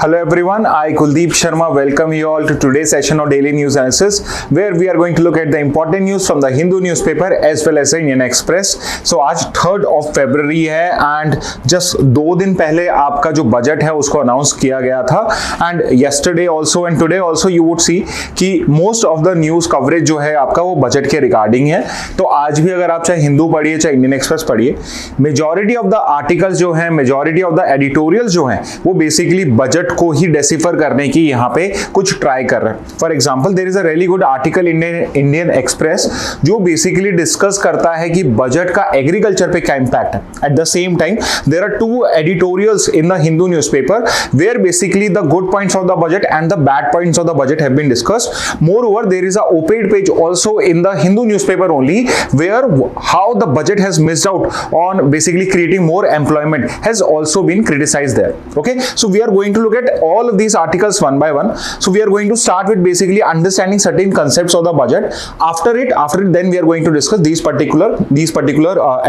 Hello everyone, I Kuldeep Sharma welcome you all to today's session of Daily News Analysis where we are going to look at the important news from the Hindu newspaper as well as the Indian Express. So आज 3rd of February है and just 2 दिन पहले आपका जो budget है उसको announce किया गया था and yesterday also and today also you would see कि most of the news coverage जो है आपका वो बजट के रिगार्डिंग है. तो आज भी अगर आप चाहे हिंदू पढ़िए चाहे इंडियन एक्सप्रेस पढ़िए, मेजॉरिटी ऑफ द आर्टिकल्स जो है, मेजॉरिटी ऑफ द एडिटोरियल्स जो है वो बेसिकली बजट को ही डेसिफर करने की यहाँ पे कुछ ट्राई कर रहे हैं. For example there is a really good article in Indian Express जो बेसिकली डिस्कस करता है कि बजट का एग्रीकल्चर पे क्या इंपैक्ट है. At the same time there are 2 editorials in the Hindu newspaper where basically the good points of the budget and the bad points of the budget have been discussed. Moreover there is a op-ed page also in the Hindu newspaper only where how the budget has missed out on basically creating more employment has also been criticised there. Okay, so we are going to look at all of these articles one by one. So we are going to start with basically understanding certain concepts of the budget. After it then we are going to discuss these particular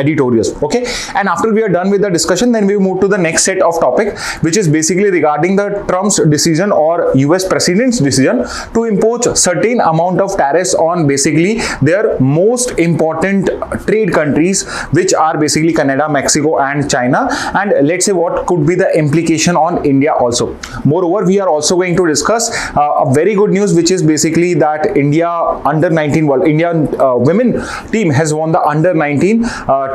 editorials. Okay, and after we are done with the discussion then we move to the next set of topic which is basically regarding the Trump's decision or US president's decision to impose certain amount of tariffs on basically their most important trade countries which are basically Canada, Mexico and China, and let's say what could be the implication on India also. Moreover, we are also going to discuss a very good news which is basically that India under 19 world Indian women team has won the under 19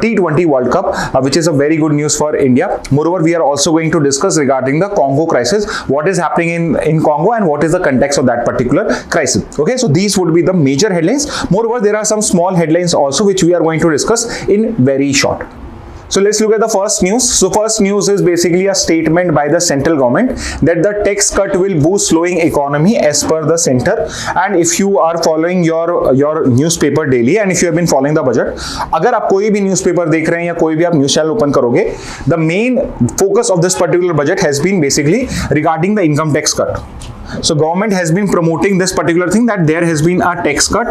T20 World Cup which is a very good news for India. Moreover, we are also going to discuss regarding the Congo crisis, what is happening in Congo and what is the context of that particular crisis. Okay, so these would be the major headlines. Moreover, there are some small headlines also which we are going to discuss in very short. So let's look at the first news. So first news is basically a statement by the central government that the tax cut will boost slowing economy as per the center. And if you are following your newspaper daily and if you have been following the budget, अगर आप कोई भी newspaper देख रहे हैं या कोई भी आप news channel open करोगे, the main focus of this particular budget has been basically regarding the income tax cut. So government has been promoting this particular thing that there has been a tax cut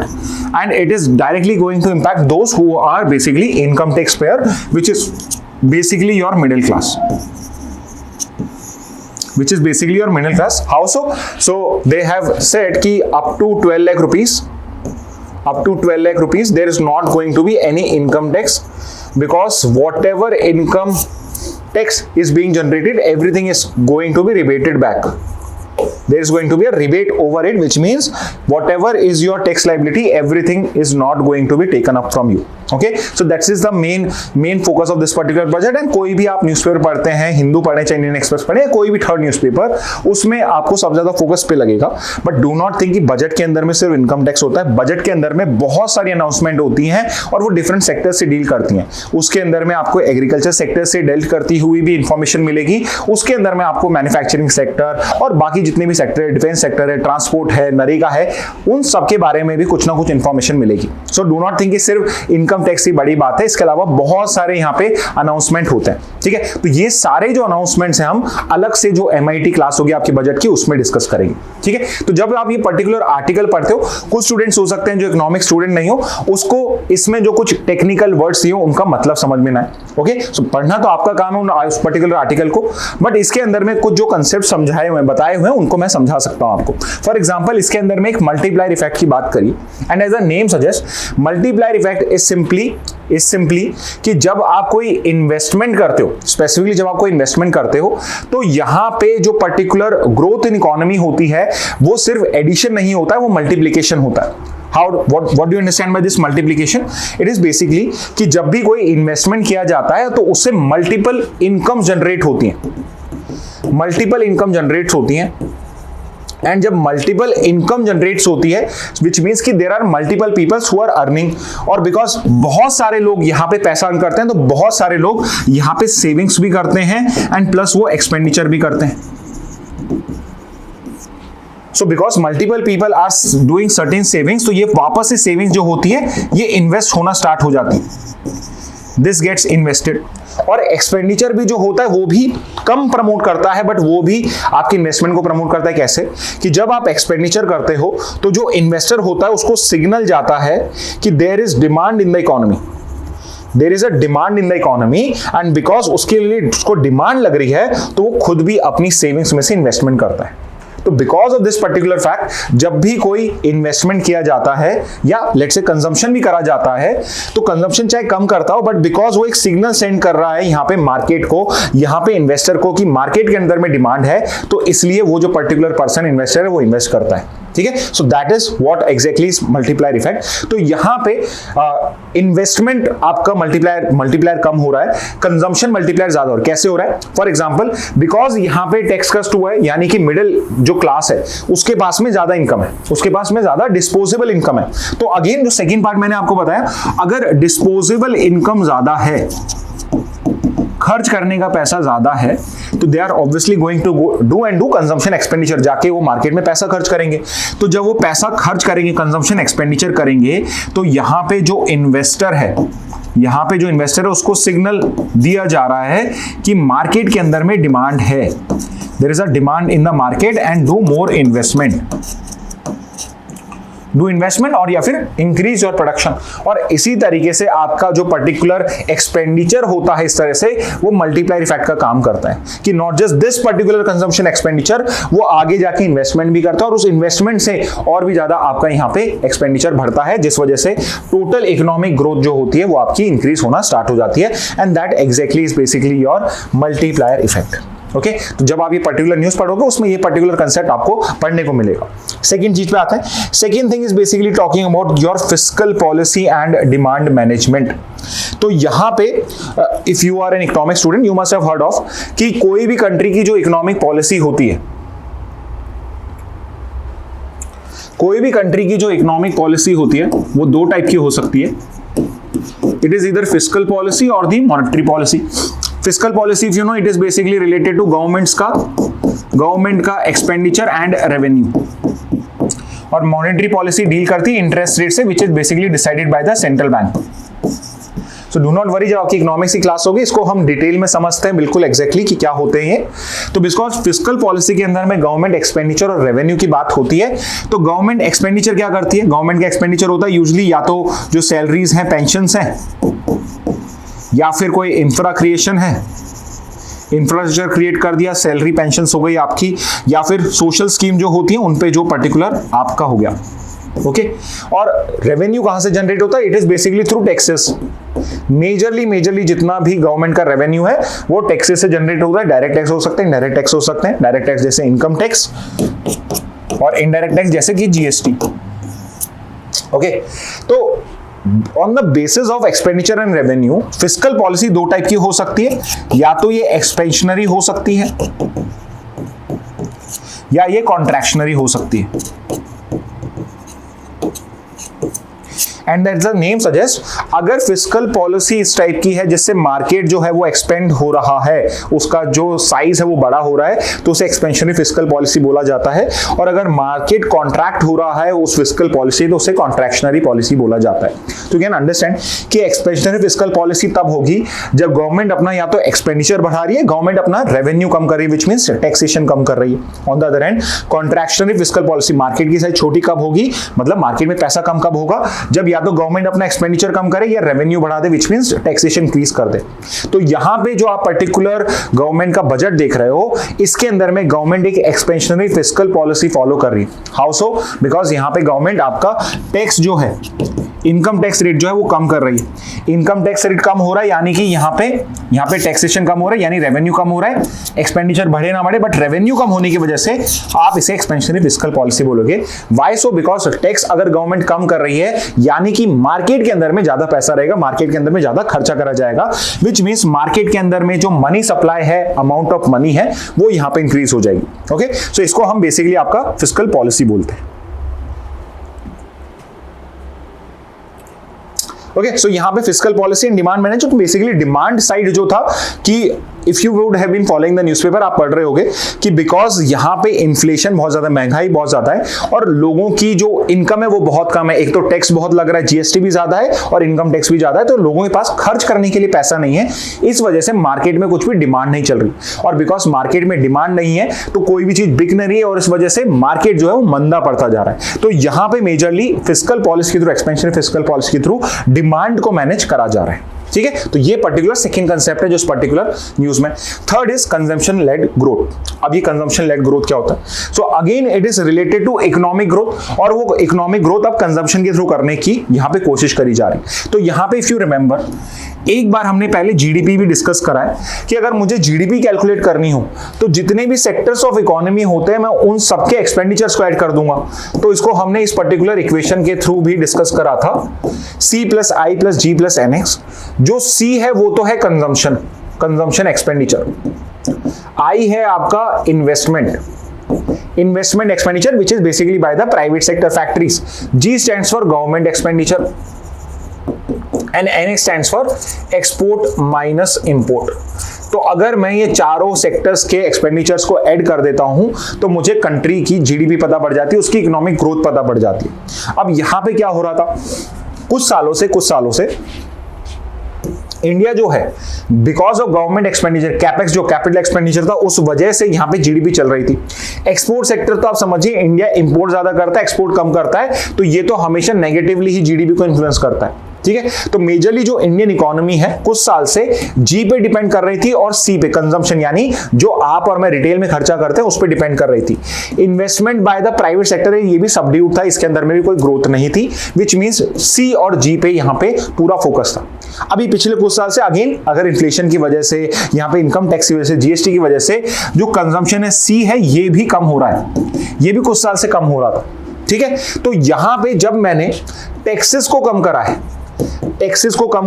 and it is directly going to impact those who are basically income taxpayer, which is basically your middle class. Which is basically your middle class. How so? So they have said ki up to 12 lakh rupees there is not going to be any income tax because whatever income tax is being generated, everything is going to be rebated back. There is going to be a rebate over it, which means whatever is your tax liability, everything is not going to be taken up from you. Okay, so that is the main focus of this particular budget. And कोई भी आप newspaper पढ़ते हैं, हिंदू पढ़े चाहे Indian express पढ़े, कोई भी थर्ड न्यूज़पेपर, उसमें आपको सबसे ज्यादा फोकस पे लगेगा. बट डू नॉट थिंक कि बजट के अंदर में सिर्फ इनकम टैक्स होता है. बजट के अंदर में बहुत सारी अनाउंसमेंट होती हैं और वो डिफरेंट सेक्टर से डील करती हैं. उसके अंदर में आपको एग्रीकल्चर सेक्टर से डील करती हुई भी इंफॉर्मेशन मिलेगी. उसके अंदर में आपको मैन्युफैक्चरिंग सेक्टर और बाकी जितने भी सेक्टर है, डिफेंस सेक्टर है, ट्रांसपोर्ट है, नरेगा है, उन सब के बारे में भी कुछ ना कुछ इंफॉर्मेशन मिलेगी. सो डू नॉट थिंक कि सिर्फ इनकम टैक्स ही बड़ी बात है, इसके अलावा बहुत सारे यहाँ पे अनाउंसमेंट होते हैं. ठीक है, तो ये सारे जो अनाउंसमेंट्स हैं हम अलग से जो MIT क्लास होगी आपकी बजट की उसमें डिस्कस करेंगे. ठीक है, तो जब आप ये पर्टिकुलर आर्टिकल पढ़ते हो, कुछ स्टूडेंट्स हो सकते हैं जो इकोनॉमिक स्टूडेंट नहीं हो, उसको इसमें जो कुछ टेक्निकल वर्ड्स दिए उनका मतलब समझ में ना आए. ओके, सो पढ़ना तो आपका काम है उस पर्टिकुलर आर्टिकल को, बट इसके अंदर में कुछ जो कंसेप्ट समझाए हुए बताए हुए हैं उनको मैं समझा सकता हूं आपको. फॉर एग्जांपल इसके अंदर में एक मल्टीप्लायर इफेक्ट की बात करी and as a name suggest, multiplier effect is simply कि जब आप कोई इन्वेस्टमेंट करते हो, स्पेसिफिकली जब आप कोई इन्वेस्टमेंट करते हो, तो यहां पे जो पर्टिकुलर ग्रोथ इन इकोनॉमी होती है वो सिर्फ एडिशन नहीं होता है, वो मल्टीप्लिकेशन होता है. What do you understand by this multiplication? It is basically कि जब भी कोई इन्वेस्टमेंट किया जाता है तो उससे मल्टीपल इनकम जनरेट होती हैं. मल्टीपल इनकम जनरेट्स होती हैं एंड जब मल्टीपल इनकम जनरेट्स होती है विच मीन्स कि there are multiple peoples who are earning, और बिकॉज बहुत सारे लोग यहाँ पे पैसा अर्न करते हैं तो बहुत सारे लोग यहाँ पे सेविंग्स भी करते हैं एंड प्लस वो एक्सपेंडिचर भी करते हैं. So because multiple people are doing certain savings, तो ये वापस से सेविंग्स जो होती है ये इन्वेस्ट होना स्टार्ट हो जाती है. This gets invested. और एक्सपेंडिचर भी जो होता है वो भी कम प्रमोट करता है, बट वो भी आपकी इन्वेस्टमेंट को प्रमोट करता है. कैसे कि जब आप एक्सपेंडिचर करते हो तो जो इन्वेस्टर होता है उसको सिग्नल जाता है कि there is demand in the economy. There is a demand in the economy and because उसके लिए उसको डिमांड लग रही है तो वो खुद भी अपनी सेविंग्स में से इन्वेस्टमेंट करता है। तो because of this particular fact जब भी कोई इन्वेस्टमेंट किया जाता है या लेट्स से कंजम्पशन भी करा जाता है तो कंजम्पशन चाहे कम करता हो बट बिकॉज वो एक सिग्नल सेंड कर रहा है यहां पे मार्केट को, यहां पे इन्वेस्टर को कि मार्केट के अंदर में डिमांड है, तो इसलिए वो जो पर्टिकुलर पर्सन इन्वेस्टर है वो इन्वेस्ट करता है। ठीक है, so that is what exactly is multiplier effect. तो यहां पे इन्वेस्टमेंट आपका मल्टीप्लायर कम हो रहा है, कंजम्पशन मल्टीप्लायर ज्यादा हो रहा है। कैसे हो रहा है? फॉर एग्जांपल बिकॉज यहां पे टैक्स कस्ट हुआ है, यानी कि मिडिल जो क्लास है उसके पास में ज्यादा इनकम है, उसके पास में ज्यादा डिस्पोजेबल इनकम है। तो अगेन जो सेकंड पार्ट मैंने आपको बताया, अगर डिस्पोजेबल इनकम ज्यादा है, खर्च करने का पैसा ज्यादा है, तो they are obviously going to do consumption expenditure, जाके वो मार्केट में पैसा खर्च करेंगे। तो जब वो पैसा खर्च करेंगे, कंजम्पशन एक्सपेंडिचर करेंगे, तो यहां पे जो इन्वेस्टर है, यहां पे जो इन्वेस्टर है उसको सिग्नल दिया जा रहा है कि मार्केट के अंदर में डिमांड है, there is a demand in the market and do more investment, do investment और या फिर इंक्रीज योर प्रोडक्शन। और इसी तरीके से आपका जो पर्टिकुलर एक्सपेंडिचर होता है, इस तरह से वो मल्टीप्लायर इफेक्ट का काम करता है कि not just this particular consumption expenditure, वो आगे जाके इन्वेस्टमेंट भी करता है और उस इन्वेस्टमेंट से और भी ज्यादा आपका यहाँ पे एक्सपेंडिचर बढ़ता है, जिस वजह से टोटल इकोनॉमिक ग्रोथ जो होती है वो आपकी इंक्रीज होना स्टार्ट हो जाती है। And that exactly is basically your multiplier effect. Okay, तो जब आप ये पर्टिकुलर न्यूज पढ़ोगे उसमें ये पर्टिकुलर कंसेप्ट आपको पढ़ने को मिलेगा। सेकंड चीज पे आते हैं। Second thing is basically talking about your fiscal policy and demand management. तो यहां पे if you are an economic student you must have heard of कि कोई भी कंट्री की जो इकोनॉमिक पॉलिसी होती है, कोई भी कंट्री की जो इकोनॉमिक पॉलिसी होती है वो दो टाइप की हो सकती है। It is either fiscal policy और the monetary policy. Fiscal policy if you know it is basically related to government का एक्सपेंडिचर एंड रेवेन्यू, और मॉनेटरी पॉलिसी डील करती है इंटरेस्ट रेट से, which is basically decided by the central bank. So do not worry, जब आपकी economics की class होगी इसको हम डिटेल में समझते हैं बिल्कुल एग्जैक्टली कि क्या होते हैं। तो बिकॉज फिस्कल पॉलिसी के अंदर में गवर्नमेंट एक्सपेंडिचर और रेवेन्यू की बात होती है, तो गवर्नमेंट एक्सपेंडिचर क्या करती है? गवर्नमेंट का एक्सपेंडिचर होता है यूजुअली या तो जो सैलरीज हैं, पेंशंस हैं, या फिर कोई इंफ्रा क्रिएशन है, इंफ्रास्ट्रक्चर क्रिएट कर दिया, सैलरी पेंशंस हो गई आपकी, या फिर सोशल स्कीम जो होती है उन पे जो पर्टिकुलर आपका हो गया। ओके, और रेवेन्यू कहां से जनरेट होता है? It is basically through taxes. Majorly जितना भी गवर्नमेंट का रेवेन्यू है वो टैक्सेस से जनरेट होता है। डायरेक्ट टैक्स हो सकते हैं, इनडायरेक्ट टैक्स हो सकते हैं। डायरेक्ट टैक्स जैसे इनकम टैक्स और इनडायरेक्ट टैक्स जैसे कि जीएसटी। ओके, तो on the basis of expenditure and revenue fiscal policy दो टाइप की हो सकती है, या तो ये एक्सपेंशनरी हो सकती है या ये कॉन्ट्रैक्शनरी हो सकती है। And that's the name suggest, अगर फिस्कल पॉलिसी इस टाइप की है जिससे मार्केट जो है वो एक्सपेंड हो रहा है, उसका जो साइज है वो बड़ा हो रहा है, तो उसे एक्सपेंशनरी फिस्कल पॉलिसी बोला जाता है। और अगर मार्केट कॉन्ट्रैक्ट हो रहा है उस फिस्कल पॉलिसी, तो उसे कॉन्ट्रैक्शनरी पॉलिसी बोला जाता है। तो यू कैन अंडरस्टैंड कि एक्सपेंशनरी फिस्कल पॉलिसी तब होगी जब गवर्नमेंट अपना या तो एक्सपेंडिचर बढ़ा रही है, गवर्नमेंट अपना रेवेन्यू कम कर रही है, विच मींस टैक्सेशन कम कर रही है। On the other hand contractionary fiscal policy, market की साइज छोटी कब होगी, मतलब मार्केट में पैसा कम कब होगा, जब या तो गवर्नमेंट अपना एक्सपेंडिचर कम करे या रेवेन्यू बढ़ा दे, विच मींस टैक्सेशन इंक्रीज कर दे। तो यहां पे जो आप पर्टिकुलर गवर्नमेंट का बजट देख रहे हो, इसके अंदर में गवर्नमेंट एक एक्सपेंशनरी फिस्कल पॉलिसी फॉलो कर रही है। How so? बिकॉज यहां पे गवर्नमेंट आपका टैक्स जो है, इनकम टैक्स रेट जो है वो कम कर रही है। इनकम टैक्स रेट कम हो रहा है यानी कि यहाँ पे टैक्सेशन कम हो रहा है, यानी रेवेन्यू कम हो रहा है। एक्सपेंडिचर बढ़े ना बढ़े, बट रेवेन्यू कम होने की वजह से आप इसे एक्सपेंशनरी फिस्कल पॉलिसी बोलोगे। Why so? बिकॉज टैक्स अगर गवर्नमेंट कम कर रही है यानी कि मार्केट के अंदर में ज्यादा पैसा रहेगा, मार्केट के अंदर में ज्यादा खर्चा करा जाएगा, विच मींस मार्केट के अंदर में जो मनी सप्लाई है, अमाउंट ऑफ मनी है, वो यहां पे इंक्रीज हो जाएगी। ओके, सो इसको हम बेसिकली आपका फिस्कल पॉलिसी बोलते हैं। ओके, सो यहां पे fiscal policy and demand management, basically demand side जो था कि if you would have been following the newspaper, आप पढ़ रहे होगे कि बिकॉज यहां पे इन्फ्लेशन बहुत ज्यादा, महंगाई बहुत ज्यादा है और लोगों की जो इनकम है वो बहुत कम है। एक तो टैक्स बहुत लग रहा है, जीएसटी भी ज्यादा है और इनकम टैक्स भी ज्यादा है, तो लोगों के पास खर्च करने के लिए पैसा नहीं है। इस वजह से मार्केट में कुछ भी डिमांड नहीं चल रही, और बिकॉज मार्केट में डिमांड नहीं है तो कोई भी चीज बिक नहीं रही है, और इस वजह से मार्केट जो है वो मंदा पड़ता जा रहा है। तो यहां पे मेजरली फिस्कल पॉलिसी के थ्रू, एक्सपेंशनरी फिस्कल पॉलिसी के थ्रू डिमांड को मैनेज करा जा रहा है। ठीक है, तो ये पर्टिकुलर सेकंड कंसेप्ट है जो इस पर्टिकुलर न्यूज में। Third is consumption led growth. अब ये कंजम्पशन लेड ग्रोथ क्या होता है? So again it is related to economic growth, और वो इकोनॉमिक ग्रोथ अब कंजम्पशन के थ्रू करने की यहां पे कोशिश करी जा रही है। तो यहां पे इफ यू रिमेंबर, एक बार हमने पहले जीडीपी भी डिस्कस करा है कि अगर मुझे जीडीपी कैलकुलेट करनी हो तो जितने भी सेक्टर्स ऑफ इकोनॉमी होते हैं मैं उन सबके एक्सपेंडिचर्स को ऐड कर दूंगा। तो इसको हमने इस पर्टिकुलर इक्वेशन के थ्रू भी डिस्कस करा था, C + I + G + NX। जो C है वो तो है कंजम्पशन एक्सपेंडिचर, I है आपका investment expenditure which is basically by the private sector factories, G stands for government expenditure and NX stands for export minus import. तो अगर मैं ये चारों सेक्टर्स के एक्सपेंडिचर्स को ऐड कर देता हूं तो मुझे कंट्री की जीडीपी पता पड़ जाती है, उसकी इकोनॉमिक ग्रोथ पता पड़ जाती है। अब यहां पे क्या हो रहा था, कुछ सालों से इंडिया जो है because of government expenditure, capex जो कैपिटल एक्सपेंडिचर था, उस वजह से यहां पे जीडीपी चल रही थी। एक्सपोर्ट सेक्टर तो आप समझिए इंडिया इंपोर्ट ज्यादा करता है, एक्सपोर्ट कम करता है, तो ये तो हमेशा नेगेटिवली ही जीडीपी को इन्फ्लुएंस करता है। ठीक है, तो मेजरली जो इंडियन इकोनॉमी है कुछ साल से जी पे डिपेंड कर रही थी और सी पे, कंजम्पशन यानी जो आप और मैं रिटेल में खर्चा करते हैं उस पे डिपेंड कर रही थी। Investment by the private sector ये भी सबड्यूड था, इसके अंदर में भी कोई ग्रोथ नहीं थी, विच मींस सी और जी पे यहां पे पूरा फोकस था। अभी पिछले कुछ साल से अगेन अगर इन्फ्लेशन की वजह से, यहां पे इनकम टैक्स की वजह से, जीएसटी की वजह से जो कंजम्पशन है सी है ये भी कम हो रहा है, ये भी कुछ साल से कम हो रहा था। ठीक है, तो यहां पे जब मैंने टैक्सेस को कम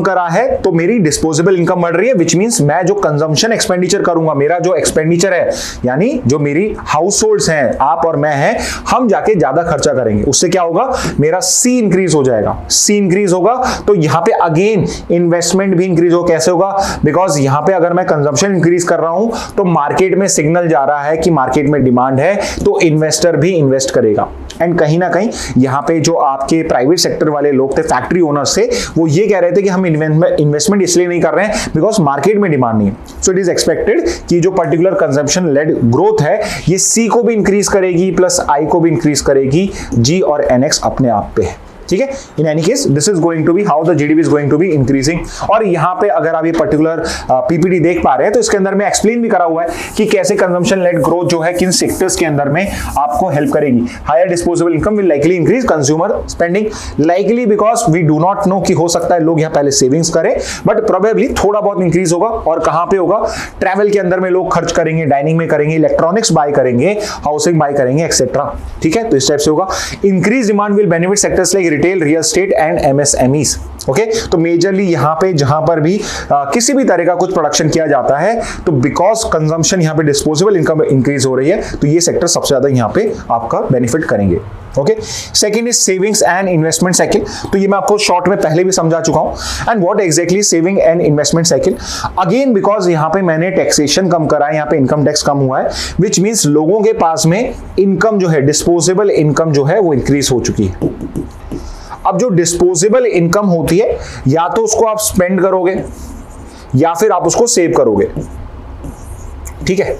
करा है तो मेरी डिस्पोजेबल इनकम बढ़ रही है, विच मींस मैं जो कंजम्पशन एक्सपेंडिचर करूंगा, मेरा जो एक्सपेंडिचर है यानी जो मेरी हाउस होल्ड्स हैं, आप और मैं हैं, हम जाके ज्यादा खर्चा करेंगे, उससे क्या होगा, मेरा सी इंक्रीज हो जाएगा। सी इंक्रीज होगा तो यहां पे अगेन इन्वेस्टमेंट भी इंक्रीज हो। कैसे होगा? बिकॉज यहां पे अगर मैं कंजम्पशन इंक्रीज कर रहा हूं तो मार्केट में सिग्नल जा रहा है कि मार्केट में डिमांड है, तो इन्वेस्टर भी इन्वेस्ट करेगा। एंड कहीं ना कहीं यहां पे जो आपके प्राइवेट सेक्टर वाले लोग थे, फैक्ट्री ओनर्स थे, वो ये कह रहे थे कि हम इन्वेस्टमेंट इसलिए नहीं कर रहे हैं बिकॉज मार्केट में डिमांड नहीं है। सो इट इज एक्सपेक्टेड कि जो पर्टिकुलर कंजम्पशन लेड ग्रोथ है ये सी को भी इंक्रीज करेगी प्लस आई को भी इंक्रीज करेगी, जी और NX अपने आप पे है। ठीक है, in any case this is going to be how the GDP is going to be increasing. और यहां पे अगर आप ये पर्टिकुलर पीपीटी देख पा रहे हैं तो इसके अंदर में एक्सप्लेन भी करा हुआ है कि कैसे कंजम्पशन लेड ग्रोथ जो है किन सेक्टर्स के अंदर में आपको हेल्प करेगी। Higher disposable income will likely increase consumer spending, likely because we do not know कि हो सकता है लोग यहां पहले सेविंग्स करें, बट प्रोबेबली थोड़ा बहुत इंक्रीज होगा। और कहां पे होगा? ट्रैवल के अंदर में लोग खर्च करेंगे, डाइनिंग में करेंगे, इलेक्ट्रॉनिक्स बाय करेंगे, हाउसिंग बाय करेंगे एक्सेट्रा। ठीक है, तो इस टाइप से होगा। Increase demand will benefit sectors like retail, real estate and MSMEs। Okay, तो मेजरली यहां पे जहां पर भी किसी भी तरह का कुछ प्रोडक्शन किया जाता है तो बिकॉज कंजम्पशन यहां पे डिस्पोजेबल इनकम इंक्रीज हो रही है तो ये सेक्टर सबसे ज्यादा यहां पे आपका बेनिफिट करेंगे। Okay, second is savings and investment cycle. तो ये मैं आपको शॉर्ट में पहले भी समझा चुका हूं। And what exactly saving and investment cycle? Again because यहां पे मैंने टैक्सेशन कम करा है, यहां पे इनकम टैक्स कम हुआ है, विच मींस लोगों के पास में इनकम जो है, डिस्पोजेबल इनकम जो है वो इंक्रीज हो चुकी है। अब जो डिस्पोजेबल इनकम होती है या तो उसको आप स्पेंड करोगे या फिर आप उसको सेव करोगे। ठीक है,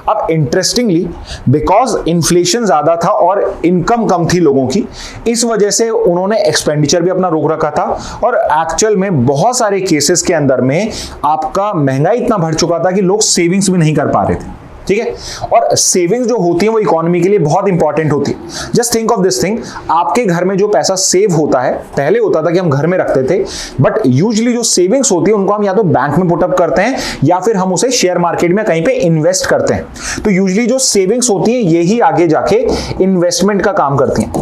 अब इंटरेस्टिंगली बिकॉज इन्फ्लेशन ज्यादा था और इनकम कम थी लोगों की, इस वजह से उन्होंने एक्सपेंडिचर भी अपना रोक रखा था और एक्चुअल में बहुत सारे केसेस के अंदर में आपका महंगाई इतना बढ़ चुका था कि लोग सेविंग्स भी नहीं कर पा रहे थे। ठीक है, और सेविंग्स जो होती है वो इकोनॉमी के लिए बहुत इंपॉर्टेंट होती है। Just think of this thing, आपके घर में जो पैसा सेव होता है, पहले होता था कि हम घर में रखते थे, बट यूजुअली जो सेविंग्स होती है उनको हम या तो बैंक में पुटअप करते हैं या फिर हम उसे शेयर मार्केट में कहीं पे इन्वेस्ट करते हैं। तो यूजुअली जो सेविंग्स होती है यही आगे जाके इन्वेस्टमेंट का काम करती हैं।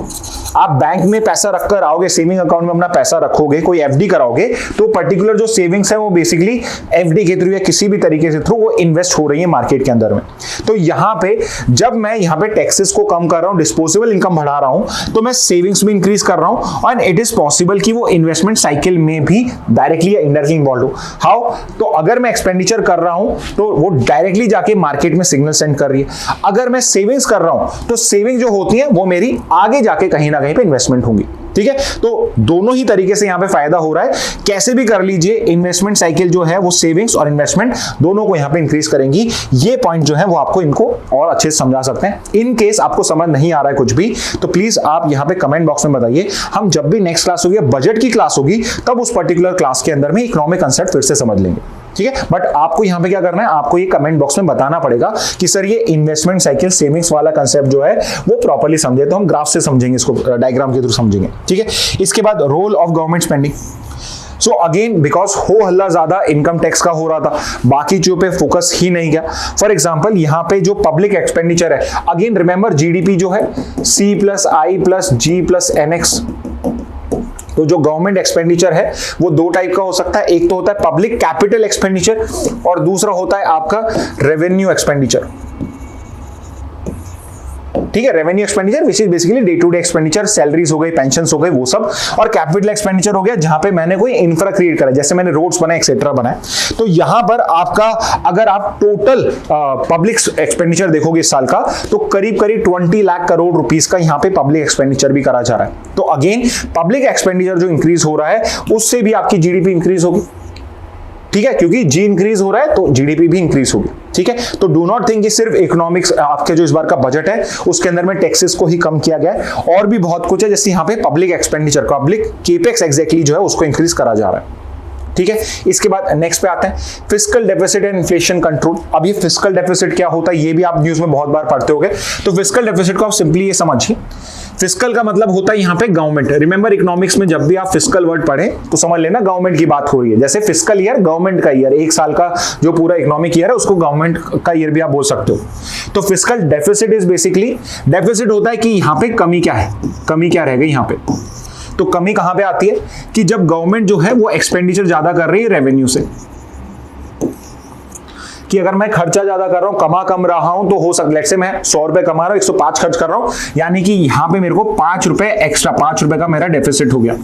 आप बैंक में पैसा रखकर आओगे, सेविंग अकाउंट में अपना पैसा रखोगे, कोई एफडी कराओगे, तो पर्टिकुलर जो सेविंग्स है वो बेसिकली एफडी के थ्रू या किसी भी तरीके से थ्रू वो इन्वेस्ट हो रही है मार्केट के अंदर में। तो यहां पे जब मैं यहां पे टैक्सेस को कम कर रहा हूं, डिस्पोजेबल इनकम बढ़ा रहा हूं, तो मैं सेविंग्स भी इंक्रीज कर रहा हूं एंड इट इज पॉसिबल कि वो इन्वेस्टमेंट साइकिल में भी डायरेक्टली या इनडायरेक्टली इन्वॉल्व हो। हाउ? तो अगर मैं एक्सपेंडिचर कर रहा हूं तो वो डायरेक्टली जाके मार्केट में सिग्नल सेंड कर रही है। अगर मैं सेविंग्स कर रहा हूं तो सेविंग जो होती है वो मेरी आगे जाके कहीं ना कहीं पे इन्वेस्टमेंट होंगी। ठीक है, तो दोनों ही तरीके से यहां पे फायदा हो रहा है। कैसे भी कर लीजिए, इन्वेस्टमेंट साइकिल जो है वो सेविंग्स और इन्वेस्टमेंट दोनों को यहां पे इंक्रीज करेंगी। ये पॉइंट जो है वो आपको इनको और अच्छे से समझा सकते हैं। इन केस आपको समझ नहीं आ रहा है कुछ भी, तो प्लीज आप यहां पे कमेंट बॉक्स में बताइए। हम जब भी नेक्स्ट क्लास होगी, बजट की क्लास होगी, तब उस पर्टिकुलर क्लास के अंदर में इकोनॉमिक कंसेप्ट फिर से समझ लेंगे। ठीक है, बट आपको यहां पे क्या करना है, आपको ये कमेंट बॉक्स में बताना पड़ेगा कि सर ये इन्वेस्टमेंट साइकिल सेविंग्स वाला कंसेप्ट जो है वो प्रॉपर्ली समझे। तो हम ग्राफ से समझेंगे, इसको डायग्राम के थ्रू समझेंगे। ठीक है, इसके बाद role of government spending. So again because हो हल्ला ज्यादा इनकम टैक्स का हो रहा था, बाकी चीजों पे फोकस ही नहीं गया। फॉर एग्जांपल यहाँ पे जो पब्लिक एक्सपेंडिचर है, अगेन रिमेंबर जीडीपी जो है C+I+G+NX, तो जो गवर्नमेंट एक्सपेंडिचर है वो दो टाइप का हो सकता है। एक तो होता है पब्लिक कैपिटल एक्सपेंडिचर और दूसरा होता है आपका रेवेन्यू एक्सपेंडिचर। ठीक है, revenue expenditure which is basically day to day expenditure, salaries हो गई, पेंशन हो गई, वो सब। और कैपिटल एक्सपेंडिचर हो गया जहां पे मैंने कोई इंफ्रा क्रिएट करा, जैसे मैंने रोड्स बनाए एक्सेट्रा बनाए। तो यहां पर आपका अगर आप टोटल पब्लिक एक्सपेंडिचर देखोगे इस साल का, तो करीब करीब 20 लाख करोड़ रुपीस का यहां पे पब्लिक एक्सपेंडिचर भी करा जा रहा है। तो अगेन पब्लिक एक्सपेंडिचर जो इंक्रीज हो रहा है उससे भी आपकी जीडीपी इंक्रीज होगी। ठीक है, क्योंकि जी इंक्रीज हो रहा है तो जीडीपी भी इंक्रीज होगी। ठीक है, तो डू नॉट थिंक कि सिर्फ इकोनॉमिक्स आपके जो इस बार का बजट है उसके अंदर में टैक्सेस को ही कम किया गया है, और भी बहुत कुछ है। जैसे यहाँ पे public expenditure, public capex exactly जो है उसको इंक्रीज करा जा रहा है। ठीक है, इसके बाद नेक्स्ट पे आते हैं fiscal deficit and inflation control. अब ये फिस्कल डेफिसिट क्या होता है ये भी आप न्यूज में बहुत बार पढ़ते होंगे। तो फिस्कल डेफिसिट को आप सिंपली ये समझिए, फिस्कल का मतलब होता है यहाँ पे गवर्नमेंट। रिमेंबर इकोनॉमिक्स में जब भी आप फिस्कल वर्ड पढ़े तो समझ लेना गवर्नमेंट की बात हो रही है। जैसे फिस्कल ईयर गवर्नमेंट का ईयर, एक साल का जो पूरा इकोनॉमिक ईयर है उसको गवर्नमेंट का ईयर भी आप बोल सकते हो। तो fiscal deficit is basically, deficit होता है कि यहाँ पे कमी क्या है, कमी क्या रह गई यहाँ पे। तो कमी कहां पे आती है कि जब गवर्नमेंट जो है वो एक्सपेंडिचर ज्यादा कर रही है रेवेन्यू से, कि अगर मैं खर्चा ज्यादा कर रहा हूं, कमा कम रहा हूं, तो हो सकता है लेट्स से मैं 100 रुपए कमा रहा हूं, 105 खर्च कर रहा हूं, यानी कि यहां पे मेरे को 5 रुपए एक्स्ट्रा, 5 रुपए का मेरा डेफिसिट हो गया।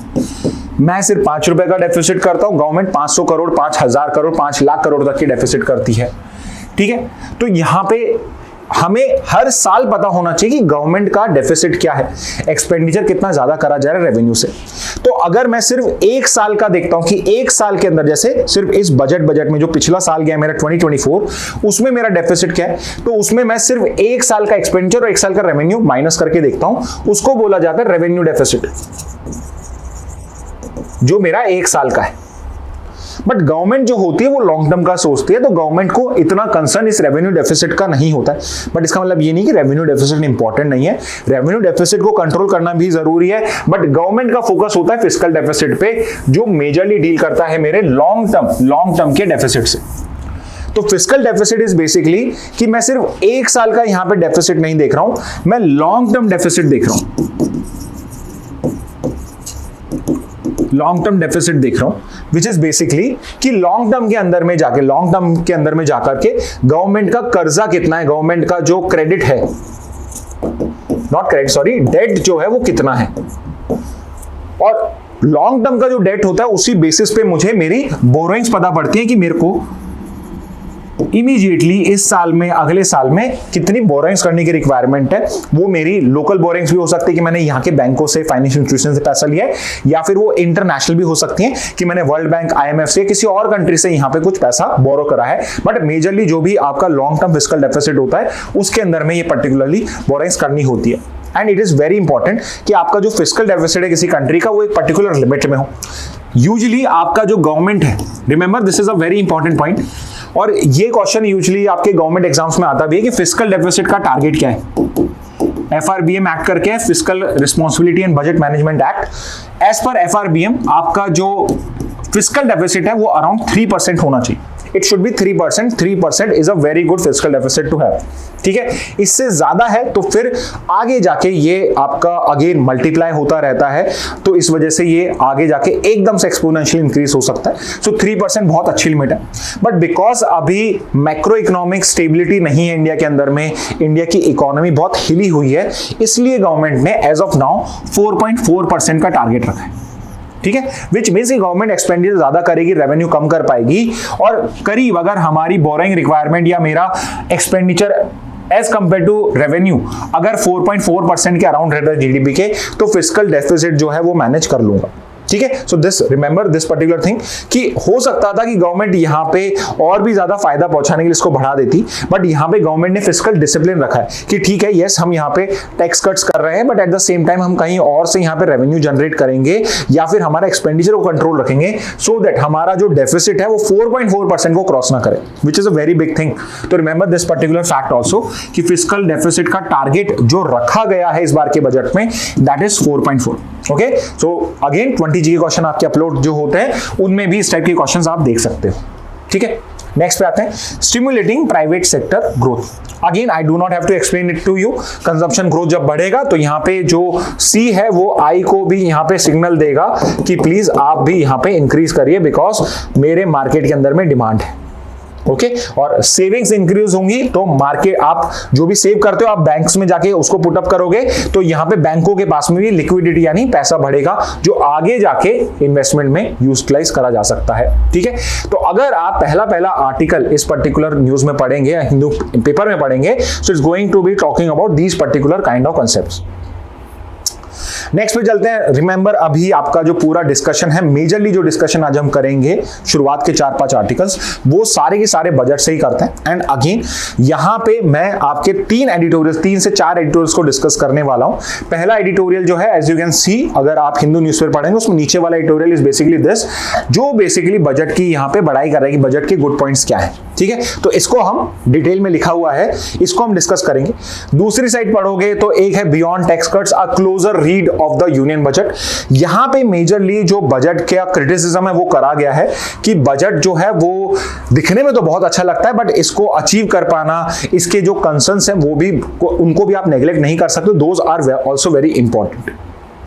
मैं सिर्फ 5 रुपए का डेफिसिट करता हूं, गवर्नमेंट 500 करोड़, 5000 करोड़, 5 लाख करोड़ तक की डेफिसिट करती है। ठीक है, तो यहां पे हमें हर साल पता होना चाहिए कि गवर्नमेंट का डेफिसिट क्या है, एक्सपेंडिचर कितना ज्यादा करा जा रहा है रेवेन्यू से। तो अगर मैं सिर्फ एक साल का देखता हूं कि एक साल के अंदर, जैसे सिर्फ इस बजट में जो पिछला साल गया मेरा 2024, उसमें मेरा डेफिसिट क्या है, तो उसमें मैं सिर्फ एक साल का एक्सपेंडिचर और एक साल का रेवेन्यू माइनस करके देखता हूं, उसको बोला जाता है रेवेन्यू डेफिसिट, जो मेरा एक साल का है। बट गवर्नमेंट जो होती है वो लॉन्ग टर्म का सोचती है, तो गवर्नमेंट को इतना कंसर्न इस रेवेन्यू डेफिसिट का नहीं होता है। बट इसका मतलब ये नहीं कि रेवेन्यू डेफिसिट इंपॉर्टेंट नहीं है, रेवेन्यू डेफिसिट को कंट्रोल करना भी जरूरी है। बट गवर्नमेंट का फोकस होता है फिस्कल डेफिसिट पे, जो मेजरली डील करता है मेरे लॉन्ग टर्म के डेफिसिट से। तो फिस्कल डेफिसिट इज बेसिकली कि मैं सिर्फ एक साल का यहां पे डेफिसिट नहीं देख रहा हूं, मैं लॉन्ग टर्म डेफिसिट देख रहा हूं, लॉन्ग टर्म डेफिसिट देख रहा हूं, विच इज बेसिकली कि लॉन्ग टर्म के अंदर में जाके, लॉन्ग टर्म के अंदर में जाकर के गवर्नमेंट का कर्जा कितना है, गवर्नमेंट का जो क्रेडिट है, नॉट क्रेडिट सॉरी, डेट जो है वो कितना है। और लॉन्ग टर्म का जो डेट होता है उसी बेसिस पे मुझे मेरी बोरोइंग्स पता पड़ती है कि मेरे को इमीडिएटली इस साल में, अगले साल में कितनी बोरोइंग्स करने की रिक्वायरमेंट है। वो मेरी लोकल बोरोइंग्स भी हो सकती है कि मैंने यहाँ के बैंकों से, फाइनेंशियल इंस्टीट्यूशन से पैसा लिया है, या फिर वो इंटरनेशनल भी हो सकती है कि मैंने वर्ल्ड बैंक, IMF से, किसी और कंट्री से यहाँ पे कुछ पैसा बोरो करा है। बट मेजरली जो भी आपका लॉन्ग टर्म फिस्कल डेफिसिट होता है उसके अंदर में ये पर्टिकुलरली बोरोइंग्स करनी होती है। And it is very important कि आपका जो फिस्कल डेफिसिट है किसी कंट्री का वो एक पर्टिकुलर लिमिट में हो। यूजुअली आपका जो गवर्नमेंट है, remember this is a very important point, और ये क्वेश्चन यूजुअली आपके गवर्नमेंट एग्जाम्स में आता भी है कि फिस्कल डेफिसिट का टारगेट क्या है। FRBM एक्ट करके है, fiscal responsibility and budget management act. As per FRBM आपका जो फिस्कल डेफिसिट है वो अराउंड 3% होना चाहिए। It should be 3%। 3% is a very good fiscal deficit to have. ठीक है, इससे ज्यादा है तो फिर आगे जाके ये आपका अगेन मल्टीप्लाई होता रहता है, तो इस वजह से ये आगे जाके एकदम से एक्सपोनेंशियल इंक्रीज हो सकता है। सो 3% बहुत अच्छी लिमिट है। बट बिकॉज अभी मैक्रो इकोनॉमिक स्टेबिलिटी नहीं है इंडिया के अंदर में, इंडिया की इकोनॉमी बहुत हिली हुई है, इसलिए गवर्नमेंट ने एज ऑफ नाउ 4.4% का टारगेट रखा है। ठीक है, विच मीन्स गवर्नमेंट एक्सपेंडिचर ज्यादा करेगी, रेवेन्यू कम कर पाएगी, और करीब अगर हमारी बोरिंग रिक्वायरमेंट या मेरा expenditure as compare to revenue अगर 4.4% के अराउंड रहता है जीडीपी के, तो फिस्कल डेफिसिट जो है वो मैनेज कर लूंगा। ठीक है, so this remember this particular thing कि हो सकता था कि गवर्नमेंट यहाँ पे और भी ज्यादा फायदा पहुंचाने के लिए इसको बढ़ा देती, बट यहाँ पे गवर्नमेंट ने फिस्कल डिसिप्लिन रखा है कि ठीक है, यस हम यहाँ पे टैक्स कट्स कर रहे हैं, but at the same time हम कहीं और से यहाँ पे रेवेन्यू जनरेट करेंगे या फिर हमारा एक्सपेंडिचर को कंट्रोल रखेंगे, सो दैट हमारा जो डेफिसिट है वो 4.4% को क्रॉस ना करे, which is a very big thing. तो remember this particular fact also कि फिस्कल डेफिसिट का टारगेट जो रखा गया है इस बार के बजट में, that is 4.4। Okay, so again 20 G के क्वेश्चन आपके अपलोड जो होते हैं उनमें भी इस टाइप के क्वेश्चंस आप देख सकते हो। ठीक है, नेक्स्ट पे आते हैं, stimulating private sector growth. Again I do not have to explain it to you. Consumption growth जब बढ़ेगा तो यहाँ पे जो सी है वो आई को भी यहाँ पे सिग्नल देगा कि प्लीज आप भी यहाँ पे इंक्रीज करिए, बिकॉज मेरे मार्केट के अंदर में डिमांड है। ओके, और सेविंग्स इंक्रीज होंगी तो मार्केट, आप जो भी सेव करते हो आप बैंक्स में जाके उसको पुट अप करोगे, तो यहाँ पे बैंकों के पास में भी लिक्विडिटी यानी पैसा बढ़ेगा जो आगे जाके इन्वेस्टमेंट में यूटिलाइज करा जा सकता है। ठीक है, तो अगर आप पहला आर्टिकल इस पर्टिकुलर न्यूज में पढ़ेंगे या हिंदू पेपर में पढ़ेंगे, so it's going to be talking about these particular kind of concepts. Next पे चलते हैं। रिमेंबर अभी आपका जो पूरा डिस्कशन है, मेजरली जो डिस्कशन आज हम करेंगे शुरुआत के 4-5 आर्टिकल्स, वो सारे के सारे बजट से ही करते हैं। एंड अगेन यहाँ पे मैं आपके 3 से 4 एडिटोरियल्स को डिस्कस करने वाला हूं। पहला एडिटोरियल जो है, एज यू कैन सी, अगर आप हिंदू न्यूज़पेपर पढ़ेंगे उसमें नीचे वाला एडिटोरियल इज बेसिकली दिस, जो बेसिकली बजट की यहाँ पे बड़ाई कर रहा है कि बजट के गुड पॉइंट्स क्या है। ठीक है, तो इसको हम डिटेल में लिखा हुआ है, इसको हम डिस्कस करेंगे। दूसरी साइड पढ़ोगे तो एक है beyond tax cuts, a closer read of the union budget. यहां पे मेजरली जो बजट का क्रिटिसिज्म है वो करा गया है कि बजट जो है वो दिखने में तो बहुत अच्छा लगता है, बट इसको अचीव कर पाना, इसके जो कंसर्न्स हैं वो भी, उनको भी आप नेग्लेक्ट नहीं कर सकते। Those are also very important.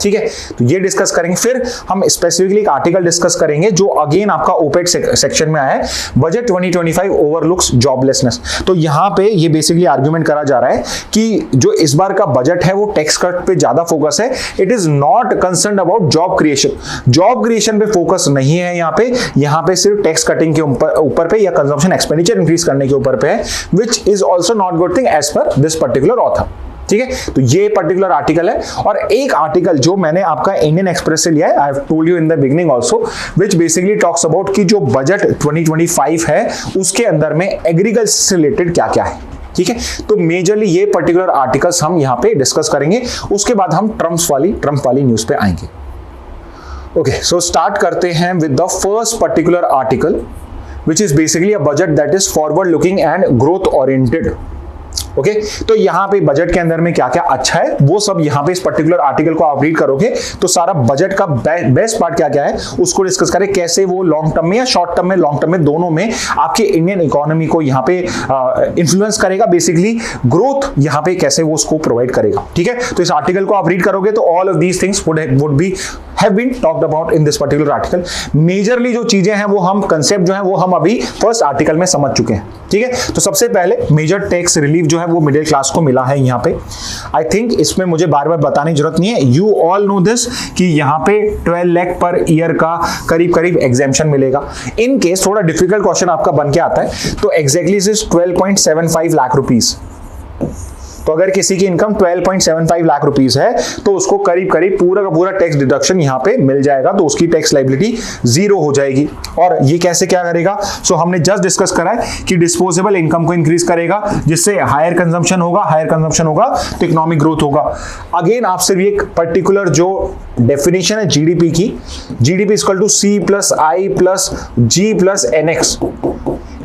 ठीक है, तो ये डिस्कस करेंगे। फिर हम स्पेसिफिकली एक आर्टिकल डिस्कस करेंगे जो अगेन आपका ओपेक सेक्शन में आया है, बजट 2025 ओवरलुक्स जॉबलेसनेस। तो यहां पे ये बेसिकली आर्गुमेंट करा जा रहा है कि जो इस बार का बजट है वो टैक्स कट पे ज्यादा फोकस है, it is not concerned about job creation. Job creation पे फोकस नहीं है यहाँ पे सिर्फ टैक्स कटिंग के ऊपर पे या कंजम्पशन एक्सपेंडिचर इंक्रीज करने के ऊपर पे है, which is also not good thing as per this particular author. ठीक है, तो ये पर्टिकुलर आर्टिकल है। और एक आर्टिकल जो मैंने आपका इंडियन एक्सप्रेस से लिया है, I have told you in the beginning also, which basically talks about कि जो बजट 2025 है उसके अंदर में एग्रीकल्चर से रिलेटेड क्या क्या है। ठीक है, तो मेजरली ये पर्टिकुलर आर्टिकल्स हम यहाँ पे डिस्कस करेंगे। उसके बाद हम ट्रम्प वाली न्यूज पे आएंगे। ओके, सो स्टार्ट करते हैं with the first particular article, which is basically a budget that is forward looking and growth oriented. Okay, तो यहाँ पे बजट के अंदर में क्या क्या अच्छा है वो सब यहाँ पे इस पर्टिकुलर आर्टिकल को आप रीड करोगे तो सारा बजट का बेस्ट पार्ट क्या क्या है उसको डिस्कस करें, कैसे वो लॉन्ग टर्म में या शॉर्ट टर्म में, लॉन्ग टर्म में दोनों में आपके इंडियन इकोनॉमी को यहाँ पे इन्फ्लुएंस करेगा, बेसिकली ग्रोथ यहाँ पे कैसे वो उसको प्रोवाइड करेगा। ठीक है, तो इस आर्टिकल को आप रीड करोगे तो all of these things would be have been talked about in this particular article। Majorly जो चीजें हैं वो हम कंसेप्ट जो है वो हम अभी फर्स्ट आर्टिकल में समझ चुके हैं। ठीक है, तो सबसे पहले मेजर टैक्स रिलीफ जो है वो मिडिल क्लास को मिला है यहाँ पे। आई थिंक इसमें मुझे बार बार बताने की जरूरत नहीं है, यू ऑल नो दिस कि यहाँ पे 12 लाख पर ईयर का करीब एग्जेम्पशन मिलेगा। इन केस थोड़ा डिफिकल्ट क्वेश्चन आपका बन के आता है तो एग्जैक्टली इज 12.75 लाख रुपीज। तो अगर किसी की इनकम 12.75 लाख रुपीस है तो उसको करीब पूरा का पूरा टैक्स डिडक्शन यहाँ पे मिल जाएगा, तो उसकी टैक्स लायबिलिटी जीरो हो जाएगी। और ये कैसे क्या करेगा, सो हमने जस्ट डिस्कस करा है कि डिस्पोजेबल इनकम को इंक्रीज करेगा, जिससे हायर कंजम्पशन होगा तो इकोनॉमिक ग्रोथ होगा। अगेन आप सिर्फ एक पर्टिकुलर जो डेफिनेशन है जीडीपी की, GDP equal to C + I + G + NX,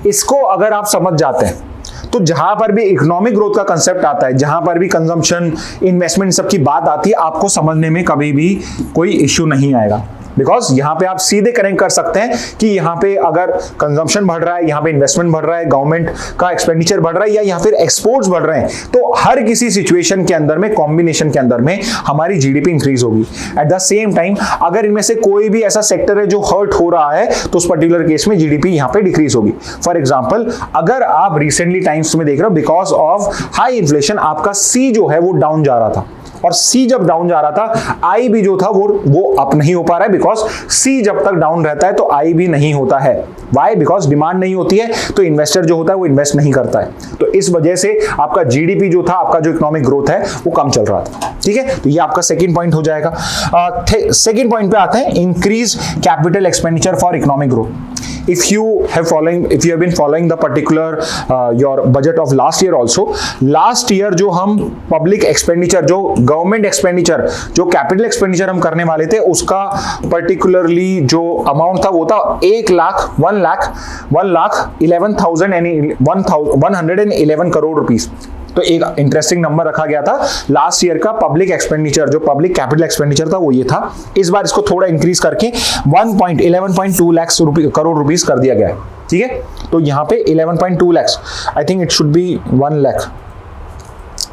इसको अगर आप समझ जाते हैं तो जहां पर भी इकोनॉमिक ग्रोथ का कंसेप्ट आता है, जहां पर भी कंजम्पशन, इन्वेस्टमेंट सबकी बात आती है, आपको समझने में कभी भी कोई इश्यू नहीं आएगा। बिकॉज यहाँ पे आप सीधे कनेक्ट कर सकते हैं कि यहाँ पे अगर कंजम्पशन बढ़ रहा है, यहाँ पे इन्वेस्टमेंट बढ़ रहा है, गवर्नमेंट का एक्सपेंडिचर बढ़ रहा है या फिर एक्सपोर्ट्स बढ़ रहे हैं, तो हर किसी सिचुएशन के अंदर में, कॉम्बिनेशन के अंदर में हमारी जीडीपी इंक्रीज होगी। एट द सेम टाइम अगर इनमें से कोई भी ऐसा सेक्टर है जो हर्ट हो रहा है तो उस पर्टिकुलर केस में जीडीपी यहाँ पे डिक्रीज होगी। फॉर एग्जाम्पल, अगर आप रिसेंटली टाइम्स में देख रहे हो बिकॉज ऑफ हाई इन्फ्लेशन आपका सी जो है वो डाउन जा रहा था, और सी जब डाउन जा रहा था, आई भी जो था वो अप नहीं हो पा रहा है, बिकॉज सी जब तक डाउन रहता है तो आई भी नहीं होता है। वाई? बिकॉज डिमांड नहीं होती है तो इन्वेस्टर जो होता है वो इन्वेस्ट नहीं करता है। तो इस वजह से आपका जीडीपी जो था, आपका जो इकोनॉमिक ग्रोथ है वो कम चल रहा था। ठीक है, तो ये आपका सेकंड पॉइंट हो जाएगा। सेकंड पॉइंट पे आते हैं, increase capital expenditure for economic growth. If you have been following the particular your budget of last year also, last year जो हम public expenditure, जो government expenditure, जो capital expenditure हम करने वाले थे, उसका particularly जो amount था वो था 1,11,111 करोड़ रुपीस। तो एक इंटरेस्टिंग नंबर रखा गया था लास्ट ईयर का पब्लिक एक्सपेंडिचर, जो पब्लिक कैपिटल एक्सपेंडिचर था वो ये था। इस बार इसको थोड़ा इंक्रीज करके 11.2 लाख करोड़ रुपीस कर दिया गया है। ठीक है, तो यहाँ पे 11.2 lakh, I think it should B 1 lakh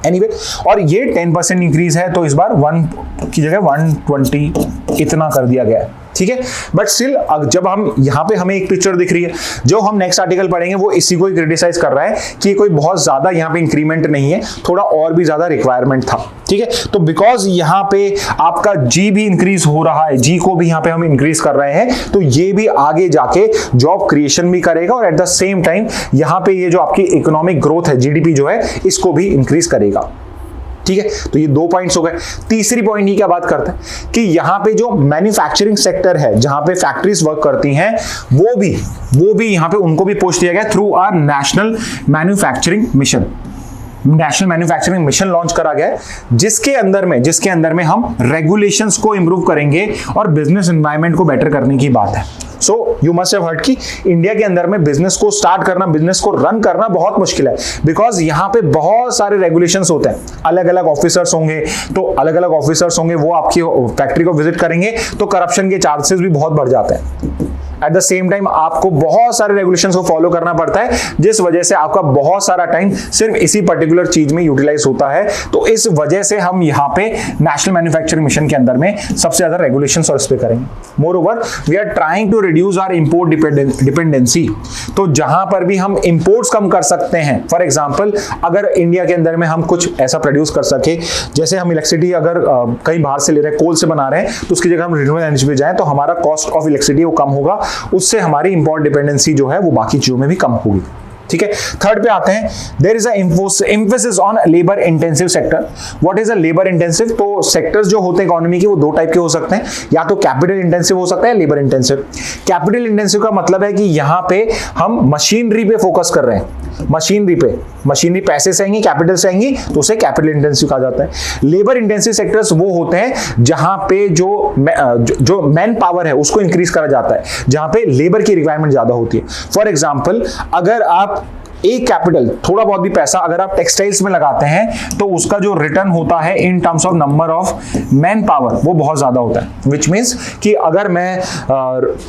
anyway, और ये 10% इंक्रीज है, तो इस बार 1 की जगह 120 इतना कर दिया गया है। ठीक है, बट स्टिल जब हम यहाँ पे हमें एक पिक्चर दिख रही है, जो हम नेक्स्ट आर्टिकल पढ़ेंगे वो इसी को ही क्रिटिसाइज कर रहा है कि कोई बहुत ज्यादा यहाँ पे इंक्रीमेंट नहीं है, थोड़ा और भी ज्यादा रिक्वायरमेंट था। ठीक है, तो बिकॉज यहाँ पे आपका जी भी इंक्रीज हो रहा है, जी को भी यहाँ पे हम इंक्रीज कर रहे हैं, तो ये भी आगे जाके जॉब क्रिएशन भी करेगा और एट द सेम टाइम यहाँ पे ये जो आपकी इकोनॉमिक ग्रोथ है, जीडीपी जो है, इसको भी इंक्रीज करेगा। ठीक है, तो ये 2 पॉइंट्स हो गए। तीसरी पॉइंट की क्या बात करते हैं कि यहाँ पे जो मैन्युफैक्चरिंग सेक्टर है, जहां पे फैक्ट्रीज वर्क करती हैं, वो भी यहाँ पे उनको भी पुश दिया गया through our national manufacturing mission. National manufacturing mission launch करा गया है, जिसके अंदर में हम रेगुलेशंस को इंप्रूव करेंगे और बिजनेस एनवायरनमेंट को बेटर करने की बात है। So you must have heard कि इंडिया के अंदर में बिजनेस को स्टार्ट करना, बिजनेस को रन करना बहुत मुश्किल है, बिकॉज यहाँ पे बहुत सारे रेगुलेशंस होते हैं। अलग अलग ऑफिसर्स होंगे, वो आपकी फैक्ट्री को विजिट करेंगे तो करप्शन के चांसेस भी बहुत बढ़ जाते हैं। एट द सेम टाइम आपको बहुत सारे रेगुलेशंस को फॉलो करना पड़ता है, जिस वजह से आपका बहुत सारा टाइम सिर्फ इसी पर्टिकुलर चीज में यूटिलाइज होता है। तो इस वजह से हम यहाँ पे नेशनल मैन्युफैक्चरिंग मिशन के अंदर में सबसे ज्यादा रेगुलेशंस और इस पे करेंगे। Moreover we are trying to reduce our import dependency. तो जहां पर भी हम इंपोर्ट्स कम कर सकते हैं, फॉर एग्जांपल अगर इंडिया के अंदर में हम कुछ ऐसा प्रोड्यूस कर सके, जैसे हम इलेक्ट्रिसिटी अगर कहीं बाहर से ले रहे हैं, कोल से बना रहे हैं, तो उसकी जगह हम रिन्यूएबल एनर्जी पे जाएं तो हमारा कॉस्ट ऑफ इलेक्ट्रिसिटी वो कम होगा, उससे हमारी इंपोर्ट डिपेंडेंसी जो है वो बाकी चीजों में भी कम होगी। ठीक है, थर्ड पे आते हैं, there is emphasis on labour intensive sector. What is a labour intensive? तो सेक्टर्स जो होते हैं इकोनॉमी के, वो 2 टाइप के हो सकते हैं, या तो कैपिटल इंटेंसिव हो सकता है, लेबर इंटेंसिव। कैपिटल इंटेंसिव का मतलब है कि यहाँ पे हम मशीनरी पे फोकस कर रहे हैं, मशीनरी पैसे से आएंगी, कैपिटल से आएंगी, तो उसे कैपिटल इंटेंसिव कहा जाता है। लेबर इंटेंसिव सेक्टर्स वो होते हैं जहां पे जो मैन पावर है उसको इंक्रीज करा जाता है, जहां पे लेबर की रिक्वायरमेंट ज्यादा होती है। फॉर एग्जांपल अगर आप एक कैपिटल, थोड़ा बहुत भी पैसा अगर आप टेक्सटाइल्स में लगाते हैं, तो उसका जो रिटर्न होता है in terms of number of man power वो बहुत ज्यादा होता है। विच मीन्स कि अगर मैं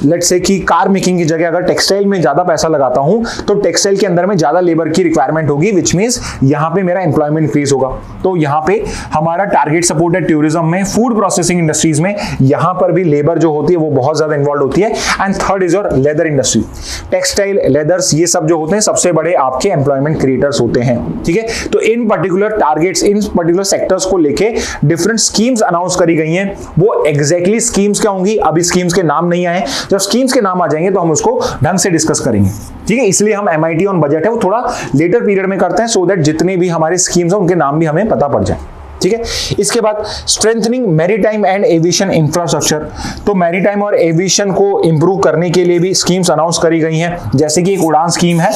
लेट्स से कि कार मेकिंग की जगह अगर टेक्सटाइल में ज्यादा पैसा लगाता हूं, तो टेक्सटाइल के अंदर में ज्यादा लेबर की रिक्वायरमेंट होगी, विच मीन्स यहां पे मेरा एम्प्लॉयमेंट इंक्रीज होगा। तो यहां पे हमारा टारगेट सपोर्ट है टूरिज्म में, फूड प्रोसेसिंग इंडस्ट्रीज में, यहां पर भी लेबर जो होती है वो बहुत ज्यादा इन्वॉल्व होती है। And third is your leather industry, textile, leathers, ये सब जो होते हैं सबसे बड़े आपके एम्प्लॉयमेंट क्रिएटर्स होते हैं। ठीक है, तो इन पर्टिकुलर टारगेट्स, इन पर्टिकुलर सेक्टर्स को लेके डिफरेंट स्कीम्स अनाउंस करी गई हैं। वो एग्जैक्टली स्कीम्स क्या होंगी, अभी स्कीम्स के नाम नहीं आए, जब स्कीम्स के नाम आ जाएंगे तो हम उसको ढंग से डिस्कस करेंगे। ठीक है, इसलिए हम MIT ऑन बजट है वो थोड़ा लेटर पीरियड में करते हैं, सो दैट जितने भी हमारे स्कीम्स हैं उनके नाम भी हमें पता पड़ जाए। ठीक है, इसके बाद strengthening maritime and aviation infrastructure. तो मैरीटाइम और एविएशन को इंप्रूव करने के लिए भी स्कीम्स अनाउंस करी गई हैं, जैसे कि एक उड़ान स्कीम है।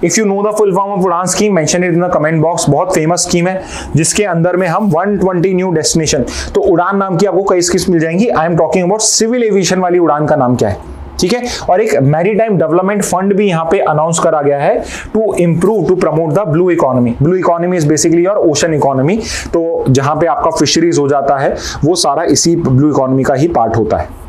If you know the full form of Udan scheme, mention it in the comment box. बहुत फेमस स्कीम है जिसके अंदर में हम 120 न्यू डेस्टिनेशन, तो उड़ान नाम की आपको कई स्कीम्स मिल जाएंगी। I am talking about civil aviation वाली उड़ान का नाम क्या है। ठीक है, और एक मैरीटाइम डेवलपमेंट फंड भी यहाँ पे अनाउंस करा गया है to improve, to promote the blue economy. Blue economy is basically your ocean economy, तो जहां पे आपका फिशरीज हो जाता है वो सारा इसी ब्लू इकोनॉमी का ही पार्ट होता है।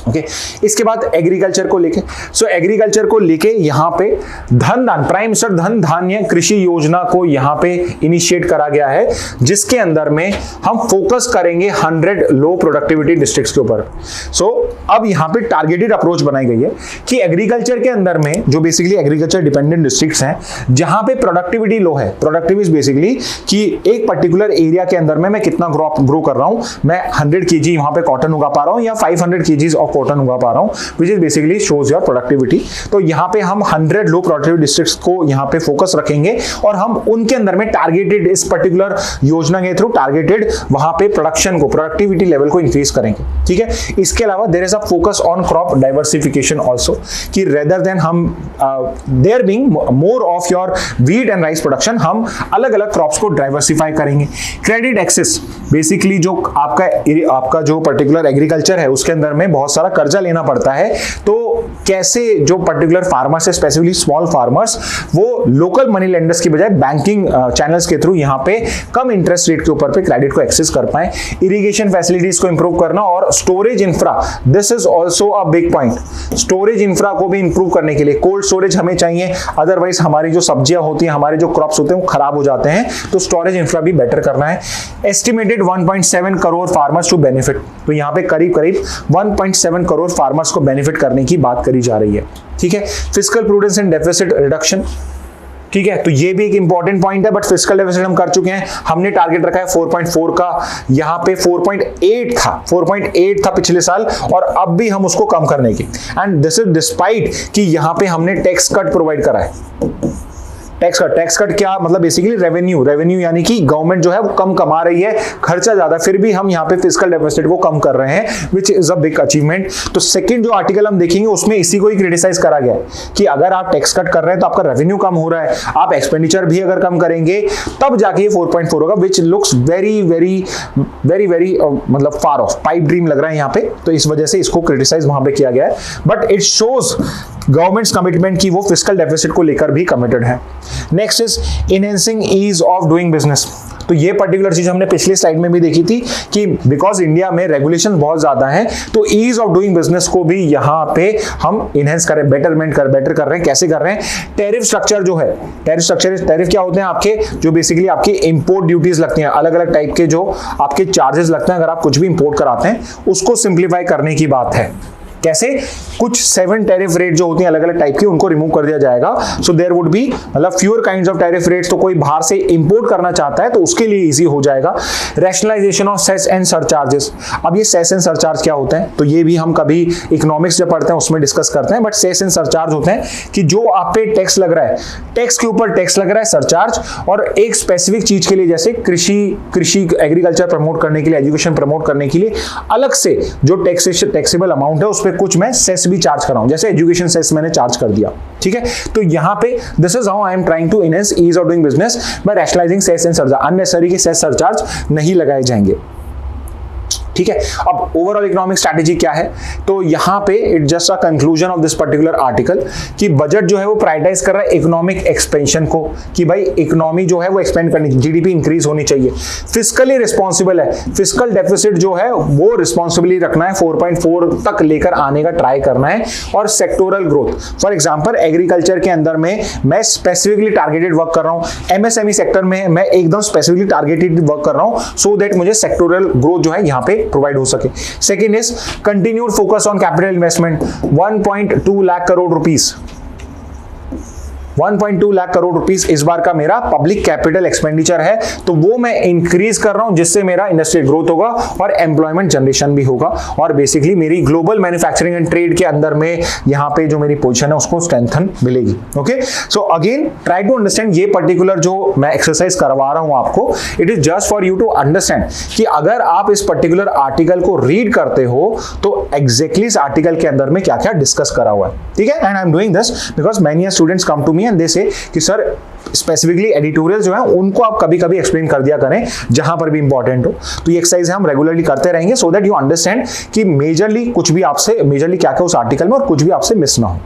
ओके, इसके बाद एग्रीकल्चर को लेके, सो एग्रीकल्चर को लेके यहाँ पे धन दान, प्राइम मिनिस्टर धन धान्य कृषि योजना को यहाँ पे इनिशिएट करा गया है, जिसके अंदर में हम फोकस करेंगे 100 लो प्रोडक्टिविटी डिस्ट्रिक्ट्स के ऊपर। सो अब यहाँ पे टारगेटेड अप्रोच बनाई गई है कि एग्रीकल्चर के अंदर में जो बेसिकली एग्रीकल्चर डिपेंडेंट डिस्ट्रिक्ट्स हैं, जहां पे प्रोडक्टिविटी लो है, प्रोडक्टिव इज बेसिकली कि एक पर्टिकुलर एरिया के अंदर में मैं कितना क्रॉप ग्रो कर रहा हूं, मैं 100 kg वहां पे कॉटन उगा पा रहा हूं या 500 kg ऑफ कॉटन उगा पा रहा हूं, विच is basically shows your productivity. तो यहाँ पे हम 100 लो प्रोडक्टिव डिस्ट्रिक्ट्स को यहाँ पे फोकस रखेंगे और हम उनके अंदर में टारगेटेड इस पर्टिकुलर योजना के थ्रू टारगेटेड वहां पे प्रोडक्शन को, प्रोडक्टिविटी लेवल को इंक्रीज करेंगे। ठीक है, इसके अलावा there is a focus on crop diversification also, कि रेदर देन हम there being more of your wheat and rice production, हम अलग अलग क्रॉप्स को डाइवर्सिफाई करेंगे। क्रेडिट एक्सेस, बेसिकली जो आपका जो पर्टिकुलर एग्रीकल्चर है उसके अंदर में बहुत सारा कर्जा लेना पड़ता है, तो कैसे जो पर्टिकुलर फार्मर्स है, स्पेसिफिकली स्मॉल फार्मर्स, वो लोकल मनी लेंडर्स की बजाय बैंकिंग चैनल्स के थ्रू यहाँ पे कम इंटरेस्ट रेट के ऊपर पे क्रेडिट को एक्सेस कर पाए। इरिगेशन फैसिलिटीज को इंप्रूव करना और storage infra, this is also a big point. Storage infra को भी इंप्रूव करने के लिए कोल्ड स्टोरेज हमें चाहिए, अदरवाइज हमारी जो सब्जियां होती हैं, हमारे जो क्रॉप्स होते हैं वो खराब हो जाते हैं, तो स्टोरेज इंफ्रा भी बेटर करना है। Estimated 1.7 crore farmers to benefit, तो यहाँ पे करीब करीब 1.7 करोड़ फार्मर्स को बेनिफिट करने की बात करी जा रही है। ठीक है, fiscal prudence and deficit reduction, ठीक है, तो ये भी एक इंपॉर्टेंट पॉइंट है, बट फिस्कल डेफिसिट हम कर चुके हैं, हमने टारगेट रखा है 4.4 का, यहाँ पे 4.8 था पिछले साल, और अब भी हम उसको कम करने की, एंड दिस इज डिस्पाइट कि यहाँ पे हमने टैक्स कट प्रोवाइड करा है। टैक्स कट क्या मतलब, बेसिकली रेवेन्यू यानी कि गवर्नमेंट जो है वो कम कमा रही है, खर्चा ज्यादा, फिर भी हम यहाँ पे फिस्कल डेफिसिट को कम कर रहे हैं, विच इज अ बिग अचीवमेंट। तो सेकंड जो आर्टिकल हम देखेंगे उसमें इसी को ही क्रिटिसाइज करा गया है कि अगर आप टैक्स कट कर रहे हैं तो आपका रेवेन्यू कम हो रहा है, आप एक्सपेंडिचर भी अगर कम करेंगे तब जाके ये 4.4 होगा, विच लुक्स वेरी मतलब फार ऑफ, पाइप ड्रीम लग रहा है यहाँ पे, तो इस वजह से इसको क्रिटिसाइज वहां पे किया गया है, but it shows government's commitment की वो फिस्कल डेफिसिट को लेकर भी कमिटेड है। Next is enhancing ease of doing business, तो ये पर्टिकुलर चीज हमने पिछली स्लाइड में भी देखी थी कि बिकॉज इंडिया में रेगुलेशन बहुत ज्यादा है, तो ईज ऑफ डूइंग बिजनेस को भी यहाँ पे हम इनहेंस करें, बेटर कर रहे हैं। कैसे कर रहे हैं? टैरिफ स्ट्रक्चर जो है, टैरिफ क्या होते हैं आपके, जो बेसिकली आपकी इंपोर्ट ड्यूटीज लगती हैं, अलग अलग टाइप के जो आपके चार्जेस लगते हैं अगर आप कुछ भी इंपोर्ट कराते हैं, उसको सिंप्लीफाई करने की बात है। कैसे? कुछ 7 टैरिफ रेट जो होती हैं अलग अलग टाइप की, उनको रिमूव कर दिया जाएगा, सो देयर वुड बी मतलब fewer kinds of tariff rates, तो कोई बाहर से इंपोर्ट करना चाहता है तो उसके लिए इजी हो जाएगा। Rationalisation of cess and surcharges, अब ये सेस एंड सरचार्ज क्या होते हैं, तो ये भी हम कभी इकोनॉमिक्स जब पढ़ते हैं उसमें डिस्कस करते हैं, बट सेस एंड सरचार्ज होते हैं कि जो आप पे टैक्स लग रहा है, टैक्स के ऊपर टैक्स लग रहा है, सरचार्ज, और एक स्पेसिफिक चीज के लिए, जैसे कृषि एग्रीकल्चर प्रमोट करने के लिए, एजुकेशन प्रमोट करने के लिए अलग से जो टैक्सेबल अमाउंट है उस पर कुछ मैं सेस भी चार्ज कर रहा हूं, जैसे एजुकेशन सेस मैंने चार्ज कर दिया। ठीक है, तो यहां पे this is how I am trying to enhance ease of doing business by rationalising cess and surcharge, unnecessary के सेस सरचार्ज नहीं लगाए जाएंगे। ठीक है, अब ओवरऑल इकोनॉमिक स्ट्रैटेजी क्या है, तो यहां पे it just a conclusion of this particular article कि बजट जो है वो प्रायोरिटाइज कर रहा है इकोनॉमिक एक्सपेंशन को, कि भाई इकोनॉमी जो है वो एक्सपेंड करनी, जीडीपी इंक्रीज होनी चाहिए, फिस्कली रिस्पॉन्सिबल है, फिस्कल डेफिसिट जो है वो रिस्पॉन्सिबली रखना है, 4.4 तक लेकर आने का ट्राई करना है, और sectoral growth, for example agriculture के अंदर में मैं स्पेसिफिकली टारगेटेड वर्क कर रहा हूं, एमएसएमई सेक्टर में मैं एकदम स्पेसिफिकली टारगेटेड वर्क कर रहा हूं, सो दैट मुझे सेक्टोरल ग्रोथ जो है यहां पे प्रोवाइड हो सके। Second is continued focus on capital investment, 1.2 lakh crore rupees, 1.2 lakh crore rupees इस बार का मेरा पब्लिक कैपिटल एक्सपेंडिचर है, तो वो मैं इंक्रीज कर रहा हूं, जिससे मेरा इंडस्ट्रियल ग्रोथ होगा और एम्प्लॉयमेंट जनरेशन भी होगा, और बेसिकली मेरी ग्लोबल मैन्युफैक्चरिंग एंड ट्रेड के अंदर में यहां पे जो मेरी पोजीशन है उसको स्ट्रेंथन मिलेगी। Okay, so again try to understand, ये पर्टिकुलर जो मैं एक्सरसाइज करवा रहा हूं आपको, it is just for you to understand कि अगर आप इस पर्टिकुलर आर्टिकल को रीड करते हो तो एग्जैक्टली इस आर्टिकल के अंदर में क्या क्या डिस्कस करा हुआ है। ठीक है, and I am doing this because many students come to me and they say कि सर स्पेसिफिकली एडिटोरियल जो है उनको आप कभी कभी एक्सप्लेन कर दिया करें जहां पर भी इंपॉर्टेंट हो, तो ये एक्सरसाइज हम रेगुलरली करते रहेंगे, सो दैट यू अंडरस्टैंड कि मेजरली क्या क्या उस आर्टिकल में और कुछ भी आपसे मिस ना हो।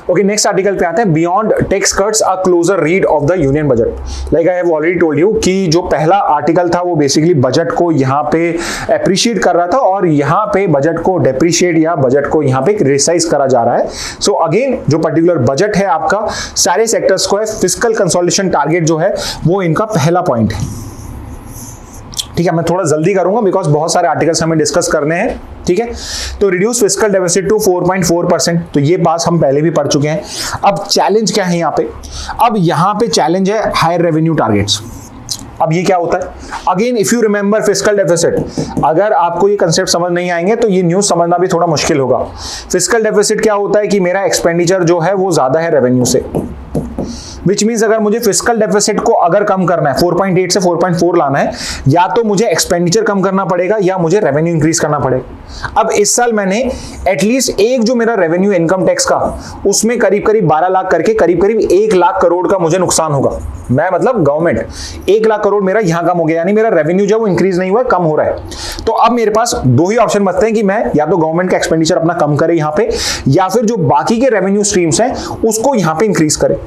ओके, नेक्स्ट आर्टिकल पे आते हैं, beyond tax cuts a closer read of the union budget. Like I have already told you कि जो पहला आर्टिकल था वो बेसिकली बजट को यहाँ पे अप्रिशिएट कर रहा था, और यहाँ पे बजट को डेप्रिशिएट या बजट को यहाँ पे क्रिटिसाइज करा जा रहा है। सो अगेन जो पर्टिकुलर बजट है आपका सारे सेक्टर्स को है, फिस्कल कंसोलिडेशन टारगेट जो है वो इनका पहला पॉइंट है। ठीक है, मैं थोड़ा जल्दी करूंगा बिकॉज बहुत सारे आर्टिकल्स हमें डिस्कस करने हैं। ठीक है, तो रिड्यूस फिस्कल डेफिसिट टू 4.4%, तो ये बात हम पहले भी पढ़ चुके हैं। अब चैलेंज क्या है यहाँ पे? अब यहाँ पे चैलेंज है हायर रेवेन्यू टारगेट्स। अब ये क्या होता है? Again if you remember fiscal deficit, अगर आपको ये कंसेप्ट समझ नहीं आएंगे तो ये न्यूज समझना भी थोड़ा मुश्किल होगा। फिस्कल डेफिसिट क्या होता है कि मेरा एक्सपेंडिचर जो है वो ज्यादा है रेवेन्यू से, विच मीन्स अगर मुझे फिस्कल डेफिसिट को अगर कम करना है, 4.8 से 4.4 लाना है, या तो मुझे एक्सपेंडिचर कम करना पड़ेगा या मुझे रेवेन्यू इंक्रीज करना पड़ेगा। अब इस साल मैंने एटलीस्ट एक जो मेरा रेवेन्यू इनकम टैक्स का, उसमें करीब करीब 12 लाख करके करीब करीब 1 लाख करोड़ का मुझे नुकसान होगा। मैं मतलब गवर्नमेंट 1 लाख करोड़ मेरा यहां कम हो गया, यानी मेरा रेवेन्यू जो वो इंक्रीज नहीं हुआ, कम हो रहा है। तो अब मेरे पास दो ही ऑप्शन बचते हैं कि मैं या तो गवर्नमेंट का एक्सपेंडिचर अपना कम करे यहां पे, या फिर जो बाकी के रेवेन्यू स्ट्रीम्स हैं उसको यहां पे इंक्रीज करे।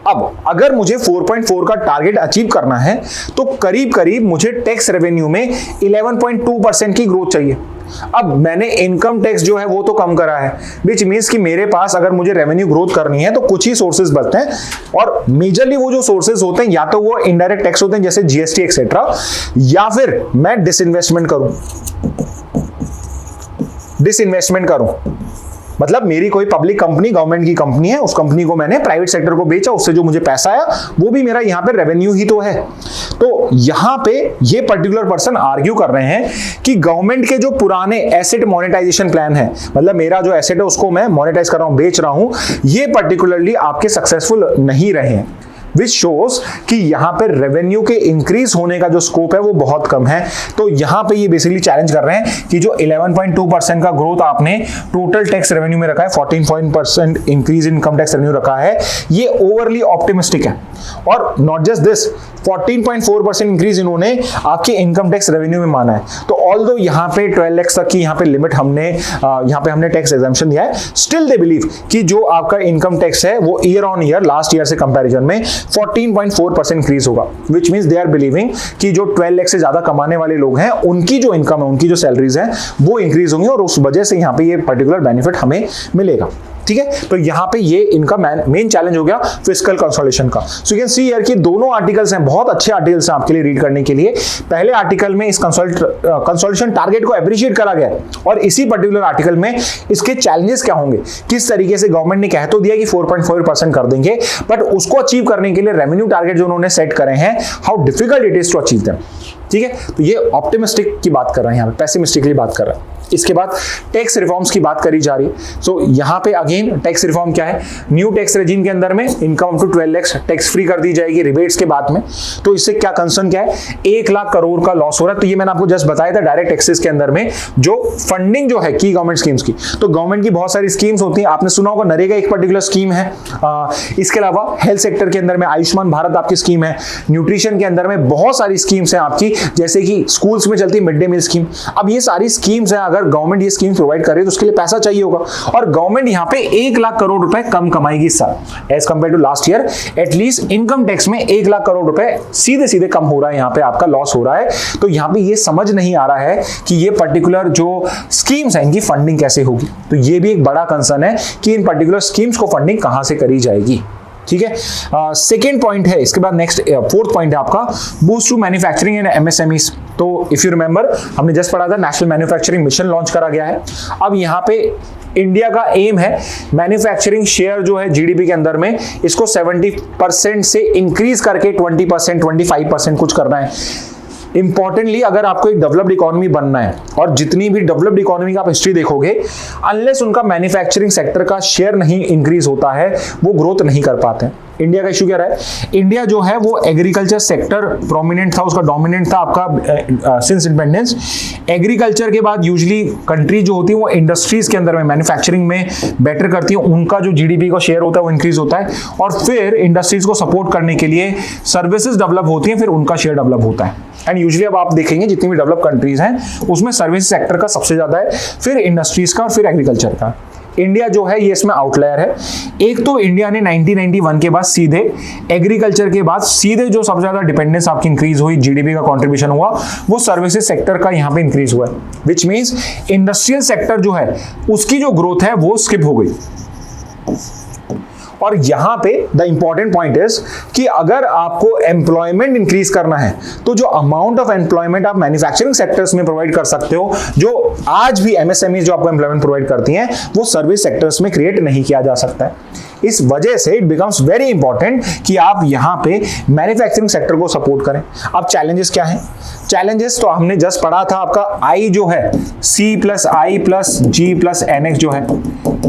अब अगर मुझे 4.4 का टारगेट अचीव करना है तो करीब करीब मुझे टैक्स रेवेन्यू में 11.2% की ग्रोथ चाहिए। अब मैंने इनकम टैक्स जो है वो तो कम करा है, विच मीन्स कि मेरे पास अगर मुझे रेवेन्यू ग्रोथ करनी है तो कुछ ही सोर्सेज बचते हैं, और मेजरली वो जो सोर्सेज होते हैं या तो वो इनडायरेक्ट टैक्स होते हैं जैसे जीएसटी एक्सेट्रा, या फिर मैं डिसइन्वेस्टमेंट करूं। मतलब मेरी कोई पब्लिक कंपनी, गवर्नमेंट की कंपनी है, उस कंपनी को मैंने प्राइवेट सेक्टर को बेचा, उससे जो मुझे पैसा आया वो भी मेरा यहां पे रेवेन्यू ही तो है। तो यहां पे ये पर्टिकुलर पर्सन आर्ग्यू कर रहे हैं कि गवर्नमेंट के जो पुराने एसेट मोनेटाइजेशन प्लान है, मतलब मेरा जो एसेट है उसको मैं मोनेटाइज कर रहा हूं, बेच रहा हूं, ये पर्टिकुलरली आपके सक्सेसफुल नहीं रहे हैं, विच शोज कि यहां पे रेवेन्यू के इंक्रीज होने का जो स्कोप है वो बहुत कम है। तो यहां पे ये बेसिकली चैलेंज कर रहे हैं कि जो 11.2% का ग्रोथ आपने टोटल टैक्स रेवेन्यू में रखा है, 14% increase in income tax revenue रखा है, ये ओवरली ऑप्टिमिस्टिक है। और नॉट जस्ट दिस, 14.4% इंक्रीज इन्होंने आपके इनकम टैक्स रेवेन्यू में माना है। तो ऑल्दो यहां पे 12 लाख तक की यहां पे लिमिट हमने टैक्स एग्जम्पशन दिया है, स्टिल दे बिलीव कि जो आपका इनकम टैक्स है वो year on year last year से कंपैरिजन में 14.4% इंक्रीज होगा, which means they are believing कि जो 12 लाख से ज्यादा कमाने वाले लोग हैं उनकी जो इनकम है, उनकी जो सैलरीज हैं वो इंक्रीज होंगी, और उस वजह से यहां पे ये पर्टिकुलर बेनिफिट हमें मिलेगा। ठीक है, तो यहां पे ये इनका मेन चैलेंज हो गया फिस्कल कंसोलिडेशन का। So you can see here कि दोनों आर्टिकल्स हैं, बहुत अच्छे आर्टिकल्स हैं आपके लिए रीड करने के लिए। पहले आर्टिकल में इस कंसोलिडेशन टारगेट को एप्रिशिएट करा गया है, और इसी पर्टिकुलर आर्टिकल में इसके चैलेंजेस क्या होंगे, किस तरीके से गवर्नमेंट ने कह तो दिया कि 4.4% कर देंगे, बट उसको अचीव करने के लिए रेवेन्यू टारगेट जो उन्होंने सेट करे हैं, how difficult it is to achieve them. ठीक है, तो ये ऑप्टिमिस्टिक की बात कर रहे हैं, यहाँ पे पेसिमिस्टिकली बात कर रहे हैं। इसके बाद टैक्स रिफॉर्म्स की बात करी जा रही है। सो यहाँ पे अगेन टैक्स रिफॉर्म क्या है, न्यू टैक्स रेजिम के अंदर में income up to 12 lakh tax free कर दी जाएगी रिबेट्स के बाद में। तो इससे क्या कंसर्न क्या है, 1 लाख करोड़ का लॉस हो रहा है। तो ये मैंने आपको जस्ट बताया था, डायरेक्ट टैक्सेस के अंदर में जो फंडिंग जो है की गवर्नमेंट स्कीम्स की, तो गवर्नमेंट की बहुत सारी स्कीम्स होती है, आपने सुना होगा नरेगा एक पर्टिकुलर स्कीम है। इसके अलावा हेल्थ सेक्टर के अंदर में आयुष्मान भारत आपकी स्कीम है, न्यूट्रिशन के अंदर में बहुत सारी स्कीम्स हैं आपकी, जैसे कि स्कूल्स में चलती मिड डे मील स्कीम। अब ये सारी स्कीम्स हैं, अगर गवर्नमेंट ये स्कीम प्रोवाइड कर रही है तो उसके लिए पैसा चाहिए होगा, और गवर्नमेंट यहां पे 1 लाख करोड़ रुपए कम कमाएगी इस साल as compare to last year. At least income tax में 1 लाख करोड़ रुपए सीधे सीधे कम हो रहा है, यहां पे आपका लॉस हो रहा है। तो यहां पे ये समझ नहीं आ रहा है कि ये पर्टिकुलर जो स्कीम्स हैं इनकी फंडिंग कैसे होगी। तो ये भी एक बड़ा कंसर्न है कि इन पर्टिकुलर स्कीम्स को फंडिंग कहां से करी जाएगी। ठीक है, सेकेंड पॉइंट है। इसके बाद नेक्स्ट फोर्थ पॉइंट है आपका boost to manufacturing and MSMEs. तो इफ यू रिमेंबर हमने जस्ट पढ़ा था नेशनल मैन्युफैक्चरिंग मिशन लॉन्च करा गया है। अब यहाँ पे इंडिया का एम है मैन्युफैक्चरिंग शेयर जो है जीडीपी के अंदर में इसको 70% से इंक्रीज करके 20%, 25% कुछ करना है। इंपॉर्टेंटली अगर आपको एक डेवलप्ड इकोनॉमी बनना है, और जितनी भी डेवलप्ड इकोनॉमी का आप हिस्ट्री देखोगे, अनलेस उनका मैन्युफैक्चरिंग सेक्टर का शेयर नहीं इंक्रीज होता है वो ग्रोथ नहीं कर पाते हैं। इंडिया का इशू क्या रहा है, इंडिया जो है वो एग्रीकल्चर सेक्टर प्रोमिनेंट था, उसका डोमिनेंट था आपका सिंस इंडिपेंडेंस। एग्रीकल्चर के बाद यूजुअली कंट्री जो होती है वो इंडस्ट्रीज के अंदर में मैन्युफैक्चरिंग में बेटर करती है, उनका जो जीडीपी का शेयर होता है वो इंक्रीज होता है, और फिर इंडस्ट्रीज को सपोर्ट करने के लिए सर्विसेज डेवलप होती हैं, फिर उनका शेयर डेवलप होता है। एंड यूजुअली अब आप देखेंगे जितनी भी डेवलप कंट्रीज हैं उसमें सर्विस सेक्टर का सबसे ज्यादा है, फिर इंडस्ट्रीज का और फिर एग्रीकल्चर का। इंडिया जो है ये इसमें आउटलायर है। एक तो इंडिया ने 1991 के बाद सीधे एग्रीकल्चर के बाद सीधे जो सबसे ज्यादा डिपेंडेंस आपकी इंक्रीज हुई, जीडीपी का कंट्रीब्यूशन हुआ, वो सर्विसेज सेक्टर का यहां पे इंक्रीज हुआ है, विच मींस इंडस्ट्रियल सेक्टर जो है उसकी जो ग्रोथ है वो स्किप हो गई। और यहां पे द इंपॉर्टेंट पॉइंट इज कि अगर आपको एम्प्लॉयमेंट इंक्रीज करना है तो जो अमाउंट ऑफ एम्प्लॉयमेंट आप मैन्युफैक्चरिंग सेक्टर्स में प्रोवाइड कर सकते हो, जो आज भी एमएसएमई जो आपको एम्प्लॉयमेंट प्रोवाइड करती हैं, वो सर्विस सेक्टर्स में क्रिएट नहीं किया जा सकता है। इस वजह से इट बिकम्स वेरी इंपॉर्टेंट कि आप यहां पे मैन्युफैक्चरिंग सेक्टर को सपोर्ट करें। अब चैलेंजेस क्या हैं? चैलेंजेस तो हमने जस्ट पढ़ा था, आपका आई जो है C+I+G+NX जो है,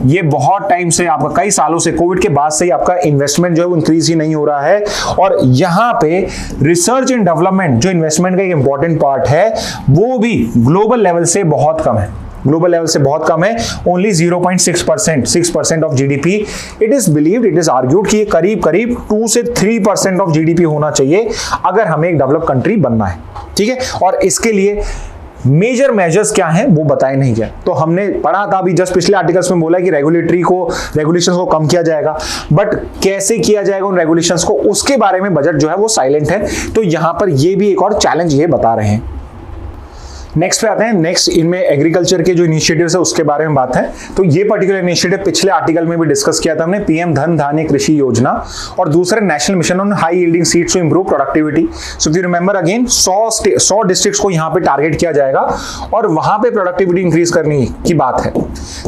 ये बहुत टाइम से आपका कई सालों से कोविड के बाद से ही आपका इन्वेस्टमेंट जो है वो इंक्रीज ही नहीं हो रहा है। और यहां पे रिसर्च एंड डेवलपमेंट जो इन्वेस्टमेंट का एक इंपॉर्टेंट पार्ट है वो भी ग्लोबल लेवल से बहुत कम है, ग्लोबल लेवल से बहुत कम है, only 0.6% of GDP. It is believed, it is argued कि ये करीब करीब 2 से 3% ऑफ जीडीपी होना चाहिए अगर हमें एक डेवलप कंट्री बनना है, ठीक है। और इसके लिए मेजर मेजर्स क्या हैं वो बताए नहीं गए। तो हमने पढ़ा था अभी जस्ट पिछले आर्टिकल्स में बोला कि रेगुलेशंस को कम किया जाएगा, बट कैसे किया जाएगा उन रेगुलेशंस को, उसके बारे में बजट जो है वो साइलेंट है। तो यहां पर ये भी एक और चैलेंज ये बता रहे हैं। नेक्स्ट पे आते हैं। नेक्स्ट इनमें एग्रीकल्चर के जो इनिशिएटिव्स है उसके बारे में बात है। तो ये पर्टिकुलर इनिशिएटिव पिछले आर्टिकल में भी डिस्कस किया था हमने, पीएम धन धान्य कृषि योजना, और दूसरा national mission on high yielding seeds to improve productivity. So if you remember again 100 districts को यहाँ पे टारगेट किया जाएगा और वहां पे प्रोडक्टिविटी इंक्रीज करने की बात है।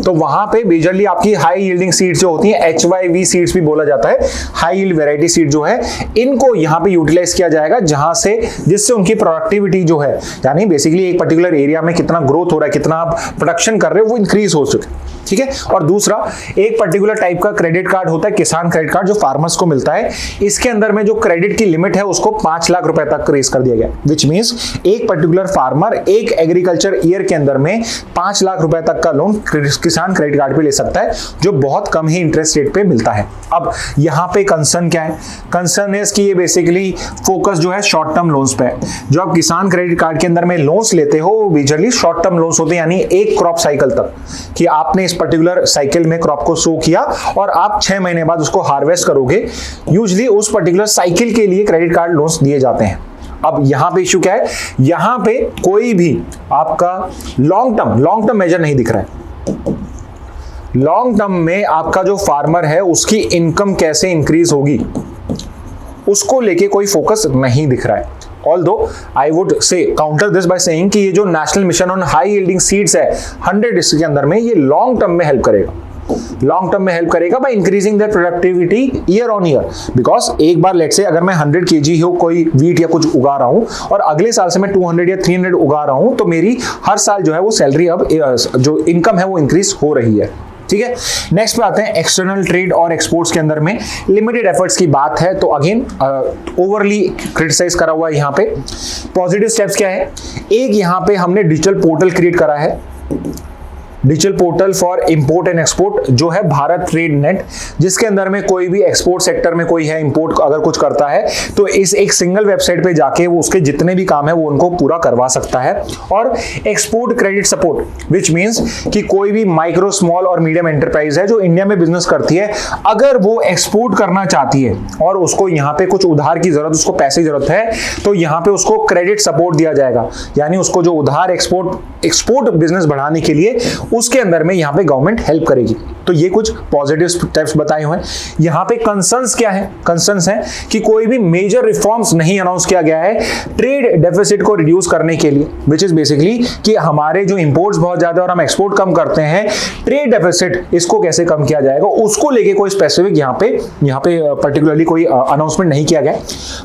तो वहां पे मेजरली आपकी हाई यील्डिंग सीड्स जो होती है, HYV सीड्स भी बोला जाता है, हाई यील्ड वेराइटी सीड जो है, इनको यहाँ पे यूटिलाइज किया जाएगा, जहां से जिससे उनकी प्रोडक्टिविटी जो है, यानी बेसिकली एक पर्टिकुलर एरिया में कितना ग्रोथ हो रहा है, कितना आप प्रोडक्शन कर रहे हो, वो इंक्रीज हो सके, ठीक है। और दूसरा एक पर्टिकुलर टाइप का क्रेडिट कार्ड होता है, किसान क्रेडिट कार्ड, जो फार्मर्स को मिलता है। इसके अंदर में जो क्रेडिट की लिमिट है उसको 5 लाख रुपए तक रेज कर दिया गया, विच मींस एक पर्टिकुलर फार्मर एक एग्रीकल्चर ईयर के अंदर में 5 लाख रुपए तक का लोन किसान क्रेडिट कार्ड पे ले सकता है, जो बहुत कम ही इंटरेस्ट रेट पे मिलता है। अब यहाँ पे कंसर्न क्या है? कंसर्न है कि ये बेसिकली फोकस जो है शॉर्ट टर्म लोन्स पे है। जो आप किसान क्रेडिट कार्ड के अंदर में लोन्स लेते हो वो मेजरली शॉर्ट टर्म लोन्स होते हैं, यानी एक क्रॉप साइकिल तक, कि आपने इस पर्टिकुलर साइकिल में क्रॉप को सो किया और आप 6 महीने बाद उसको हार्वेस्ट करोगे। यूजुअली उस पर्टिकुलर साइकिल के लिए क्रेडिट कार्ड लोन्स दिए जाते हैं। अब यहां पे इश्यू क्या है? यहां पे कोई भी आपका लॉन्ग टर्म मेजर नहीं दिख रहा है। लॉन्ग टर्म में आपका जो फार्मर है उसकी इनकम कैसे इंक्रीज होगी उसको लेके कोई फोकस नहीं दिख रहा है। Although I would say counter this by saying कि ये जो national mission on high yielding seeds है 100 डिस्ट्रिक्ट के अंदर में, ये लॉन्ग टर्म में हेल्प करेगा, लॉन्ग टर्म में हेल्प करेगा by increasing there productivity year on year. Because एक बार लेट्स से अगर मैं 100 kg हो कोई वीट या कुछ उगा रहा हूं और अगले साल से मैं 200 या 300 उगा रहा हूं, तो मेरी हर साल जो है वो सैलरी, अब जो इनकम है वो इंक्रीज हो रही है, ठीक है। नेक्स्ट पे आते हैं एक्सटर्नल ट्रेड और एक्सपोर्ट्स के अंदर में लिमिटेड एफर्ट्स की बात है। तो अगेन ओवरली क्रिटिसाइज करा हुआ है। यहाँ पे पॉजिटिव स्टेप्स क्या है? एक यहाँ पे हमने डिजिटल पोर्टल क्रिएट करा है, digital portal for import and export, जो है भारत ट्रेड नेट, जिसके अंदर में कोई भी एक्सपोर्ट सेक्टर में कोई है, इंपोर्ट अगर कुछ करता है तो इस एक सिंगल वेबसाइट पे जाके वो उसके जितने भी काम है वो उनको पूरा करवा सकता है। और export credit support, which means कि कोई भी माइक्रो, स्मॉल और मीडियम एंटरप्राइज है जो इंडिया में बिजनेस करती है, अगर वो एक्सपोर्ट करना चाहती है और उसको यहाँ पे कुछ उधार की जरूरत, उसको पैसे की जरूरत है, तो यहाँ पे उसको क्रेडिट सपोर्ट दिया जाएगा। यानी उसको जो उधार एक्सपोर्ट बिजनेस बढ़ाने के लिए उसके अंदर में यहां पे गवर्नमेंट हेल्प करेगी। तो ये कुछ पॉजिटिव स्टेप्स बताए हुए हैं। यहां पे कंसर्न्स क्या है? कंसर्न्स है कि कोई भी मेजर रिफॉर्म्स नहीं अनाउंस किया गया है ट्रेड डेफिसिट को रिड्यूस करने के लिए, विच इज बेसिकली कि हमारे जो इंपोर्ट्स बहुत ज्यादा और हम एक्सपोर्ट कम करते हैं, ट्रेड डेफिसिट इसको कैसे कम किया जाएगा उसको लेके कोई स्पेसिफिक यहां पे पर्टिकुलरली कोई अनाउंसमेंट नहीं किया गया।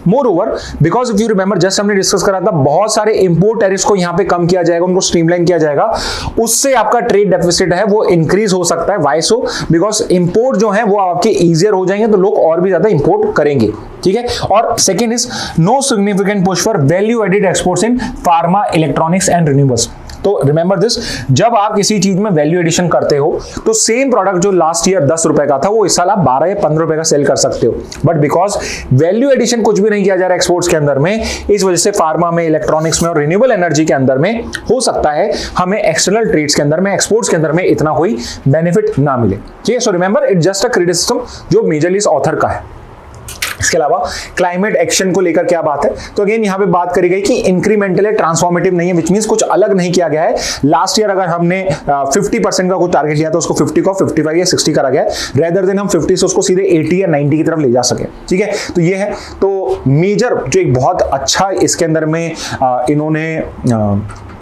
More over, because if you remember just हमने डिस्कस करा था, बहुत सारे इंपोर्ट टैरिफ्स को यहां पे कम किया जाएगा, उनको स्ट्रीमलाइन किया जाएगा, उससे आपका ट्रेड डेफिसिट है वो इंक्रीज हो सकता है। Y so? बिकॉज इंपोर्ट जो है वो आपके इजियर हो जाएंगे, तो लोग और भी ज्यादा इंपोर्ट करेंगे, ठीक है। और second is no significant push for value added exports in pharma, electronics and renewables. तो रिमेंबर दिस, जब आप किसी चीज में वैल्यू एडिशन करते हो तो सेम प्रोडक्ट जो लास्ट ईयर 10 रुपए का था वो इस साल आप 12 या 15 रुपए का सेल कर सकते हो, बट बिकॉज वैल्यू एडिशन कुछ भी नहीं किया जा रहा है एक्सपोर्ट्स के अंदर में, इस वजह से फार्मा में, इलेक्ट्रॉनिक्स में और रिन्यूएबल एनर्जी के अंदर में हो सकता है हमें एक्सटर्नल ट्रेड्स के अंदर में, एक्सपोर्ट्स के अंदर में इतना कोई बेनिफिट ना मिले, ठीक है। So remember, it just a criticism जो मेजरली इस ऑथर का है। इसके अलावा क्लाइमेट एक्शन को लेकर क्या बात है, तो अगेन यहाँ पे बात करी गई कि इंक्रीमेंटल है, ट्रांसफॉर्मेटिव नहीं है, विच मींस कुछ अलग नहीं किया गया है। लास्ट ईयर अगर हमने 50% का कुछ टारगेट लिया था, उसको 50 को 55 या 60 करा गया है, रेदर देन हम 50 से उसको सीधे 80 या 90 की तरफ ले जा सके। ठीक है, तो ये है। तो मेजर जो एक बहुत अच्छा इसके अंदर में इन्होंने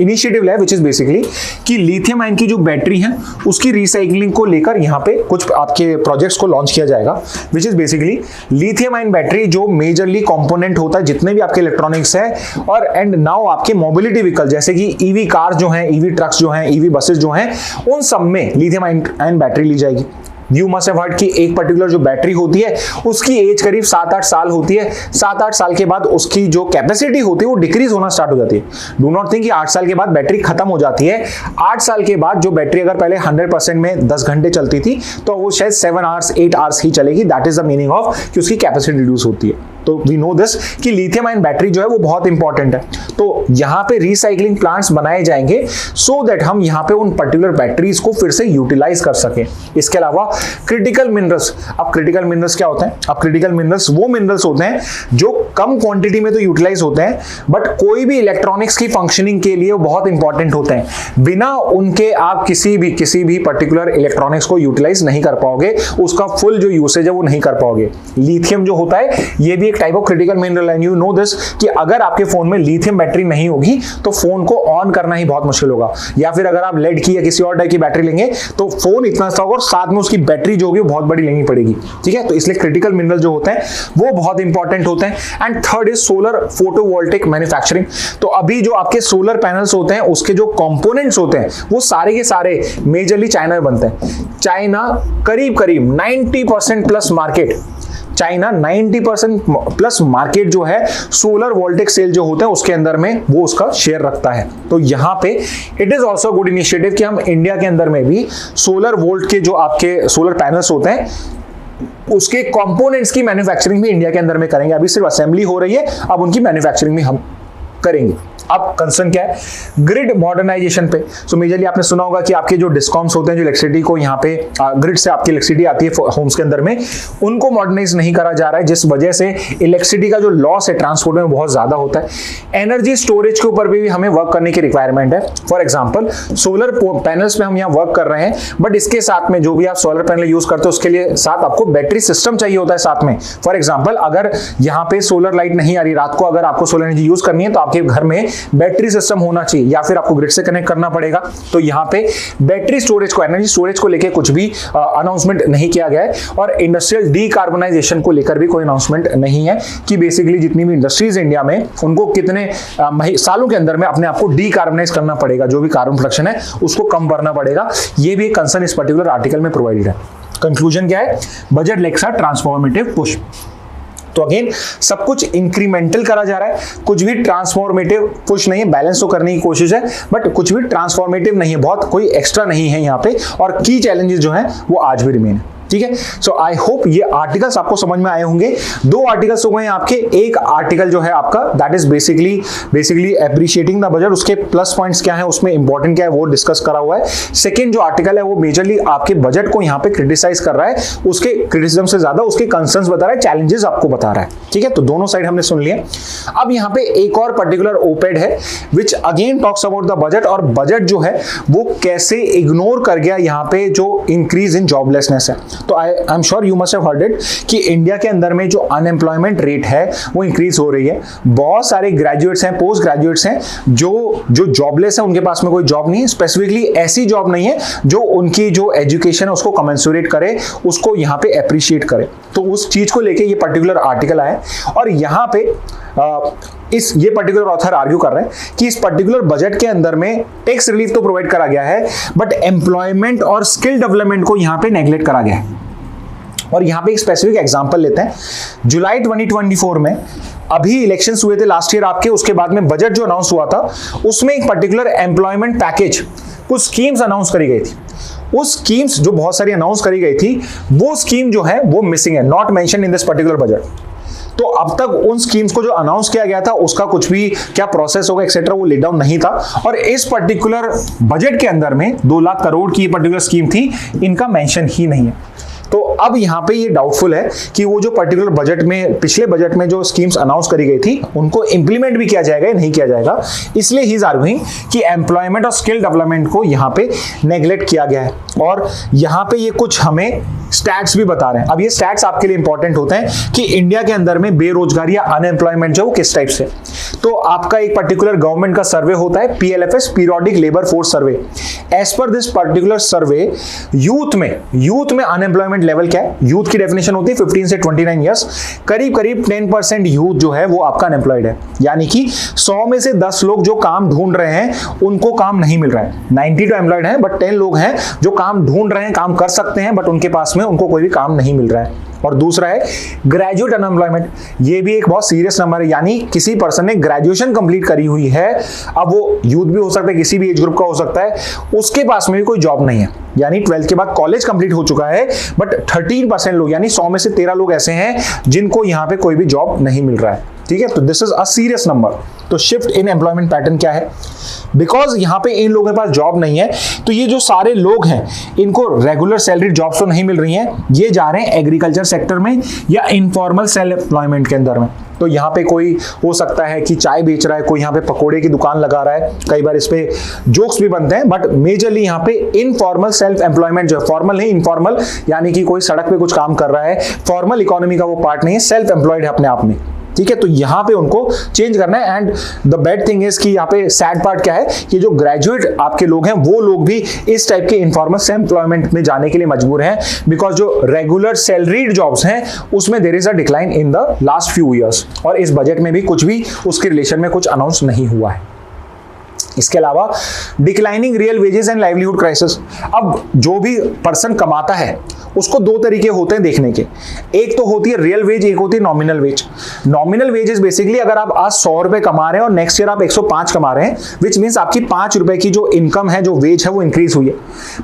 इनिशिएटिव लिया, विच इज बेसिकली कि लिथियम आयन की जो बैटरी है उसकी रिसाइकलिंग को लेकर यहाँ पे कुछ आपके प्रोजेक्ट्स को लॉन्च किया जाएगा, विच is basically lithium ion battery जो मेजरली कंपोनेंट होता है जितने भी आपके इलेक्ट्रॉनिक्स है, और एंड नाउ आपके मोबिलिटी व्हीकल जैसे कि ईवी कार जो हैं, ईवी ट्रक्स जो हैं, ईवी बसेस जो हैं, उन सब में लिथियम आयन बैटरी ली जाएगी। यू मस्ट हैव हर्ड कि एक पर्टिकुलर जो बैटरी होती है उसकी एज करीब 7-8 साल होती है। 7-8 साल के बाद उसकी जो कैपेसिटी होती है वो डिक्रीज होना स्टार्ट हो जाती है। डू नॉट थिंक कि 8 साल के बाद बैटरी खत्म हो जाती है। 8 साल के बाद जो बैटरी अगर पहले 100% में 10 घंटे चलती थी तो वो शायद 7 आवर्स 8 आवर्स ही चलेगी। That is the meaning of कि उसकी कैपेसिटी रिड्यूस होती है। तो वी नो दिस कि लिथियम आयन बैटरी जो है वो बहुत इंपॉर्टेंट है। तो यहाँ पे रिसाइकलिंग प्लांट्स बनाए जाएंगे सो दैट हम यहाँ पे उन पर्टिकुलर बैटरीज को फिर से यूटिलाइज कर सकें। इसके अलावा क्रिटिकल मिनरल्स, अब क्रिटिकल मिनरल्स क्या होते हैं? अब क्रिटिकल मिनरल्स वो मिनरल्स होते हैं जो कम क्वांटिटी में तो यूटिलाइज होते हैं, बट कोई भी इलेक्ट्रॉनिक्स की फंक्शनिंग के लिए वो बहुत इंपॉर्टेंट होते हैं। बिना उनके आप किसी भी पर्टिकुलर इलेक्ट्रॉनिक्स को यूटिलाइज नहीं कर पाओगे, उसका फुल जो यूसेज है वो नहीं कर पाओगे। लिथियम जो होता है ये भी type of critical mineral and you know this कि अगर आपके फोन में लिथियम बैटरी नहीं होगी तो फोन को ऑन करना ही बहुत मुश्किल होगा, या फिर अगर आप लेड की या किसी और टाइप की बैटरी लेंगे तो फोन इतना सा होगा और साथ में उसकी बैटरी जो होगी बहुत बड़ी लेनी पड़ेगी। ठीक है, तो इसलिए क्रिटिकल मिनरल जो होते हैं वो बहुत इंपॉर्टेंट होते हैं। And third is solar photovoltaic manufacturing. तो अभी जो आपके सोलर पैनल्स होते हैं उसके जो कंपोनेंट्स होते हैं वो सारे के सारे मेजरली चाइना में बनते हैं। चाइना करीब 90% plus market, China 90% plus market जो है सोलर वोल्टेक सेल जो होते हैं उसके अंदर में वो उसका शेयर रखता है। तो यहाँ पे it is also good initiative कि हम इंडिया के अंदर में भी सोलर वोल्ट के जो आपके सोलर पैनल्स होते हैं उसके कंपोनेंट्स की मैन्युफैक्चरिंग भी इंडिया के अंदर में करेंगे। अभी सिर्फ असेंबली हो रही है, अब उनकी मैन्युफैक्चरिंग भी हम करेंगे। अब कंसर्न क्या है? ग्रिड मॉडर्नाइजेशन पे। सो मेजरली आपने सुना होगा कि आपके जो डिस्कॉम्स होते हैं जो इलेक्ट्रिसिटी को यहाँ पे ग्रिड से आपकी इलेक्ट्रिसिटी आती है होम्स के अंदर में, उनको मॉडर्नाइज नहीं करा जा रहा है, जिस वजह से इलेक्ट्रिसिटी का जो लॉस है ट्रांसपोर्ट में बहुत ज्यादा होता है। एनर्जी स्टोरेज के ऊपर भी हमें वर्क करने की रिक्वायरमेंट है। फॉर एग्जाम्पल सोलर पैनल्स पे हम यहाँ वर्क कर रहे हैं, बट इसके साथ में जो भी आप सोलर पैनल यूज करते हो उसके लिए साथ आपको बैटरी सिस्टम चाहिए होता है साथ में। फॉर एग्जाम्पल अगर यहाँ पे सोलर लाइट नहीं आ रही रात को, अगर आपको सोलर एनर्जी यूज करनी है तो आपके घर में बैटरी सिस्टम होना चाहिए, या फिर आपको ग्रिड से कनेक्ट करना पड़ेगा। तो यहाँ पे बैटरी स्टोरेज को, एनर्जी स्टोरेज को लेकर कुछ भी अनाउंसमेंट नहीं किया गया है, और इंडस्ट्रियल डीकार्बनाइजेशन को लेकर भी कोई अनाउंसमेंट नहीं है कि बेसिकली जितनी भी इंडस्ट्रीज इंडिया में उनको कितने सालों के अंदर में अपने आप को डीकार्बनाइज करना पड़ेगा, जो भी कार्बन प्रोडक्शन है उसको कम करना पड़ेगा। ये भी एक कंसर्न इस पर्टिकुलर आर्टिकल में प्रोवाइडेड है। कंक्लूजन क्या है? बजट लेक्स अ ट्रांसफॉर्मेटिव पुश। तो अगेन सब कुछ इंक्रीमेंटल करा जा रहा है, कुछ भी ट्रांसफॉर्मेटिव पुश नहीं है। बैलेंस तो करने की कोशिश है बट कुछ भी ट्रांसफॉर्मेटिव नहीं है, बहुत कोई एक्स्ट्रा नहीं है यहाँ पे, और की चैलेंजेस जो हैं वो आज भी रिमेन है। ठीक है, सो आई होप ये आर्टिकल्स आपको समझ में आए होंगे। 2 आर्टिकल्स हो गए आपके। एक आर्टिकल जो है आपका that is basically appreciating the budget, उसके प्लस पॉइंट्स क्या है, उसमें इंपॉर्टेंट क्या है वो डिस्कस करा हुआ है। सेकंड जो आर्टिकल है वो मेजरली आपके बजट को यहाँ पे क्रिटिसाइज कर रहा है, उसके क्रिटिसिज्म से ज्यादा उसके कंसर्न्स बता रहा है, चैलेंजेस आपको बता रहा है। ठीक है, तो दोनों साइड हमने सुन लिया। अब यहाँ पे एक और पर्टिकुलर ओपेड है which again talks about the budget, और बजट जो है वो कैसे इग्नोर कर गया यहाँ पे जो इंक्रीज इन जॉबलेसनेस है। तो I am sure you must have heard it कि इंडिया के अंदर में जो अनएम्प्लॉयमेंट रेट है वो इंक्रीज हो रही है। बहुत सारे ग्रेजुएट्स हैं, पोस्ट ग्रेजुएट्स हैं जो जॉबलेस है, उनके पास में कोई जॉब नहीं है, स्पेसिफिकली ऐसी जॉब नहीं है जो उनकी जो एजुकेशन है उसको कमेंसुरेट करे, उसको यहाँ पे अप्रिशिएट करे। तो उस चीज को लेके ये पर्टिकुलर आर्टिकल आया, और यहाँ पे ये पर्टिकुलर ऑथर आर्ग्यू कर रहे हैं कि इस पर्टिकुलर बजट के अंदर में टैक्स रिलीफ तो प्रोवाइड करा गया है, बट एम्प्लॉयमेंट और स्किल डेवलपमेंट को यहाँ पे नेग्लेक्ट करा गया है। और यहाँ पे एक स्पेसिफिक एग्जांपल लेते हैं। जुलाई 2024 में अभी इलेक्शंस हुए थे लास्ट ईयर आपके, उसके बाद में बजट जो अनाउंस हुआ था उसमें एक पर्टिकुलर एम्प्लॉयमेंट पैकेज, कुछ स्कीम्स अनाउंस करी गई थी। उस स्कीम्स जो बहुत सारी अनाउंस करी गई थी वो स्कीम जो है वो मिसिंग है, not mention in this particular budget. तो अब तक उन स्कीम्स को जो अनाउंस किया गया था उसका कुछ भी क्या प्रोसेस होगा एक्सेट्रा वो लेट डाउन नहीं था, और इस पर्टिकुलर बजट के अंदर में 2 लाख करोड़ की पर्टिकुलर स्कीम थी, इनका मेंशन ही नहीं है। तो अब यहाँ पे ये डाउटफुल है कि वो जो पर्टिकुलर बजट में, पिछले बजट में जो स्कीम्स अनाउंस करी गई थी उनको इंप्लीमेंट भी किया जाएगा या नहीं किया जाएगा। इसलिए ही इज आर्ग्यूइंग कि एम्प्लॉयमेंट और स्किल डेवलपमेंट को यहाँ पे नेग्लेक्ट किया गया है। और यहाँ पे ये कुछ हमें स्टैट्स भी बता रहे हैं। अब ये स्टैट्स आपके लिए इंपॉर्टेंट होते हैं कि इंडिया के अंदर में बेरोजगारी या अनएम्प्लॉयमेंट जो किस टाइप से। तो आपका एक पर्टिकुलर गवर्नमेंट का सर्वे होता है, PLFS, periodic labour force survey. As per this particular survey, youth में अनएम्प्लॉयमेंट लेवल क्या है? यूथ की डेफिनेशन होती है 15 से 29 ईयर्स। करीब 10% यूथ जो है वो आपका अनएम्प्लॉयड है, यानी कि 100 में से 10 लोग जो काम ढूंढ रहे हैं उनको काम नहीं मिल रहा है। 90 तो एम्प्लॉयड है, बट 10 लोग हैं जो काम ढूंढ रहे हैं, काम कर सकते हैं, बट उनके पास में उनको कोई भी काम नहीं मिल रहा है। और दूसरा है ग्रेजुएट अनएम्प्लॉयमेंट। ये भी एक बहुत सीरियस नंबर है, यानी किसी पर्सन ने ग्रेजुएशन कंप्लीट करी हुई है, अब वो यूथ भी हो सकता है, किसी भी एज ग्रुप का हो सकता है, उसके पास में भी कोई जॉब नहीं है, यानी 12th के बाद कॉलेज कंप्लीट हो चुका है, बट 13% लोग, यानी 100 में से 13 लोग ऐसे हैं जिनको यहाँ पे कोई भी जॉब नहीं मिल रहा है। ठीक है, तो this is a serious number. तो शिफ्ट इन एम्प्लॉयमेंट पैटर्न क्या है? बिकॉज यहाँ पे इन लोगों के पास जॉब नहीं है, तो ये जो सारे लोग हैं इनको रेगुलर सैलरी जॉब्स तो नहीं मिल रही हैं, ये जा रहे हैं एग्रीकल्चर सेक्टर में या इनफॉर्मल सेल्फ एम्प्लॉयमेंट के अंदर में। तो यहाँ पे कोई हो सकता है कि चाय बेच रहा है, कोई यहाँ पे पकोड़े की दुकान लगा रहा है, कई बार इस पे जोक्स भी बनते हैं, बट मेजरली यहाँ पे इनफॉर्मल सेल्फ एम्प्लॉयमेंट जो है, फॉर्मल नहीं इनफॉर्मल, यानी कि कोई सड़क पे कुछ काम कर रहा है, फॉर्मल इकोनॉमी का वो पार्ट नहीं है, सेल्फ एम्प्लॉयड है अपने आप में। ठीक है, तो यहां पे उनको चेंज करना है। And the bad thing is कि यहाँ पे सैड पार्ट क्या है कि जो ग्रेजुएट आपके लोग हैं वो लोग भी इस टाइप के इनफॉर्मल सेल्फ एम्प्लॉयमेंट में जाने के लिए मजबूर हैं, बिकॉज जो रेगुलर सैलरीड जॉब्स हैं उसमें there is a decline in the last few years, और इस बजट में भी कुछ भी उसके रिलेशन में कुछ अनाउंस नहीं हुआ है। इसके अलावा declining real wages and livelihood crisis. अब जो भी पर्सन कमाता है उसको दो तरीके होते हैं देखने के, एक तो होती है रियल वेज, एक होती है nominal wage. Nominal wages basically अगर आप आज 100 रुपए कमा रहे हैं और नेक्स्ट ईयर आप 105 कमा रहे हैं, विच मीन्स आपकी 5 रुपए की जो इनकम है, जो वेज है, वो इंक्रीज हुई है।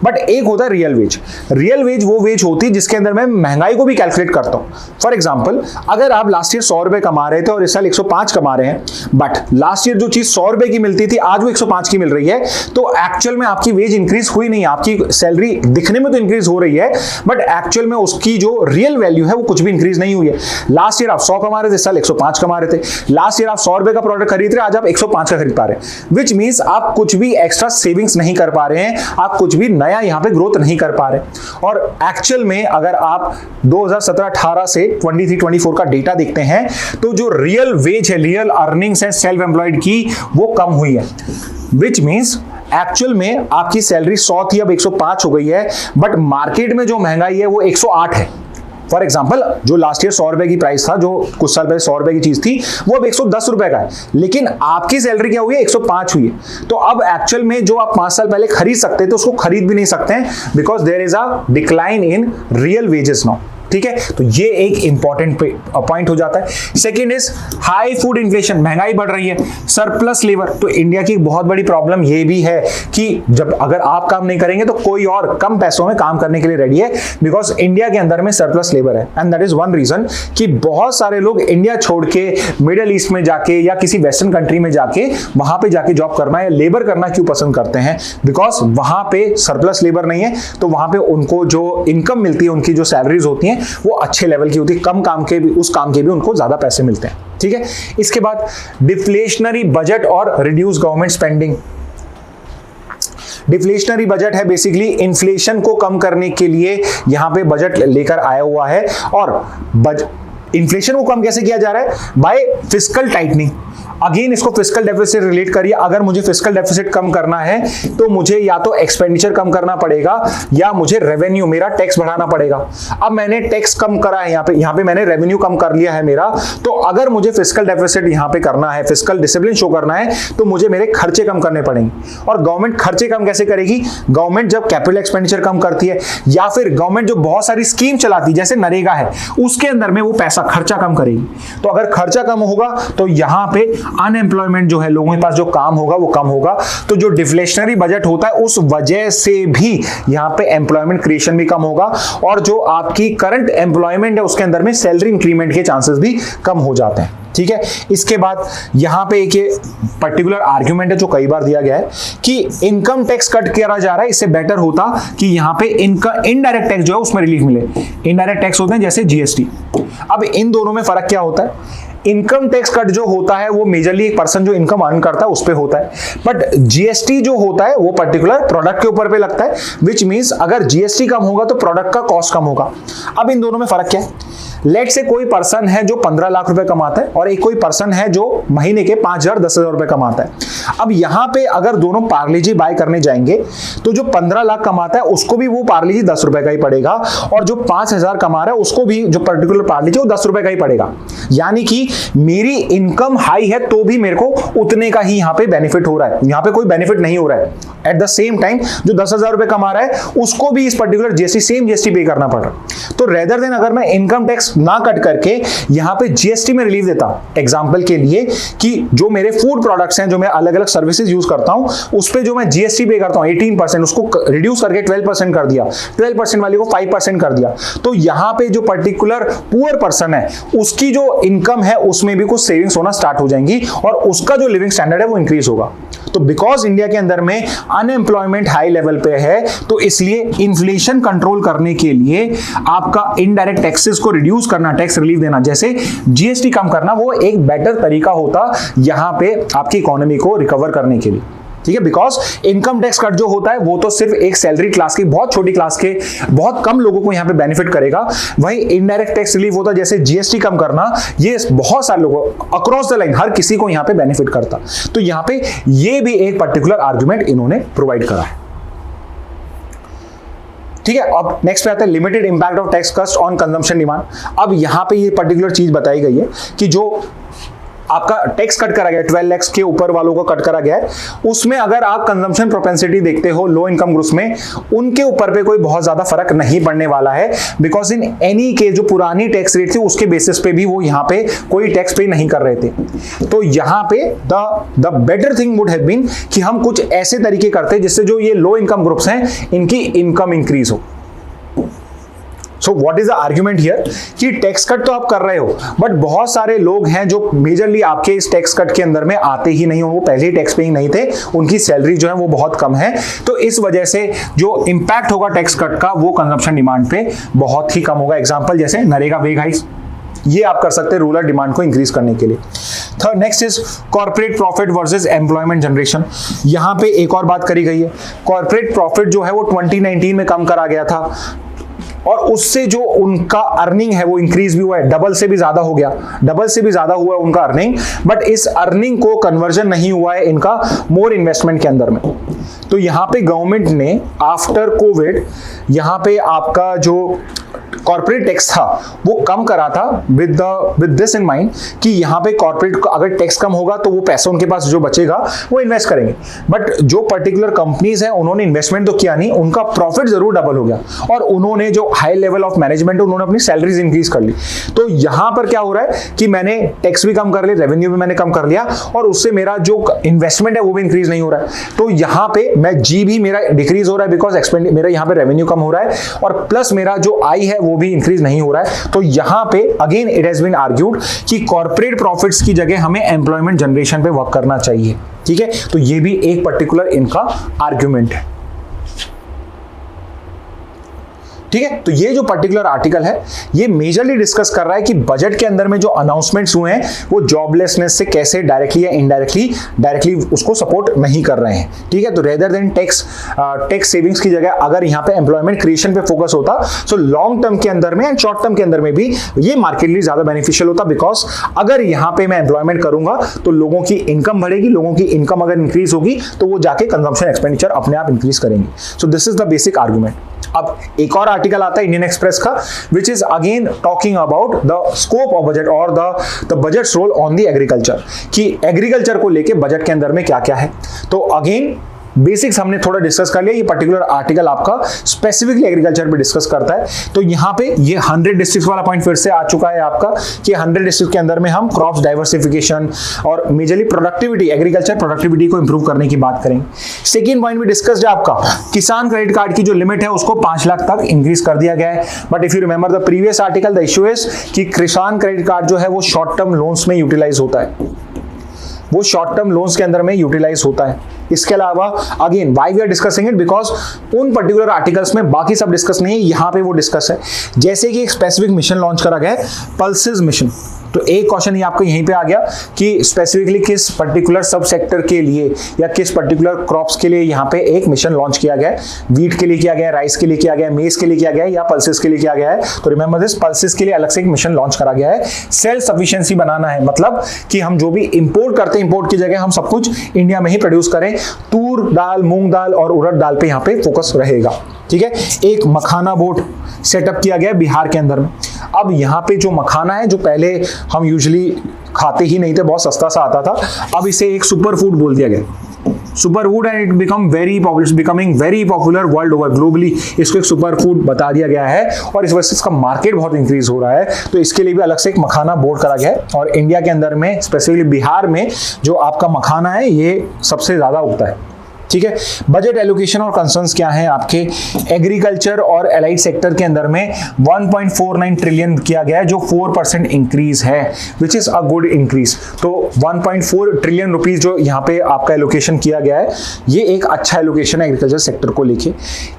बट एक होता है रियल वेज। रियल वेज वो वेज होती है जिसके अंदर मैं महंगाई को भी कैलकुलेट करता हूं। फॉर एग्जाम्पल, अगर आप लास्ट ईयर 100 रुपए कमा रहे थे और इस साल 105 कमा रहे हैं, बट लास्ट ईयर जो चीज 100 रुपए की मिलती थी आज वो 105 की मिल रही है, तो एक्चुअल में आपकी वेज इंक्रीज हुई नहीं, आपकी सैलरी दिखने में तो इंक्रीज हो रही है, बट एक्चुअल में उसकी जो रियल वैल्यू है वो कुछ भी इंक्रीज नहीं हुई है। लास्ट ईयर आप 100 कमा रहे थे, इस साल 105 कमा रहे थे। लास्ट ईयर आप 100 रुपए का प्रोडक्ट खरीद रहे, आज आप 105 का खरीद पा रहे हैं, विच मींस आप कुछ भी एक्स्ट्रा सेविंग्स नहीं कर पा रहे हैं, आप कुछ भी नया यहां पे ग्रोथ नहीं कर पा रहे। और एक्चुअल में अगर आप 2017-18 से 23-24 का डेटा देखते हैं तो जो रियल वेज है, रियल अर्निंग्स है सेल्फ एम्प्लॉयड की, वो कम हुई है, विच मींस एक्चुअल में आपकी सैलरी 100 थी, अब 105 हो गई है, बट मार्केट में जो महंगाई है वो 108 है। फॉर एग्जाम्पल, जो लास्ट ईयर 100 रुपए की प्राइस था, जो कुछ साल पहले 100 रुपए की चीज थी, वो अब 110 रुपए का है, लेकिन आपकी सैलरी क्या हुई है? 105 हुई है। तो अब एक्चुअल में जो आप 5 साल पहले खरीद सकते थे उसको खरीद भी नहीं सकते हैं, because there is a decline in real wages now. ठीक है, तो ये एक इंपॉर्टेंट पॉइंट हो जाता है। Second is high food inflation, महंगाई बढ़ रही है। सरप्लस लेबर, तो इंडिया की बहुत बड़ी प्रॉब्लम ये भी है कि जब अगर आप काम नहीं करेंगे तो कोई और कम पैसों में काम करने के लिए रेडी है, बिकॉज इंडिया के अंदर में सरप्लस लेबर है। And that is one reason कि बहुत सारे लोग इंडिया छोड़ के मिडिल ईस्ट में जाके या किसी वेस्टर्न कंट्री में जाके वहां पे जाके जॉब करना या लेबर करना क्यों पसंद करते हैं? बिकॉज वहां पे सरप्लस लेबर नहीं है, तो वहां पे उनको जो इनकम मिलती है, उनकी जो सैलरीज होती हैं वो अच्छे लेवल की होती है, कम काम के भी, उस काम के भी उनको ज्यादा पैसे मिलते हैं। ठीक है, इसके बाद डिफ्लेशनरी बजट और reduce government spending. Deflationary budget है बेसिकली इन्फ्लेशन को कम करने के लिए यहां पे बजट लेकर आया हुआ है। और इन्फ्लेशन को कम कैसे किया जा रहा है? By fiscal tightening. अगेन इसको फिस्कल डेफिसिट रिलेट करिए। अगर मुझे फिस्कल डेफिसिट कम करना है तो मुझे या तो एक्सपेंडिचर कम करना पड़ेगा या मुझे रेवेन्यू, मेरा टैक्स बढ़ाना पड़ेगा। अब मैंने टैक्स कम करा है, यहाँ पे मैंने रेवेन्यू कम कर लिया है मेरा, तो अगर मुझे फिस्कल डेफिसिट यहाँ पे करना है, फिस्कल डिसिप्लिन शो करना है, तो मुझे मेरे खर्चे कम करने पड़ेंगे। और गवर्नमेंट खर्चे कम कैसे करेगी? गवर्नमेंट जब कैपिटल एक्सपेंडिचर कम करती है या फिर गवर्नमेंट जो बहुत सारी स्कीम चलाती है जैसे नरेगा है, उसके अंदर में वो पैसा खर्चा कम करेगी। तो अगर खर्चा कम होगा तो यहाँ पे अनएम्प्लॉयमेंट जो है, लोगों के पास जो काम होगा वो कम होगा। तो जो डिफ्लेशनरी बजट होता है उस वजह से भी यहाँ पे एम्प्लॉयमेंट क्रिएशन भी कम होगा, और जो आपकी करंट एम्प्लॉयमेंट है उसके अंदर में सैलरी इंक्रीमेंट के चांसेस भी कम हो जाते हैं। ठीक है। इसके बाद यहां पे एक पर्टिकुलर आर्ग्यूमेंट है जो कई बार दिया गया है कि इनकम टैक्स कट किया जा रहा है, इससे बेटर होता कि यहां पे इनका इनडायरेक्ट टैक्स जो है उसमें रिलीफ मिले। इनडायरेक्ट टैक्स होते हैं जैसे जीएसटी। अब इन दोनों में फर्क क्या होता है? इनकम टैक्स कट जो होता है वो मेजरली एक पर्सन जो इनकम अर्न करता है उस पे होता है, बट जीएसटी जो होता है वो पर्टिकुलर प्रोडक्ट के ऊपर पे लगता है, विच मींस अगर जीएसटी कम होगा तो प्रोडक्ट का कॉस्ट कम होगा। अब इन दोनों में फर्क क्या है? लेट से कोई पर्सन है जो 15 लाख रुपए कमाता है और एक कोई पर्सन है जो महीने के 5,000 10,000 रुपए कमाता है। अब यहां पे अगर दोनों पार्ले-जी बाय करने जाएंगे तो जो 15 लाख कमाता है उसको भी वो पार्ले-जी 10 रुपए का ही पड़ेगा, और जो 5,000 कमा रहा है उसको भी जो पर्टिकुलर पार्ले-जी वो 10 रुपए का ही पड़ेगा। यानी कि मेरी इनकम हाई है तो भी मेरे को उतने का ही यहां पे बेनिफिट हो रहा है, यहां पे कोई बेनिफिट नहीं हो रहा है। एट द सेम टाइम जो 10,000 रुपए कमा रहा है उसको भी इस पर्टिकुलर जीएसटी सेम जीएसटी पे करना पड़ रहा है। तो रेदर देन अगर मैं इनकम टैक्स ना कट करके यहां पे जीएसटी में रिलीफ देता, एग्जांपल के लिए कि जो मेरे फूड प्रोडक्ट्स हैं जो मैं अलग अलग सर्विसेज यूज करता हूं उस पे जो मैं जीएसटी पे करता हूं 18%, उसको रिड्यूस करके 12% कर दिया, 12% वाले को 5% कर दिया, तो यहां पे जो पर्टिकुलर पुअर पर्सन है उसकी जो इनकम है उसमें भी कुछ सेविंग्स होना स्टार्ट हो जाएंगी और उसका जो लिविंग स्टैंडर्ड है वो इंक्रीज होगा। तो बिकॉज इंडिया के अंदर में अनएम्प्लॉयमेंट हाई लेवल पे है तो इसलिए इन्फ्लेशन कंट्रोल करने के लिए आपका इनडायरेक्ट टैक्सेस को रिड्यूस करना, टैक्स रिलीफ देना जैसे जीएसटी कम करना, वो एक बेटर तरीका होता यहां पे आपकी इकोनॉमी को रिकवर करने के लिए। ठीक है, बिकॉज इनकम टैक्स कट जो होता है वो तो सिर्फ एक सैलरी क्लास की बहुत छोटी क्लास के बहुत कम लोगों को यहां पे बेनिफिट करेगा। वहीं इनडायरेक्ट टैक्स रिलीफ होता है जैसे जीएसटी कम करना, ये बहुत सारे लोगों अक्रॉस द लाइन हर किसी को यहां पे बेनिफिट करता। तो यहां पे ये भी एक पर्टिकुलर आर्गुमेंट इन्होंने प्रोवाइड करा है। ठीक है, अब नेक्स्ट पे आता है limited impact of tax cuts on consumption demand. अब यहां पे ये पर्टिकुलर चीज बताई गई है कि जो आपका टैक्स कट करा गया 12 लाख के ऊपर वालों को कट करा गया है, उसमें अगर आप कंजम्पशन प्रोपेंसिटी देखते हो लो इनकम ग्रुप्स में, उनके ऊपर पे कोई बहुत ज्यादा फर्क नहीं पड़ने वाला है, बिकॉज इन एनी के जो पुरानी टैक्स रेट थी उसके बेसिस पे भी वो यहाँ पे कोई टैक्स पे नहीं कर रहे थे। तो यहाँ पे the better thing would have been कि हम कुछ ऐसे तरीके करते जिससे जो ये लो इनकम ग्रुप्स हैं इनकी इनकम इंक्रीज हो। So what is the argument here कि टैक्स कट तो आप कर रहे हो बट बहुत सारे लोग हैं जो मेजरली आपके इस टैक्स कट के अंदर में आते ही नहीं हो, वो पहले ही टैक्स पेइंग नहीं थे, उनकी सैलरी जो है वो बहुत कम है, तो इस वजह से जो इंपैक्ट होगा टैक्स कट का वो कंजम्पशन डिमांड पे बहुत ही कम होगा। एग्जांपल जैसे नरेगा वेज हाइक, ये आप कर सकते हैं रूरल डिमांड को इंक्रीज करने के लिए। Third next is corporate profit versus employment generation. यहां पे एक और बात करी गई है, कॉर्पोरेट प्रॉफिट जो है वो 2019 में कम करा गया था और उससे जो उनका अर्निंग है वो इंक्रीज भी हुआ है, डबल से भी ज्यादा हो गया, डबल से भी ज्यादा हुआ है उनका अर्निंग, बट इस अर्निंग को कन्वर्जन नहीं हुआ है इनका मोर इन्वेस्टमेंट के अंदर में। तो यहां पे गवर्नमेंट ने आफ्टर कोविड यहां पे आपका जो कॉर्पोरेट टैक्स था वो कम करा था विद दिस इन माइंड कि यहां पे कॉर्पोरेट को अगर टैक्स कम होगा तो वो पैसा उनके पास जो बचेगा वो इन्वेस्ट करेंगे, बट जो पर्टिकुलर कंपनीज हैं उन्होंने इन्वेस्टमेंट तो किया नहीं, उनका प्रॉफिट जरूर डबल हो गया और उन्होंने जो हाई लेवल ऑफ मैनेजमेंट उन्होंने अपनी सैलरीज इंक्रीज कर ली। तो यहां पर क्या हो रहा है कि मैंने टैक्स भी कम कर लिया, रेवेन्यू भी मैंने कम कर लिया और उससे मेरा जो इन्वेस्टमेंट है वो भी इंक्रीज नहीं हो रहा है। तो यहां पे मैं जी भी मेरा डिक्रीज हो रहा है बिकॉज मेरा यहां पे रेवेन्यू कम हो रहा है और प्लस मेरा जो आई है वो भी इंक्रीज नहीं हो रहा है। तो यहां पे again it has been argued कि कॉर्पोरेट प्रॉफिट्स की जगह हमें एम्प्लॉयमेंट जनरेशन पे वर्क करना चाहिए। ठीक है, तो ये भी एक पर्टिकुलर इनका आर्ग्यूमेंट है। ठीक है, तो ये जो पर्टिकुलर आर्टिकल है ये मेजरली डिस्कस कर रहा है कि बजट के अंदर में जो अनाउंसमेंट्स हुए हैं वो जॉबलेसनेस से कैसे डायरेक्टली या इनडायरेक्टली उसको सपोर्ट नहीं कर रहे हैं। ठीक है, तो रेदर देन टैक्स सेविंग्स की जगह अगर यहाँ पे एम्प्लॉयमेंट क्रिएशन पे फोकस होता सो लॉन्ग टर्म के अंदर में एंड शॉर्ट टर्म के अंदर में भी ये मार्केट लिए ज्यादा बेनिफिशियल होता, बिकॉज अगर यहाँ पे मैं एम्प्लॉयमेंट करूंगा तो लोगों की इनकम बढ़ेगी, लोगों की इनकम अगर इंक्रीज होगी तो वो जाके कंजम्पशन एक्सपेंडिचर अपने आप इंक्रीज करेंगे। So this is the basic argument. अब एक और आर्टिकल आता है इंडियन एक्सप्रेस का which is again talking about the scope of budget और the budget's role on the agriculture, कि एग्रीकल्चर को लेके बजट के अंदर में क्या क्या है। तो अगेन बेसिक्स हमने थोड़ा डिस्कस कर लिया। ये पर्टिकुलर आर्टिकल आपका स्पेसिफिकली एग्रीकल्चर पे डिस्कस करता है। तो यहाँ पे ये 100 डिस्ट्रिक्ट वाला पॉइंट फिर से आ चुका है आपका कि 100 डिस्ट्रिक्ट के अंदर में हम क्रॉप्स डाइवर्सिफिकेशन और मेजरली प्रोडक्टिविटी, एग्रीकल्चर प्रोडक्टिविटी को इंप्रूव करने की बात करेंगे। सेकेंड पॉइंट भी डिस्कस्ड है आपका, किसान क्रेडिट कार्ड की जो लिमिट है उसको 5 लाख तक इंक्रीज कर दिया गया है। But if you remember the previous article, the issue is कि किसान क्रेडिट कार्ड जो है वो शॉर्ट टर्म लोन्स में यूटिलाइज होता है, वो शॉर्ट टर्म लोन्स के अंदर में यूटिलाइज होता है। इसके अलावा again why we are discussing it, because उन पर्टिकुलर आर्टिकल्स में बाकी सब डिस्कस नहीं है, यहां पे वो डिस्कस है। जैसे कि एक स्पेसिफिक मिशन लॉन्च करा गया है, पल्सेस मिशन, तो एक क्वेश्चन ये आपको यहीं पे आ गया कि स्पेसिफिकली किस पर्टिकुलर सब सेक्टर के लिए या किस पर्टिकुलर क्रॉप्स के लिए यहाँ पे एक मिशन लॉन्च किया गया है। वीट के लिए किया गया है, राइस के लिए किया गया है, मेज के लिए किया गया है या पल्सेस के लिए किया गया है। तो रिमेंबर दिस, पल्सेस के लिए अलग से एक मिशन लॉन्च करा गया है। सेल्फ सफिशिएंसी बनाना है, मतलब कि हम जो भी इंपोर्ट करते हैं, इंपोर्ट की जगह हम सब कुछ इंडिया में ही प्रोड्यूस करें। तूर दाल, मूंग दाल और उड़द दाल पे यहाँ पे फोकस रहेगा। ठीक है, एक मखाना बोर्ड सेटअप किया गया बिहार के अंदर में। अब यहाँ पे जो मखाना है, जो पहले हम यूजुअली खाते ही नहीं थे, बहुत सस्ता सा आता था, अब इसे एक सुपर फूड बोल दिया गया, super food, and it becoming very popular world over, globally इसको एक सुपर फूड बता दिया गया है और इस वजह से इसका मार्केट बहुत इंक्रीज हो रहा है। तो इसके लिए भी अलग से एक मखाना बोर्ड करा गया है और इंडिया के अंदर में स्पेसिफिकली बिहार में जो आपका मखाना है ये सबसे ज्यादा उगता है। ठीक है, बजट एलोकेशन और कंसर्न्स क्या हैं आपके, एग्रीकल्चर और एलाइड सेक्टर के अंदर में 1.49 ट्रिलियन किया गया है, जो 4% इंक्रीज है, which is a good increase. तो 1.4 ट्रिलियन रुपीज जो यहाँ पे आपका एलोकेशन किया गया है, ये एक अच्छा एलोकेशन है एग्रीकल्चर सेक्टर को लेके।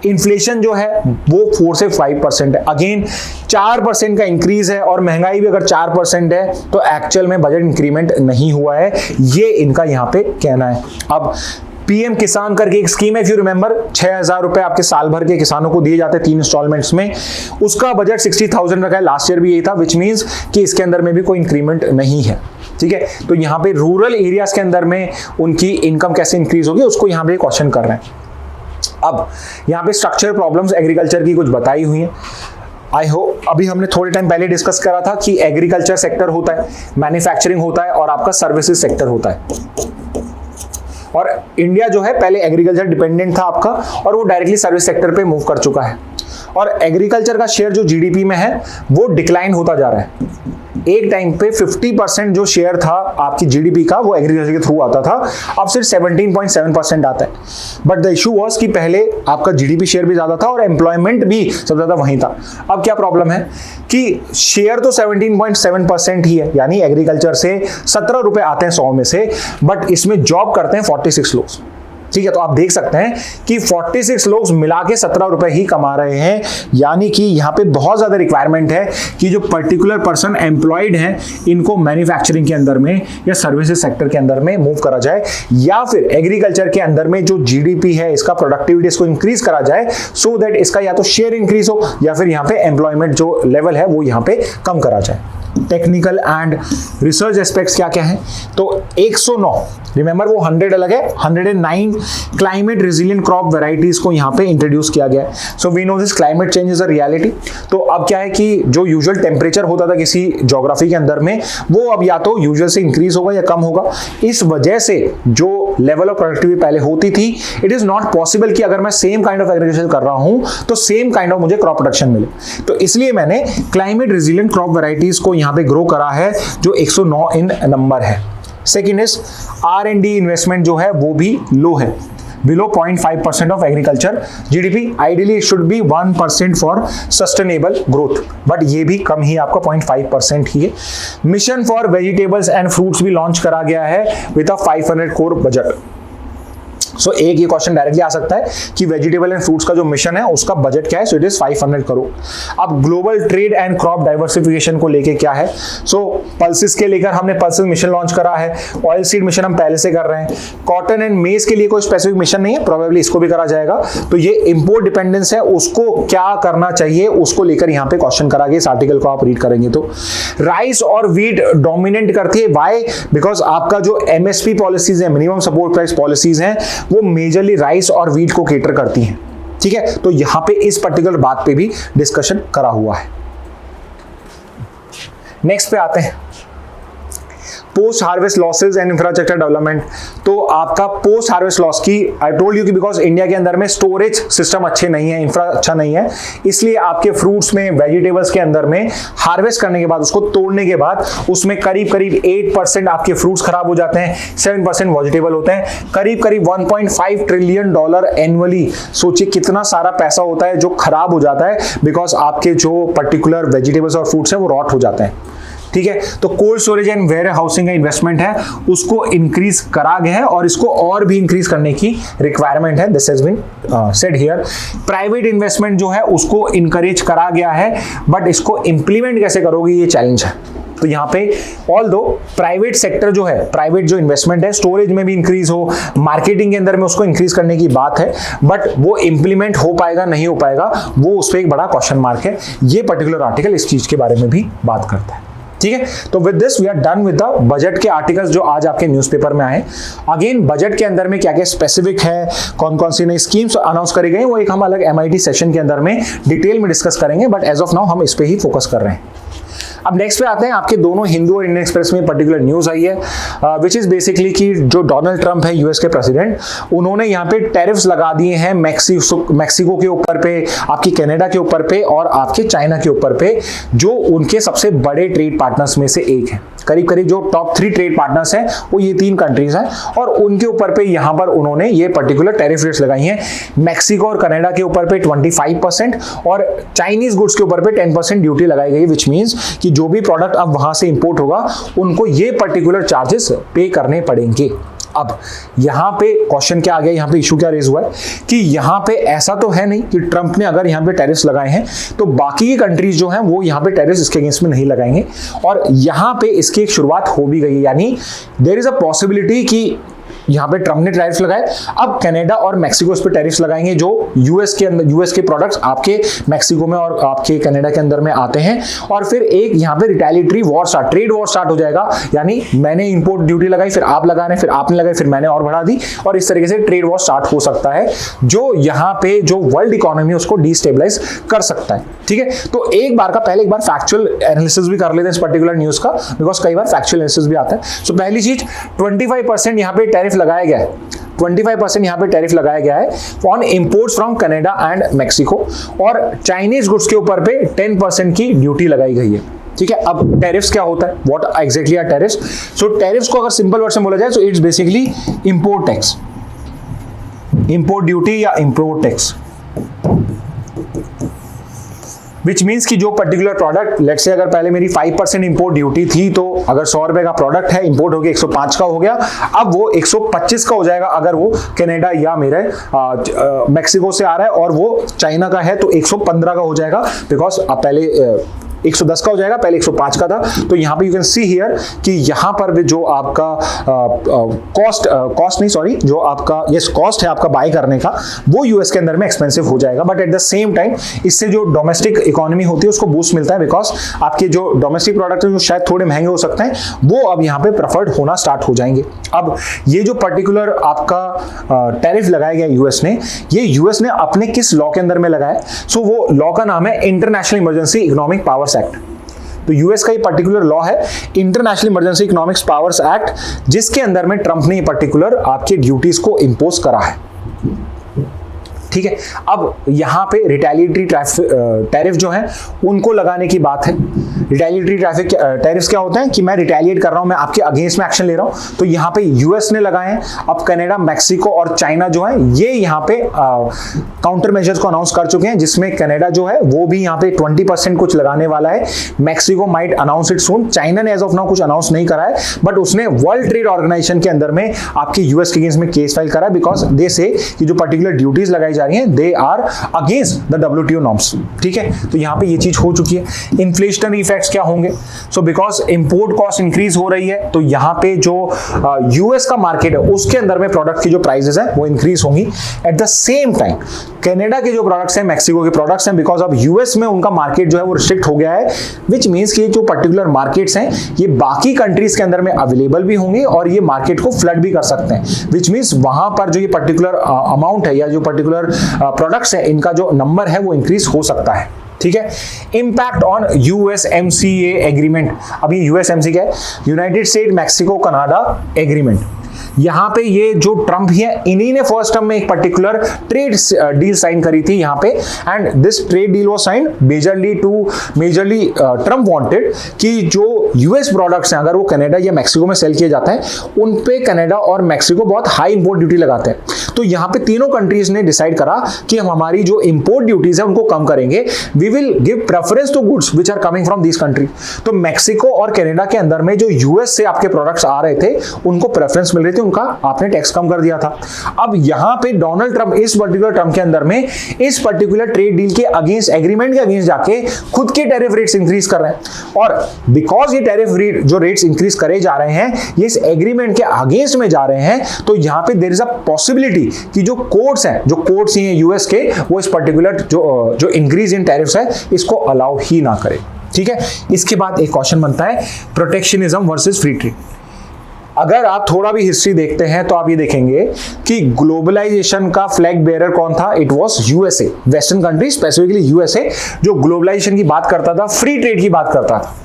इन्फ्लेशन जो है वो 4 से 5% है, अगेन 4% का इंक्रीज है और महंगाई भी अगर 4% है तो एक्चुअल में बजट इंक्रीमेंट नहीं हुआ है, ये इनका यहाँ पे कहना है। अब पीएम किसान करके एक स्कीम है, इफ यू रिमेंबर, 6,000 रुपए आपके साल भर के किसानों को दिए जाते हैं 3 इंस्टॉलमेंट्स में, उसका बजट 60,000 रखा है, लास्ट ईयर भी यही था, विच मींस कि इसके अंदर में भी कोई इंक्रीमेंट नहीं है। ठीक है, तो यहाँ पे रूरल एरियाज के अंदर में उनकी इनकम कैसे इंक्रीज होगी उसको यहाँ पे क्वेश्चन कर रहे हैं। अब यहाँ पे स्ट्रक्चरल प्रॉब्लम्स एग्रीकल्चर की कुछ बताई हुई हैं। आई होप अभी हमने थोड़े टाइम पहले डिस्कस करा था कि एग्रीकल्चर सेक्टर होता है, मैन्युफैक्चरिंग होता है और आपका सर्विसेज सेक्टर होता है। और इंडिया जो है पहले एग्रीकल्चर डिपेंडेंट था आपका और वो डायरेक्टली सर्विस सेक्टर पे मूव कर चुका है और एग्रीकल्चर का शेयर जो जीडीपी में है वो डिक्लाइन होता जा रहा है। एक टाइम पे 50% जो शेयर था आपकी जीडीपी का वो एग्रीकल्चर के थ्रू आता था, अब सिर्फ 17.7% आता है। बट द इशू वाज कि पहले आपका जीडीपी शेयर भी ज्यादा था और एम्प्लॉयमेंट भी सबसे ज्यादा वहीं था। अब क्या प्रॉब्लम है कि शेयर तो 17.7% ही है, यानी एग्रीकल्चर से 17 रुपए आते हैं 100 में से, बट इसमें जॉब करते हैं 46 लोग। ठीक है, तो आप देख सकते हैं कि 46 लोग मिला के 17 रुपए ही कमा रहे हैं, यानी कि यहाँ पे बहुत ज्यादा रिक्वायरमेंट है कि जो पर्टिकुलर पर्सन एम्प्लॉयड हैं इनको मैन्युफैक्चरिंग के अंदर में या सर्विसेज सेक्टर के अंदर में मूव करा जाए, या फिर एग्रीकल्चर के अंदर में जो जीडीपी है इसका प्रोडक्टिविटी इसको इंक्रीज करा जाए, सो दैट इसका या तो शेयर इंक्रीज हो या फिर यहाँ पे एम्प्लॉयमेंट जो लेवल है वो यहाँ पे कम करा जाए। टेक्निकल एंड रिसर्च एस्पेक्ट्स क्या क्या हैं, तो 109, रिमेंबर वो 100 अलग है, 109 क्लाइमेट रेजिलिएंट क्रॉप वेराइटीज को यहाँ पे इंट्रोड्यूस किया गया है। So we know this climate change is a reality. तो अब क्या है कि जो यूजुअल टेम्परेचर होता था किसी ज्योग्राफी के अंदर में वो अब या तो यूजुअल से इंक्रीज होगा या कम होगा। इस वजह से जो लेवल ऑफ प्रोडक्टिविटी पहले होती थी, इट इज नॉट पॉसिबल कि अगर मैं सेम काइंड ऑफ एग्रीकल्चर कर रहा हूं तो सेम काइंड ऑफ मुझे क्रॉप प्रोडक्शन मिले। तो इसलिए मैंने क्लाइमेट रेजिलिएंट क्रॉप वेराइटीज को यहाँ पे ग्रो करा है जो 109 इन नंबर है। सेकेंड इज R&D इन्वेस्टमेंट जो है वो भी लो है, below 0.5% of agriculture GDP. Ideally it should be 1% for sustainable growth, but ये भी कम ही आपका 0.5% ही है। Mission for vegetables and fruits भी लॉन्च करा गया है विद अ 500 करोड़ बजट। सो एक ये क्वेश्चन डायरेक्टली आ सकता है कि वेजिटेबल एंड फ्रूट्स का जो मिशन है उसका बजट क्या है, सो इट इज 500 करोड़। अब global trade and crop diversification को लेके क्या है, सो पल्सेस के लेकर हमने पल्सेस मिशन लॉन्च करा है, ऑयल सीड मिशन हम पहले से कर रहे हैं, कॉटन एंड मेज के लिए कोई स्पेसिफिक मिशन नहीं है, प्रोबेबली इसको भी करा जाएगा। तो ये इंपोर्ट डिपेंडेंस है, उसको क्या करना चाहिए उसको लेकर यहाँ पे क्वेश्चन करा गया। इस आर्टिकल को आप रीड करेंगे तो राइस और व्हीट डोमिनेट करती है, व्हाई, बिकॉज आपका जो एमएसपी पॉलिसीज है, मिनिमम सपोर्ट प्राइस पॉलिसीज हैं, वो मेजरली राइस और व्हीट को केटर करती हैं। ठीक है, तो यहां पे इस पर्टिकुलर बात पे भी डिस्कशन करा हुआ है। नेक्स्ट पे आते हैं, post harvest losses and infrastructure development. तो आपका पोस्ट हार्वेस्ट लॉस की आई टोल्ड यू कि बिकॉज इंडिया के अंदर में स्टोरेज सिस्टम अच्छे नहीं है, इंफ्रा अच्छा नहीं है, इसलिए आपके फ्रूट्स में, वेजिटेबल्स के अंदर में हार्वेस्ट करने के बाद, उसको तोड़ने के बाद उसमें करीब करीब 8% आपके फ्रूट्स खराब हो जाते हैं, 7% वेजिटेबल होते हैं, करीब करीब $1.5 ट्रिलियन एनुअली। सोचिए कितना सारा पैसा होता है जो खराब हो जाता है बिकॉज आपके जो पर्टिकुलर वेजिटेबल्स और फ्रूट्स हैं वो रॉट हो जाते हैं। ठीक है, तो cold storage and warehousing का इन्वेस्टमेंट है उसको इंक्रीज करा गया है और इसको और भी इंक्रीज करने की रिक्वायरमेंट है। This has been said here. Private investment जो है उसको इंकरेज करा गया है, बट इसको इंप्लीमेंट कैसे करोगे ये चैलेंज है। तो यहाँ पे ऑल्दो प्राइवेट सेक्टर जो है, प्राइवेट जो इन्वेस्टमेंट है स्टोरेज में भी इंक्रीज हो, मार्केटिंग के अंदर में उसको इंक्रीज करने की बात है, बट वो इंप्लीमेंट हो पाएगा नहीं हो पाएगा वो उस पर एक बड़ा क्वेश्चन मार्क है। ये पर्टिकुलर आर्टिकल इस चीज के बारे में भी बात करता है। ठीक है, तो with this we are done with the budget के आर्टिकल्स जो आज आपके न्यूज़पेपर में आए। अगेन बजट के अंदर में क्या क्या स्पेसिफिक है, कौन कौन सी नई स्कीम्स अनाउंस करी गई, वो एक हम अलग MIT सेशन के अंदर में डिटेल में डिस्कस करेंगे, बट एज ऑफ नाउ हम इस पे ही फोकस कर रहे हैं। अब नेक्स्ट पे आते हैं, आपके दोनों हिंदू और इंडियन एक्सप्रेस में पर्टिकुलर न्यूज आई है विच इज बेसिकली कि जो डोनाल्ड ट्रंप है यूएस के प्रेसिडेंट, उन्होंने यहाँ पे टैरिफ्स लगा दिए हैं मैक्सिको के ऊपर पे, आपकी कनाडा के ऊपर पे और आपके चाइना के ऊपर पे, जो उनके सबसे बड़े ट्रेड पार्टनर्स में से एक है। करीब करीब जो टॉप 3 ट्रेड पार्टनर्स हैं वो ये 3 कंट्रीज हैं और उनके ऊपर पे यहाँ पर उन्होंने ये पर्टिकुलर टैरिफ रेट्स लगाई हैं। मैक्सिको और कनाडा के ऊपर पे 25% और चाइनीज गुड्स के ऊपर पे 10% ड्यूटी लगाई गई, विच मीन्स कि जो भी प्रोडक्ट अब वहां से इंपोर्ट होगा उनको ये पर्टिकुलर चार्जेस पे करने पड़ेंगे। अब यहां पे क्वेश्चन क्या आ गया, यहां पे इशू क्या रेज हुआ है कि यहां पे ऐसा तो है नहीं कि ट्रंप ने अगर यहां पे टैरिफ्स लगाए हैं तो बाकी की कंट्रीज जो हैं वो यहां पे टैरिफ्स इसके अगेंस्ट में नहीं लगाएंगे, और यहां पे इसकी एक शुरुआत हो भी गई है। यानी देयर इज अ पॉसिबिलिटी कि यहाँ पे ट्रंप ने टैरिफ्स लगाए, अब कनाडा और मैक्सिको इस पे टैरिफ्स लगाएंगे जो यूएस के प्रोडक्ट्स आपके मैक्सिको में और आपके कनाडा के अंदर में आते हैं, और फिर एक यहाँ पे retaliatory war trade war start हो जाएगा। यानी मैंने इंपोर्ट ड्यूटी लगाई, फिर आप लगा रहे हैं, फिर आपने लगाई, फिर मैंने और बढ़ा दी, और इस तरीके से ट्रेड वॉर स्टार्ट हो सकता है जो यहाँ पे जो वर्ल्ड इकोनॉमी उसको डिस्टेबलाइज कर सकता है। ठीक है, तो एक बार फैक्चुअल एनालिसिस भी कर लेते हैं इस पर्टिकुलर न्यूज का, बिकॉज कई बार फैक्चुअल एनालिसिस भी आता है। सो पहली चीज 25% यहाँ पे टैरिफ लगाया गया है, 25% यहाँ पे टैरिफ लगाया गया है on imports from Canada and Mexico, और चाइनीज गुड्स के ऊपर पे 10% की ड्यूटी लगाई गई है। ठीक है, अब टैरिफ्स क्या होता है, what exactly are tariffs? So tariffs को अगर सिंपल वर्ड से बोला जाए तो it's basically import tax, import duty या इंपोर्ट टैक्स, विच मीन्स कि जो पर्टिकुलर प्रोडक्ट, लेट्स से अगर पहले मेरी 5% इंपोर्ट ड्यूटी थी, तो अगर 100 रुपए का प्रोडक्ट है, इंपोर्ट हो गया 105 का हो गया, अब वो 125 का हो जाएगा अगर वो कनाडा या मेरे मैक्सिको से आ रहा है, और वो चाइना का है तो 115 का हो जाएगा, बिकॉज अब पहले 110 का हो जाएगा, पहले 105 का था। तो यहाँ पे यू कैन सी हियर कि यहाँ पर भी जो आपका कॉस्ट है आपका बाय करने का, वो यूएस के अंदर में एक्सपेंसिव हो जाएगा, but at the same time इससे जो डोमेस्टिक इकोनॉमी होती है उसको बूस्ट मिलता है, बिकॉज आपके जो डोमेस्टिक प्रोडक्ट है जो शायद थोड़े महंगे हो सकते हैं वो अब यहाँ पे प्रेफर्ड होना स्टार्ट हो जाएंगे। अब ये जो पर्टिकुलर आपका टैरिफ लगाया गया यूएस ने, ये यूएस ने अपने किस लॉ के अंदर में लगाया? सो वो लॉ का नाम है international emergency economic powers act. तो यूएस का ये पर्टिकुलर लॉ है international emergency economics powers act, जिसके अंदर में ट्रंप ने ये पर्टिकुलर आपके ड्यूटीज को इंपोज करा है। ठीक है, अब यहाँ पे रिटेलिएटरी टैरिफ जो है उनको लगाने की बात है। रिटेलिएटरी टैरिफ्स क्या होते हैं कि मैं रिटेलिएट कर रहा हूं, मैं आपके अगेंस्ट में एक्शन ले रहा हूं, तो यहाँ पे यूएस ने लगाए हैं। अब कनाडा, मैक्सिको और चाइना जो है ये यहाँ पे काउंटर मेजर्स को अनाउंस कर चुके हैं, जिसमें कनाडा जो है वो भी यहाँ पे 20% कुछ लगाने वाला है। Mexico might announce it soon, China ने एज ऑफ नाउ कुछ अनाउंस नहीं करा है, बट उसने वर्ल्ड ट्रेड ऑर्गेनाइजेशन के अंदर में आपके यूएस के अगेंस्ट में केस फाइल करा है, बिकॉज दे से कि जो पर्टिकुलर ड्यूटीज लगाई जा रही हैं they are against the WTO norms. ठीक है, तो यहाँ पे ये चीज हो चुकी है। इन्फ्लेशनरी इफेक्ट्स क्या होंगे? So because import cost increase हो रही है, तो यहाँ पे जो यूएस का मार्केट है उसके अंदर में प्रोडक्ट की जो प्राइसेस है वो इंक्रीज होंगी। Eight the same time Canada के जो प्रोडक्ट्स हैं, मैक्सिको के प्रोडक्ट्स हैं, बिकॉज अब यूएस में उनका मार्केट जो है वो रिस्ट्रिक्ट हो गया है, विच मीन्स कि जो पर्टिकुलर मार्केट्स हैं ये बाकी कंट्रीज के अंदर में अवेलेबल भी होंगे और ये मार्केट को फ्लड भी कर सकते हैं, विच मीन्स वहां पर जो ये पर्टिकुलर अमाउंट है या जो पर्टिकुलर प्रोडक्ट्स है इनका जो नंबर है वो इंक्रीज हो सकता है। ठीक है। Impact on USMCA agreement. अब ये USMCA क्या है? United state Mexico Canada agreement. यहाँ पे ये जो ट्रम्प है, इन्हीं ने फर्स्ट टर्म में एक पर्टिकुलर ट्रेड डील साइन करी थी यहाँ पे, and this trade deal was sign majorly Trump wanted कि जो यूएस प्रोडक्ट्स हैं अगर वो कनाडा या मैक्सिको में सेल किए जाते हैं, उन पे कनाडा और मैक्सिको बहुत हाई इंपोर्ट ड्यूटी लगाते हैं। तो यहाँ पे तीनों कंट्रीज ने डिसाइड करा कि हम हमारी जो इंपोर्ट ड्यूटीज है उनको कम करेंगे, we will give preference to goods which are coming from this country. तो मैक्सिको और कनाडा के अंदर में जो यूएस से आपके प्रोडक्ट्स आ रहे थे उनको प्रेफरेंस मिल रही थी, उनका आपने टैक्स कम कर दिया था। अब यहां पे डोनाल्ड ट्रंप इस पर्टिकुलर टर्म के अंदर में इस पर्टिकुलर ट्रेड डील के अगेंस्ट, एग्रीमेंट के अगेंस्ट जाके खुद के टैरिफ रेट्स इंक्रीज कर रहे हैं। और बिकॉज ये टैरिफ रेट जो रेट्स इंक्रीज करे जा रहे हैं ये इस एग्रीमेंट के अगेंस्ट में जा रहे हैं, तो यहां पे देयर इज अ पॉसिबिलिटी कि जो कोर्ट्स हैं यूएस के, वो इस पर्टिकुलर जो इंक्रीज इन टैरिफ्स है इसको अलाउ ही ना करे। ठीक है। इसके बाद एक क्वेश्चन बनता है प्रोटेक्शनिज्म वर्सेस फ्री ट्रेड। अगर आप थोड़ा भी हिस्ट्री देखते हैं तो आप ये देखेंगे कि ग्लोबलाइजेशन का फ्लैग बेयरर कौन था? It was USA, western country, specifically USA, जो ग्लोबलाइजेशन की बात करता था, फ्री ट्रेड की बात करता था।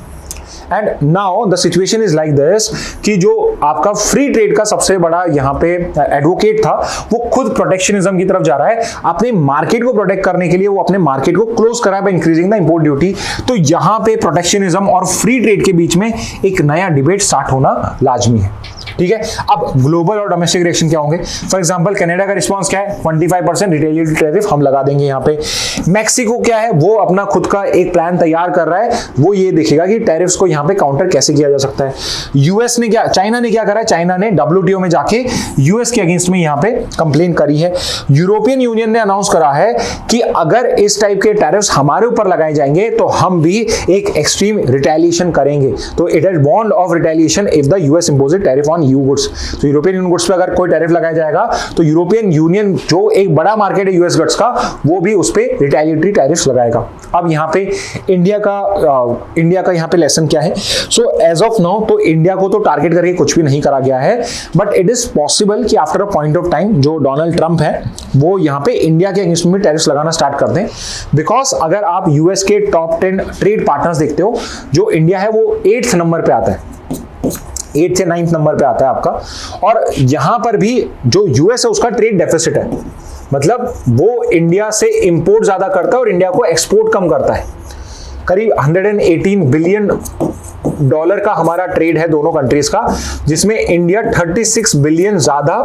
And now the situation is like this कि जो आपका फ्री ट्रेड का सबसे बड़ा यहाँ पे एडवोकेट था वो खुद प्रोटेक्शनिज्म की तरफ जा रहा है। अपने मार्केट को प्रोटेक्ट करने के लिए वो अपने मार्केट को क्लोज करा by increasing the import duty. तो यहाँ पे प्रोटेक्शनिज्म और फ्री ट्रेड के बीच में एक नया डिबेट स्टार्ट होना लाजमी है। ठीक है। अब ग्लोबल और डोमेस्टिक रिएक्शन क्या होंगे? फॉर एग्जांपल कनाडा का रिस्पांस क्या है? 25% रिटेलिएटरी टैरिफ हम लगा देंगे यहाँ पे। मैक्सिको क्या है? वो अपना खुद का एक प्लान तैयार कर रहा है, वो ये देखेगा कि टैरिफ्स को यहाँ पे काउंटर कैसे किया जा सकता है। यूएस ने क्या, चाइना ने क्या करा है? चाइना ने WTO में जाके यूएस के अगेंस्ट में यहाँ पे कंप्लेन करी है। यूरोपियन यूनियन ने अनाउंस करा है कि अगर इस टाइप के टैरिफ्स हमारे ऊपर लगाए जाएंगे तो हम भी एक एक्सट्रीम रिटेलिएशन करेंगे। तो it has warned of retaliation if the US imposes tariff on you goods. तो यूरोपियन यूनियन गुड्स पे अगर कोई टैरिफ लगाया जाएगा तो यूरोपियन यूनियन जो एक बड़ा मार्केट है यूएस गुड्स का, वो भी उस पे रिटेलिएटरी टैरिफ्स लगाएगा। अब यहाँ पे इंडिया का यहाँ पे लेसन क्या है? सो एज ऑफ नाउ तो इंडिया को तो टारगेट करके कुछ भी नहीं करा गया है, बट इट इज पॉसिबल कि after a point of time जो डोनाल्ड ट्रंप है वो यहाँ पे इंडिया के अगेंस्ट में टैरिफ्स लगाना स्टार्ट कर दें। बिकॉज अगर आप यूएस के टॉप 10 ट्रेड पार्टनर्स देखते हो, जो इंडिया है वो 8th नंबर पे आता है, 8th से 9th नंबर पे आता है आपका। और यहां पर भी जो यूएस है उसका ट्रेड डेफिसिट है, मतलब वो इंडिया से इंपोर्ट ज्यादा करता है और इंडिया को एक्सपोर्ट कम करता है। करीब $118 बिलियन का हमारा ट्रेड है दोनों कंट्रीज का, जिसमें इंडिया 36 बिलियन ज्यादा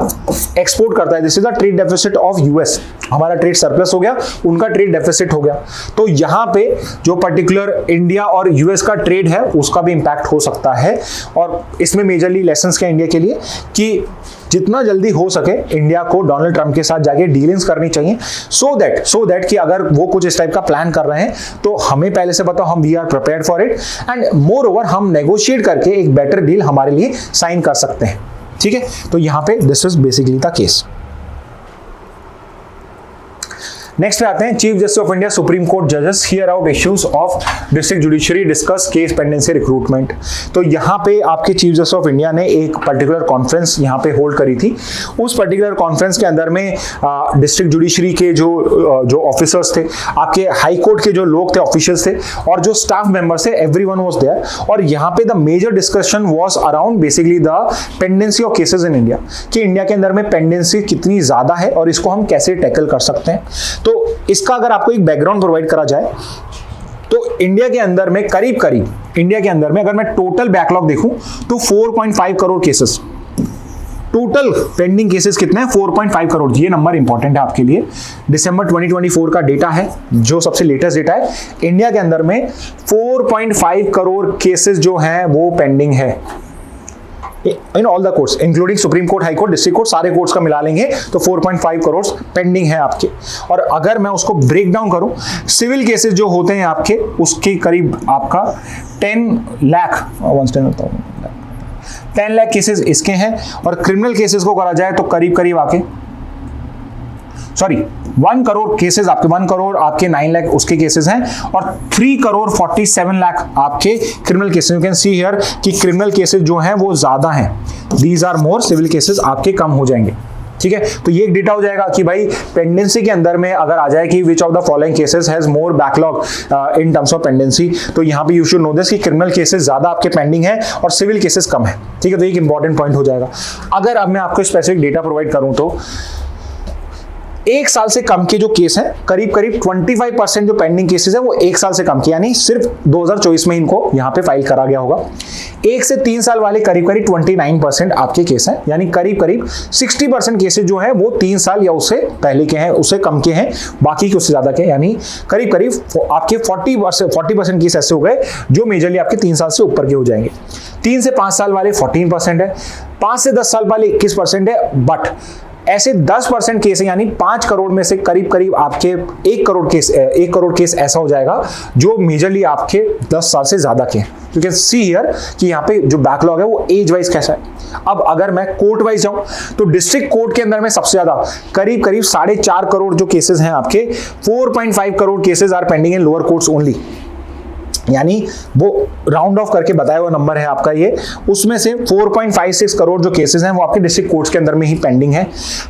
एक्सपोर्ट करता है। This is the trade deficit of US. हमारा ट्रेड सरप्लस हो गया, उनका ट्रेड डेफिसिट हो गया। तो यहां पे जो पर्टिकुलर इंडिया और यूएस का ट्रेड है उसका भी इंपैक्ट हो सकता है। और इसमें मेजरली लेसन्स क्या इंडिया के लिए कि जितना जल्दी हो सके इंडिया को डोनाल्ड ट्रंप के साथ जाके डीलिंग्स करनी चाहिए, सो दैट कि अगर वो कुछ इस टाइप का प्लान कर रहे हैं तो हमें पहले से पता, हम we are prepared for it, and moreover हम नेगोशिएट करके एक बेटर डील हमारे लिए साइन कर सकते हैं। ठीक है। तो यहां पे this is basically the case. Next पे आते हैं Chief Justice of India Supreme Court जजेस hear out issues of district judiciary, discuss case pendency recruitment. तो यहाँ पे आपके चीफ जस्टिस ऑफ इंडिया ने एक पर्टिकुलर कॉन्फ्रेंस यहाँ पे होल्ड करी थी। उस पर्टिकुलर कॉन्फ्रेंस के अंदर में डिस्ट्रिक्ट जुडिशरी के जो ऑफिसर्स थे, आपके हाई कोर्ट के जो लोग थे, ऑफिशियल्स थे, और जो स्टाफ मेंबर्स थे, एवरीवन वाज देयर। और यहाँ पे the major discussion was around basically the pendency of cases in India, कि इंडिया के अंदर में पेंडेंसी कितनी ज्यादा है और इसको हम कैसे टैकल कर सकते हैं। तो इसका अगर आपको एक बैकग्राउंड प्रोवाइड करा जाए तो इंडिया के अंदर में इंडिया के अंदर में अगर मैं टोटल बैकलॉग देखूं तो 4.5 crore cases, total pending cases कितने हैं? 4.5 करोड़। ये नंबर इंपॉर्टेंट है आपके लिए। दिसंबर 2024 का डेटा है, जो सबसे लेटेस्ट डेटा है। इंडिया के अंदर में 4.5 करोड़ केसेस जो हैं वो पेंडिंग है in all the courts, including supreme court, high court, district court, सारे कोर्ट्स का मिला लेंगे तो 4.5 करोड़ पेंडिंग है आपके। और अगर मैं उसको ब्रेक डाउन करूं, सिविल केसेस जो होते हैं आपके, उसके करीब आपका 10 लाख केसेस इसके हैं। और क्रिमिनल केसेस को करा जाए तो करीब आके 1 करोड़ केसेस आपके, 1 करोड़ आपके 9 लाख उसके केसेस हैं, और 3 करोड़ 47 लाख आपके criminal cases. You can see here कि क्रिमिनल केसेस जो हैं वो ज्यादा हैं, these are more, civil cases आपके कम हो जाएंगे। ठीक है, तो ये एक डेटा हो जाएगा कि भाई पेंडेंसी के अंदर में अगर आ जाए कि which of the following cases has more backlog in terms of pendency, तो यहाँ पे यू शुड नो दिस कि क्रिमिनल केसेस ज्यादा आपके पेंडिंग है और सिविल केसेस कम है। ठीक है, तो एक इंपॉर्टेंट पॉइंट हो जाएगा। अगर अब मैं आपको स्पेसिफिक डेटा प्रोवाइड करूं तो 1 साल से कम के जो केस हैं, करीब करीब 25% जो पेंडिंग केसेस है वो 1 साल से कम के, यानी सिर्फ 2024 में इनको यहाँ पे फाइल करा गया होगा। 1 से 3 साल वाले करीब करीब 29% आपके केस हैं, यानी करीब करीब 60% केसेस जो है वो 3 साल या उससे पहले के हैं, उससे कम के हैं, बाकी के उससे ज्यादा के, यानी करीब करीब आपके 40% केस ऐसे हो गए जो मेजरली आपके 3 साल से ऊपर के हो जाएंगे। 3 से 5 साल वाले 14% है, 5 से 10 साल वाले 21% है, बट ऐसे 10% केस है, यानी 5 करोड़ में से करीब करीब आपके 1 करोड़ केस ऐसा हो जाएगा जो मेजरली आपके 10 साल से ज्यादा के। यू कैन सी हियर कि यहाँ पे जो बैकलॉग है वो एज वाइज कैसा है। अब अगर मैं कोर्ट वाइज जाऊं तो डिस्ट्रिक्ट कोर्ट के अंदर में सबसे ज्यादा करीब करीब 4.5 करोड़ जो केसेस हैं आपके, 4.5 crore cases are pending in lower courts only, यानी वो राउंड ऑफ करके बताया हुआ नंबर है आपका ये, उसमें से 4.56 करोड़ जो केसेस हैं वो आपके डिस्ट्रिक्ट कोर्ट्स के अंदर में ही पेंडिंग है।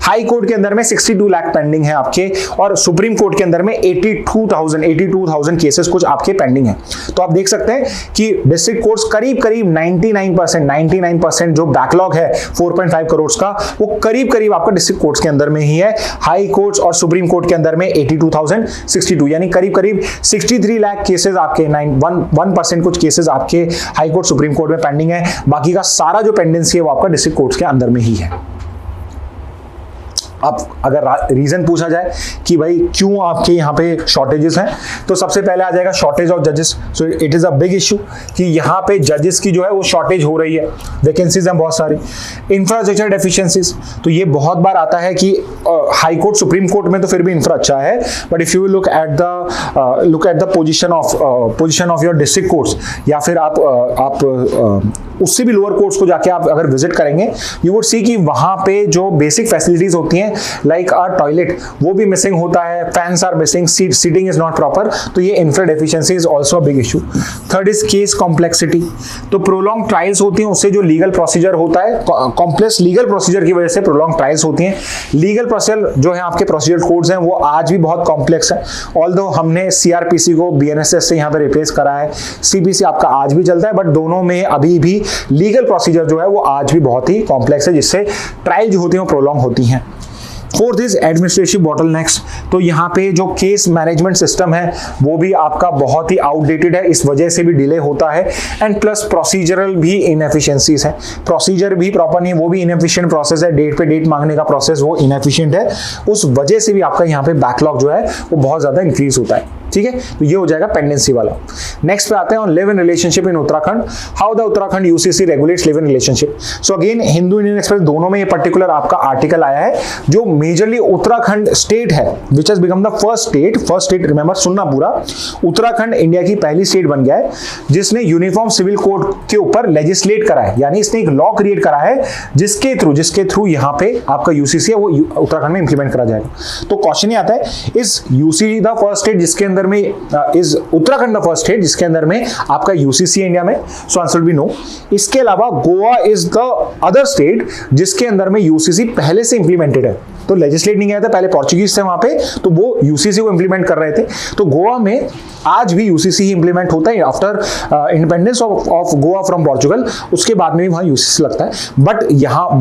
हाई कोर्ट के अंदर में 62 लाख पेंडिंग है आपके, और सुप्रीम कोर्ट के अंदर में 82,000 केसेस कुछ आपके पेंडिंग है। तो आप देख सकते हैं कि डिस्ट्रिक्ट कोर्ट्स करीब करीब 99% जो बैकलॉग है 4.5 करोड़ का, वो करीब करीब आपका डिस्ट्रिक्ट कोर्ट्स के अंदर में ही है। हाई कोर्ट्स और सुप्रीम कोर्ट के अंदर में 82,062, यानी करीब करीब 63 लाख केसेस आपके 1% कुछ केसेस आपके हाई कोर्ट सुप्रीम कोर्ट में पेंडिंग है। बाकी का सारा जो पेंडेंसी है वो आपका डिस्ट्रिक्ट कोर्ट्स के अंदर में ही है। अब अगर रीजन पूछा जाए कि भाई क्यों आपके यहाँ पे शॉर्टेजेस हैं, तो सबसे पहले आ जाएगा शॉर्टेज ऑफ जजेस। सो it is a big issue कि यहाँ पे जजेस की जो है वो शॉर्टेज हो रही है, वैकेंसीज हैं बहुत सारी। इंफ्रास्ट्रक्चर डेफिशिएंसीज, तो ये बहुत बार आता है कि हाई कोर्ट सुप्रीम कोर्ट में तो फिर भी इंफ्रा अच्छा है, but if you look at the position of your district courts, या फिर आप उससे भी लोअर कोर्ट्स को जाके आप अगर विजिट करेंगे, यू वुड सी कि वहां पे जो बेसिक फैसिलिटीज होती हैं लाइक आर टॉयलेट, वो भी मिसिंग होता है, fans are missing, seating is not proper, तो ये infra deficiency is also a big issue. Third is case complexity, तो प्रोलॉन्ग ट्रायल्स होती हैं, उससे जो लीगल प्रोसीजर होता है, कॉम्प्लेक्स लीगल प्रोसीजर की वजह से प्रोलॉन्ग ट्रायल्स होती हैं। लीगल प्रोसीजर जो है आपके प्रोसीजर कोड्स हैं वो आज भी बहुत कॉम्प्लेक्स है, ऑल्दो हमने सीआरपीसी को बीएनएसएस से यहाँ पे रिप्लेस करा है, सीपीसी आपका आज भी चलता है, बट दोनों में अभी भी लीगल प्रोसीजर जो है वो आज भी बहुत ही कॉम्प्लेक्स है, जिससे ट्रायल जो होती है वो प्रोलॉन्ग होती हैं। फोर्थ इज एडमिनिस्ट्रेटिव बॉटलनेक्स, तो यहाँ पे जो केस मैनेजमेंट सिस्टम है वो भी आपका बहुत ही आउटडेटेड है, इस वजह से भी डिले होता है। एंड प्लस प्रोसीजरल भी इनएफिशिएंसीज है, प्रोसीजर भी प्रॉपर नहीं, वो भी इनएफिशिएंट प्रोसेस है, डेट पे डेट मांगने का प्रोसेस वो इनएफिशिएंट है, उस वजह से भी आपका यहाँ पे बैकलॉग जो है वो बहुत ज्यादा इंक्रीज होता है। ठीक है, तो ये हो जाएगा पेंडेंसी वाला। नेक्स्ट पे आते हैं on live in relationship in Uttarakhand, how the Uttarakhand UCC regulates live in relationship. So again Hindu Indian express दोनों में ये पर्टिकुलर आपका आर्टिकल आया है, जो मेजरली उत्तराखंड स्टेट है which has become the first state, remember सुनना पूरा, उत्तराखंड इंडिया की पहली स्टेट बन गया है जिसने यूनिफॉर्म सिविल कोड के ऊपर लेजिस्लेट करा है, यानी इसने एक लॉ क्रिएट करा है जिसके थ्रू यहाँ पे आपका यूसीसी है वो उत्तराखंड में इंप्लीमेंट करा जाएगा। तो क्वेश्चन ये आता है, is UCC the first state जिसके अंदर में is Uttarakhand the first state जिसके अंदर में आपका यूसीसी इंडिया में? So answer be no. इसके अलावा Goa is the other state जिसके अंदर में यूसीसी पहले से इंप्लीमेंटेड है, तो लेजिस्लेट नहीं किया था, पहले पोर्चुगीज थे वहां पे, तो वो यूसीसी को इंप्लीमेंट कर रहे थे। तो गोवा में आज भी यूसीसी ही इंप्लीमेंट होता है after independence of Goa from Portugal, उसके बाद में भी वहां यूसीसी लगता है। बट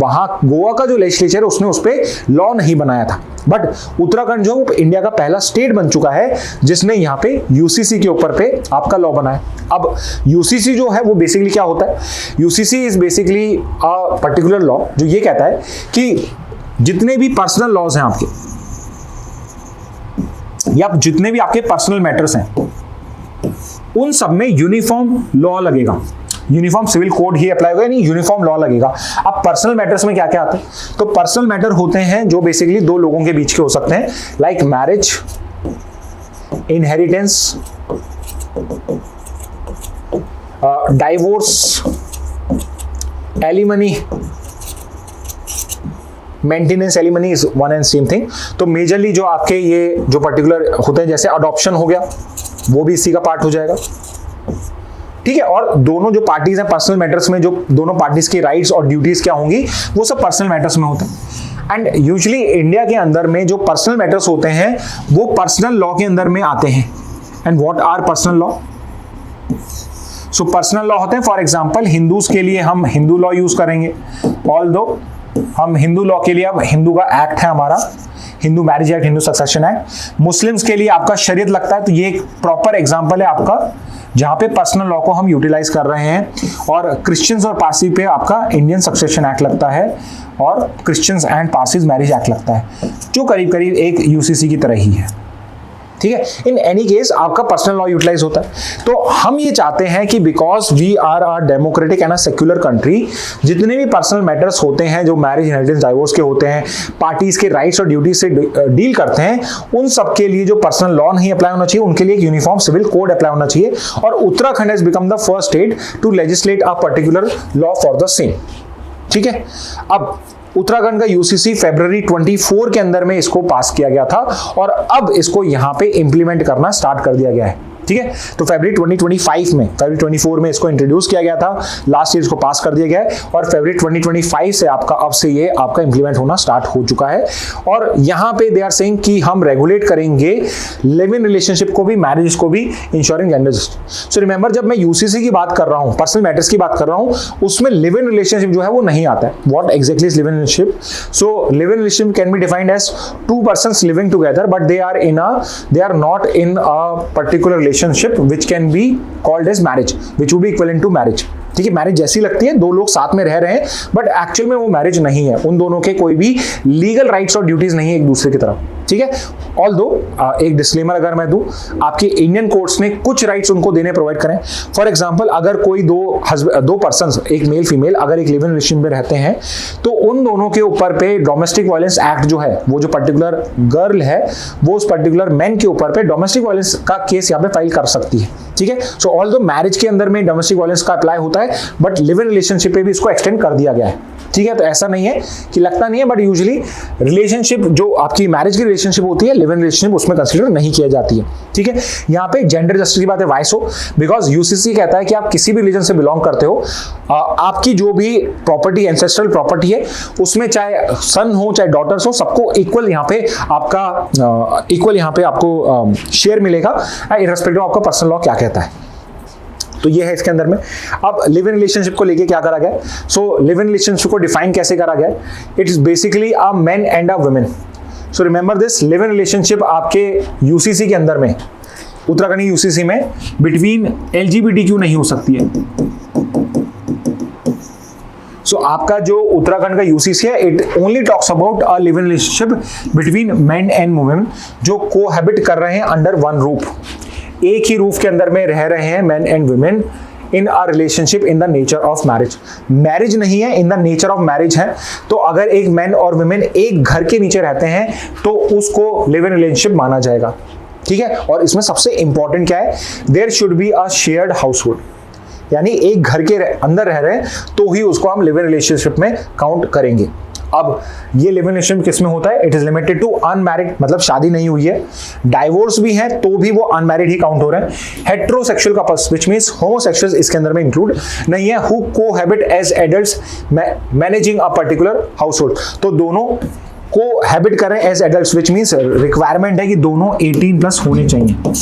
वहां गोवा का जो लेजिस्लेचर उसने उस पर लॉ नहीं बनाया था, बट उत्तराखंड जो इंडिया का पहला स्टेट बन चुका है जिसने यहाँ पे यूसीसी के ऊपर पे आपका लॉ बनाया। अब यूसीसी जो है वो बेसिकली क्या होता है? UCC is basically a particular law जो ये कहता है कि जितने भी पर्सनल लॉज हैं आपके, या जितने भी आपके पर्सनल मैटर्स हैं, उन सब में यूनिफॉर्म लॉ लगेगा, यूनिफॉर्म सिविल कोड ही अप्लाई होगा, यानी यूनिफॉर्म लॉ लगेगा। अब पर्सनल मैटर्स में क्या क्या आते हैं? तो पर्सनल मैटर होते हैं जो बेसिकली दो लोगों के बीच के हो सकते हैं, like marriage, inheritance, divorce, alimony, maintenance alimony is one and same thing. तो मेजरली जो आपके ये जो पर्टिकुलर होते हैं, जैसे अडॉप्शन हो गया, वो भी इसी का पार्ट हो जाएगा। ठीक है, और दोनों जो पार्टीज हैं पर्सनल मैटर्स में, जो दोनों पार्टीज की राइट्स और ड्यूटीज क्या होंगी, वो सब पर्सनल मैटर्स में होते हैं। एंड यूजुअली इंडिया के अंदर में जो पर्सनल मैटर्स होते हैं वो पर्सनल लॉ के अंदर में आते हैं। And what are personal law? So personal law होते हैं, फॉर एग्जांपल हिंदूज के लिए हम हिंदू लॉ यूज करेंगे, ऑल्दो हम हिंदू लॉ के लिए, अब हिंदू का एक्ट है हमारा Hindu marriage act, Hindu succession act. Muslims के लिए आपका शरीयत लगता है, तो ये एक प्रॉपर एग्जांपल है आपका जहां पे पर्सनल लॉ को हम यूटिलाइज कर रहे हैं। और क्रिश्चियंस और पारसी पे आपका इंडियन सक्सेशन एक्ट लगता है और Christians and Parsis marriage act लगता है, जो करीब करीब एक यूसीसी की तरह ही है, ठीक है। इन एनी केस आपका पर्सनल लॉ यूटिलाइज होता है। तो हम ये चाहते हैं कि because we are a democratic and a secular country, जितने भी पर्सनल मैटर्स होते हैं जो मैरिज, इनहेरिटेंस, डाइवोर्स के होते हैं, पार्टीज के राइट्स और ड्यूटीज से डील करते हैं, उन सब के लिए जो पर्सनल लॉ नहीं अप्लाई होना चाहिए, उनके लिए एक यूनिफॉर्म सिविल कोड अप्लाई होना चाहिए। और Uttarakhand has become the first state to legislate a particular law for the same, ठीक है। अब उत्तराखंड का यूसीसी फरवरी 24 के अंदर में इसको पास किया गया था और अब इसको यहां पे इंप्लीमेंट करना स्टार्ट कर दिया गया है, ठीक है। तो फरवरी 2025 में, फरवरी 24 में इसको इंट्रोड्यूस किया गया था, लास्ट ईयर इसको पास कर दिया गया है और फरवरी 2025 से आपका अब से ये आपका इंप्लीमेंट होना स्टार्ट हो चुका है। और यहां पे दे आर सेइंग कि हम रेगुलेट करेंगे लिव इन रिलेशनशिप को भी, मैरिज को भी, ensuring gender justice. So remember, जब मैं यूसीसी की बात कर रहा हूं, पर्सनल मैटर्स की बात कर रहा हूं, उसमें लिव इन रिलेशनशिप जो है वो नहीं आता है। What exactly is live in relationship? So live in relationship can be defined as two persons living together but they are not in a particular relationship which can be called as marriage, which would be equivalent to marriage, ठीक है। Marriage जैसी लगती है, दो लोग साथ में रह रहे हैं बट एक्चुअल में वो मैरिज नहीं है, उन दोनों के कोई भी लीगल राइट्स और ड्यूटीज नहीं है एक दूसरे की तरफ, ठीक है। ऑल्दो एक डिस्क्लेमर अगर मैं दूं, आपके इंडियन कोर्ट्स ने कुछ राइट्स उनको देने प्रोवाइड करें। फॉर एग्जांपल, अगर कोई दो पर्सन्स, एक मेल फीमेल, अगर एक लिव इन रिलेशन में रहते हैं तो उन दोनों के ऊपर पे डोमेस्टिक वायलेंस एक्ट जो है, वो जो पर्टिकुलर गर्ल है वो उस पर्टिकुलर मैन के ऊपर पे डोमेस्टिक वायलेंस का केस यहाँ पे फाइल कर सकती है, ठीक है। सो ऑल्दो मैरिज के अंदर में डोमेस्टिक वायलेंस का अप्लाई होता है बट लिव इन रिलेशनशिप पे भी इसको एक्सटेंड कर दिया गया है, ठीक है। तो ऐसा नहीं है कि लगता नहीं है, बट यूजुअली रिलेशनशिप जो आपकी मैरिज की रिलेशनशिप होती है, लिव इन रिलेशनशिप, उसमें कंसीडर नहीं किया जाती है, ठीक है। यहाँ पे जेंडर जस्टिस की बात है, वाई सो? बिकॉज यूसीसी कहता है कि आप किसी भी रिलीजन से बिलोंग करते हो, आपकी जो भी प्रॉपर्टी, एंसेस्ट्रल प्रॉपर्टी है, उसमें चाहे सन हो चाहे डॉटर्स हो, सबको इक्वल यहाँ पे आपको शेयर मिलेगा, इररिस्पेक्टिव ऑफ आपका पर्सनल लॉ क्या कहता है। तो ये है इसके अंदर में। अब लिव इन रिलेशनशिप को लेके क्या करा गया? सो लिव इन रिलेशनशिप को डिफाइन कैसे करा गया? It is basically a man and a women. So remember this, live in relationship आपके यूसीसी के अंदर में, उत्तराखंड यूसीसी में, बिटवीन LGBTQ नहीं हो सकती है। सो आपका जो उत्तराखंड का यूसीसी है, it only talks about a live in relationship between man and women जो कोहैबिट कर रहे हैं अंडर वन रूफ, एक ही रूफ के अंदर में रह रहे हैं man and women in a relationship in the nature of marriage. Marriage नहीं है, in the nature of marriage है। तो अगर एक मैन और वुमेन एक घर के नीचे रहते हैं तो उसको लिव इन रिलेशनशिप माना जाएगा, ठीक है। और इसमें सबसे इंपॉर्टेंट क्या है? There should be a shared household, यानी एक घर के अंदर रह रहे हैं तो ही उसको हम लिव इन रिलेशनशिप में काउंट करेंगे। अब ये लिव इन रिलेशनशिप किस में होता है? It is limited to unmarried, मतलब शादी नहीं हुई है, डाइवोर्स भी है तो भी वो अनमैरिड ही काउंट हो रहे हैं। Heterosexual couples which means homosexuals इसके अंदर में इंक्लूड नहीं है, who cohabit as adults managing a particular household. तो दोनों को हैबिट कर रहे हैं as adults, which means requirement है कि दोनों 18+ होने चाहिए।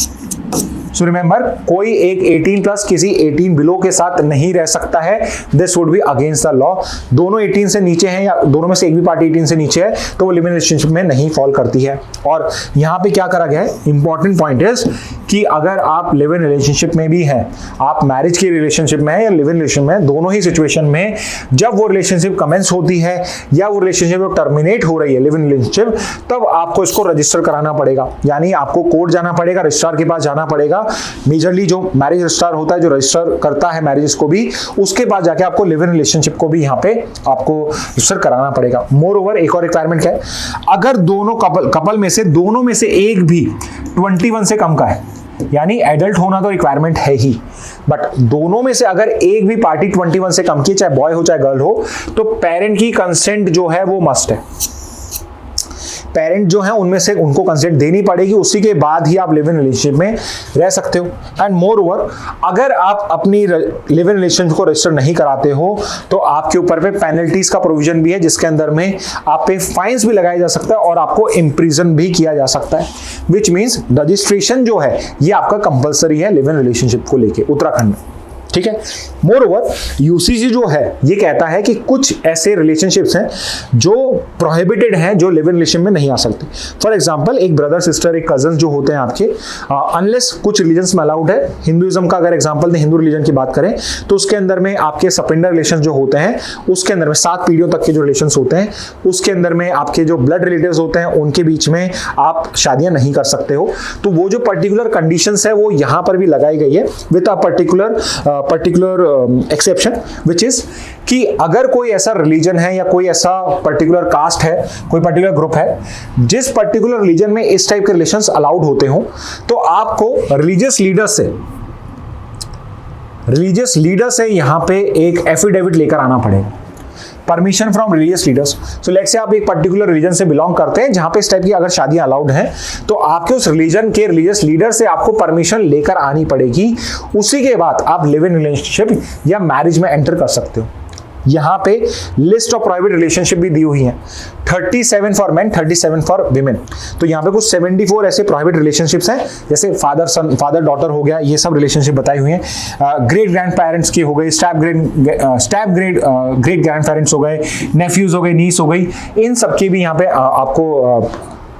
सो रिमेंबर, कोई एक 18+ किसी 18 बिलो के साथ नहीं रह सकता है, this would be against the law. दोनों 18 से नीचे हैं या दोनों में से एक भी पार्टी 18 से नीचे है तो वो लिव इन रिलेशनशिप में नहीं फॉल करती है। और यहाँ पे क्या करा गया है? इंपॉर्टेंट पॉइंट इज कि अगर आप लिव इन रिलेशनशिप में भी हैं, आप मैरिज की रिलेशनशिप में है या लिव इन रिलेशन में, दोनों ही सिचुएशन में जब वो रिलेशनशिप कमेंस होती है या वो रिलेशनशिप टर्मिनेट हो रही है लिव इन रिलेशनशिप, तब आपको इसको रजिस्टर कराना पड़ेगा, यानी आपको कोर्ट जाना पड़ेगा, रजिस्ट्रार के पास जाना पड़ेगा। मेजरली जो मैरिज रजिस्ट्रार होता है, जो रजिस्टर करता है मैरिजेस को भी, उसके बाद जाके आपको लिव इन रिलेशनशिप को भी यहाँ पे आपको रजिस्टर कराना पड़ेगा। मोर ओवर एक और रिक्वायरमेंट क्या है? अगर दोनों कपल में से दोनों में से एक भी 21 से कम का है, यानी एडल्ट होना तो रिक्वायरमेंट है ही, बट दोनों में से अगर एक भी पार्टी 21 से कम की, चाहे बॉय हो चाहे गर्ल हो, तो पेरेंट की कंसेंट जो है वो मस्ट है। पेरेंट जो है उनमें से उनको कंसेंट देनी पड़ेगी, उसी के बाद ही आप लिव इन रिलेशनशिप में रह सकते हो। एंड मोर ओवर, अगर आप अपनी लिव इन रिलेशनशिप को रजिस्टर नहीं कराते हो तो आपके ऊपर पे पेनल्टीज का प्रोविजन भी है, जिसके अंदर में आप पे फाइन्स भी लगाया जा सकता है और आपको इम्प्रिजन भी किया जा सकता है। विच मीन्स रजिस्ट्रेशन जो है ये आपका कंपलसरी है लिव इन रिलेशनशिप को लेके उत्तराखंड में, ठीक है। मोर ओवर, यूसीसी जो है ये कहता है कि कुछ ऐसे रिलेशनशिप्स हैं जो प्रोहिबिटेड हैं, जो लिव इन रिलेशन में नहीं आ सकते। फॉर एग्जांपल, एक ब्रदर सिस्टर, एक कजन जो होते हैं आपके, अनलेस कुछ रिलीजन्स में अलाउड है। हिंदुइज्म का अगर एग्जांपल दें, हिंदू रिलीजन की बात करें तो उसके अंदर में आपके सपिंडर रिलेशन जो होते हैं, उसके अंदर में 7 पीढ़ियों तक के जो रिलेशन होते हैं, उसके अंदर में आपके जो ब्लड रिलेटिव्स होते हैं उनके बीच में आप शादियां नहीं कर सकते हो। तो वो जो पर्टिकुलर कंडीशंस है वो यहां पर भी लगाई गई है with a particular exception, which is कि अगर कोई ऐसा रिलीजन है या कोई ऐसा पर्टिकुलर कास्ट है, कोई पर्टिकुलर ग्रुप है जिस पर्टिकुलर रिलीजन में इस टाइप के रिलेशंस अलाउड होते हो, तो आपको रिलीजियस लीडर से यहां पे एक एफिडेविट लेकर आना पड़ेगा, permission from religious leaders. So let's say आप एक पर्टिकुलर रिलीजन से बिलोंग करते हैं जहां पे इस टाइप की अगर शादियां अलाउड हैं, तो आपके उस रिलीजन के रिलीजियस लीडर से आपको परमिशन लेकर आनी पड़ेगी। उसी के बाद आप लिव इन रिलेशनशिप या मैरिज में एंटर कर सकते हो। यहां पे लिस्ट ऑफ प्राइवेट रिलेशनशिप भी दी हुई है, 37 फॉर मेन, 37 फॉर विमेन। तो यहाँ पे कुछ 74 ऐसे प्राइवेट रिलेशनशिप्स हैं, जैसे फादर सन, फादर डॉटर हो गया, ये सब रिलेशनशिप बताई हुई हैं। ग्रेट ग्रैंड पेरेंट्स की हो गई, स्टेप ग्रेट ग्रैंड पेरेंट्स हो गए, नेफ्यूज हो गए, नीस हो गई, इन सब की भी यहाँ पे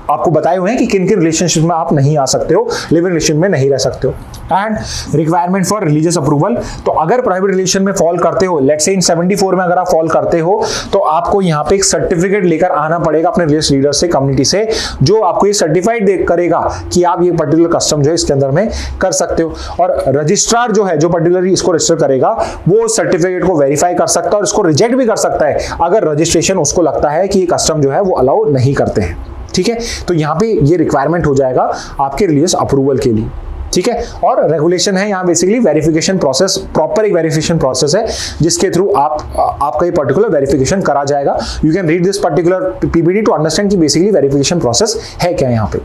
आपको बताए हुए हैं कि किन किन रिलेशनशिप में आप नहीं आ सकते हो, लिव इन रिलेशन में नहीं रह सकते हो। And requirement for religious approval, तो अगर प्राइवेट रिलेशन में फॉल करते हो, लेट्स से इन 74 में अगर आप फॉल करते हो, तो आपको यहाँ पे एक सर्टिफिकेट लेकर आना पड़ेगा अपने रिलीजियस लीडर से, कम्युनिटी से, जो आपको ये सर्टिफाइड करेगा कि आप ये पर्टिकुलर कस्टम जो है इसके अंदर में कर सकते हो। और रजिस्ट्रार जो है, जो पर्टिकुलरली इसको रजिस्टर करेगा, वो सर्टिफिकेट को वेरीफाई कर सकता है और इसको रिजेक्ट भी कर सकता है अगर रजिस्ट्रेशन उसको लगता है कि ये कस्टम जो है वो अलाउ नहीं करते हैं, ठीक है। तो यहाँ पे ये रिक्वायरमेंट हो जाएगा आपके रिलीजियस अप्रूवल के लिए, ठीक है। और रेगुलेशन है यहाँ बेसिकली वेरिफिकेशन प्रोसेस, प्रॉपर एक वेरिफिकेशन प्रोसेस है जिसके थ्रू आपका ये पर्टिकुलर वेरिफिकेशन करा जाएगा। You can read this particular PPT to understand कि बेसिकली वेरिफिकेशन प्रोसेस है क्या यहाँ पे।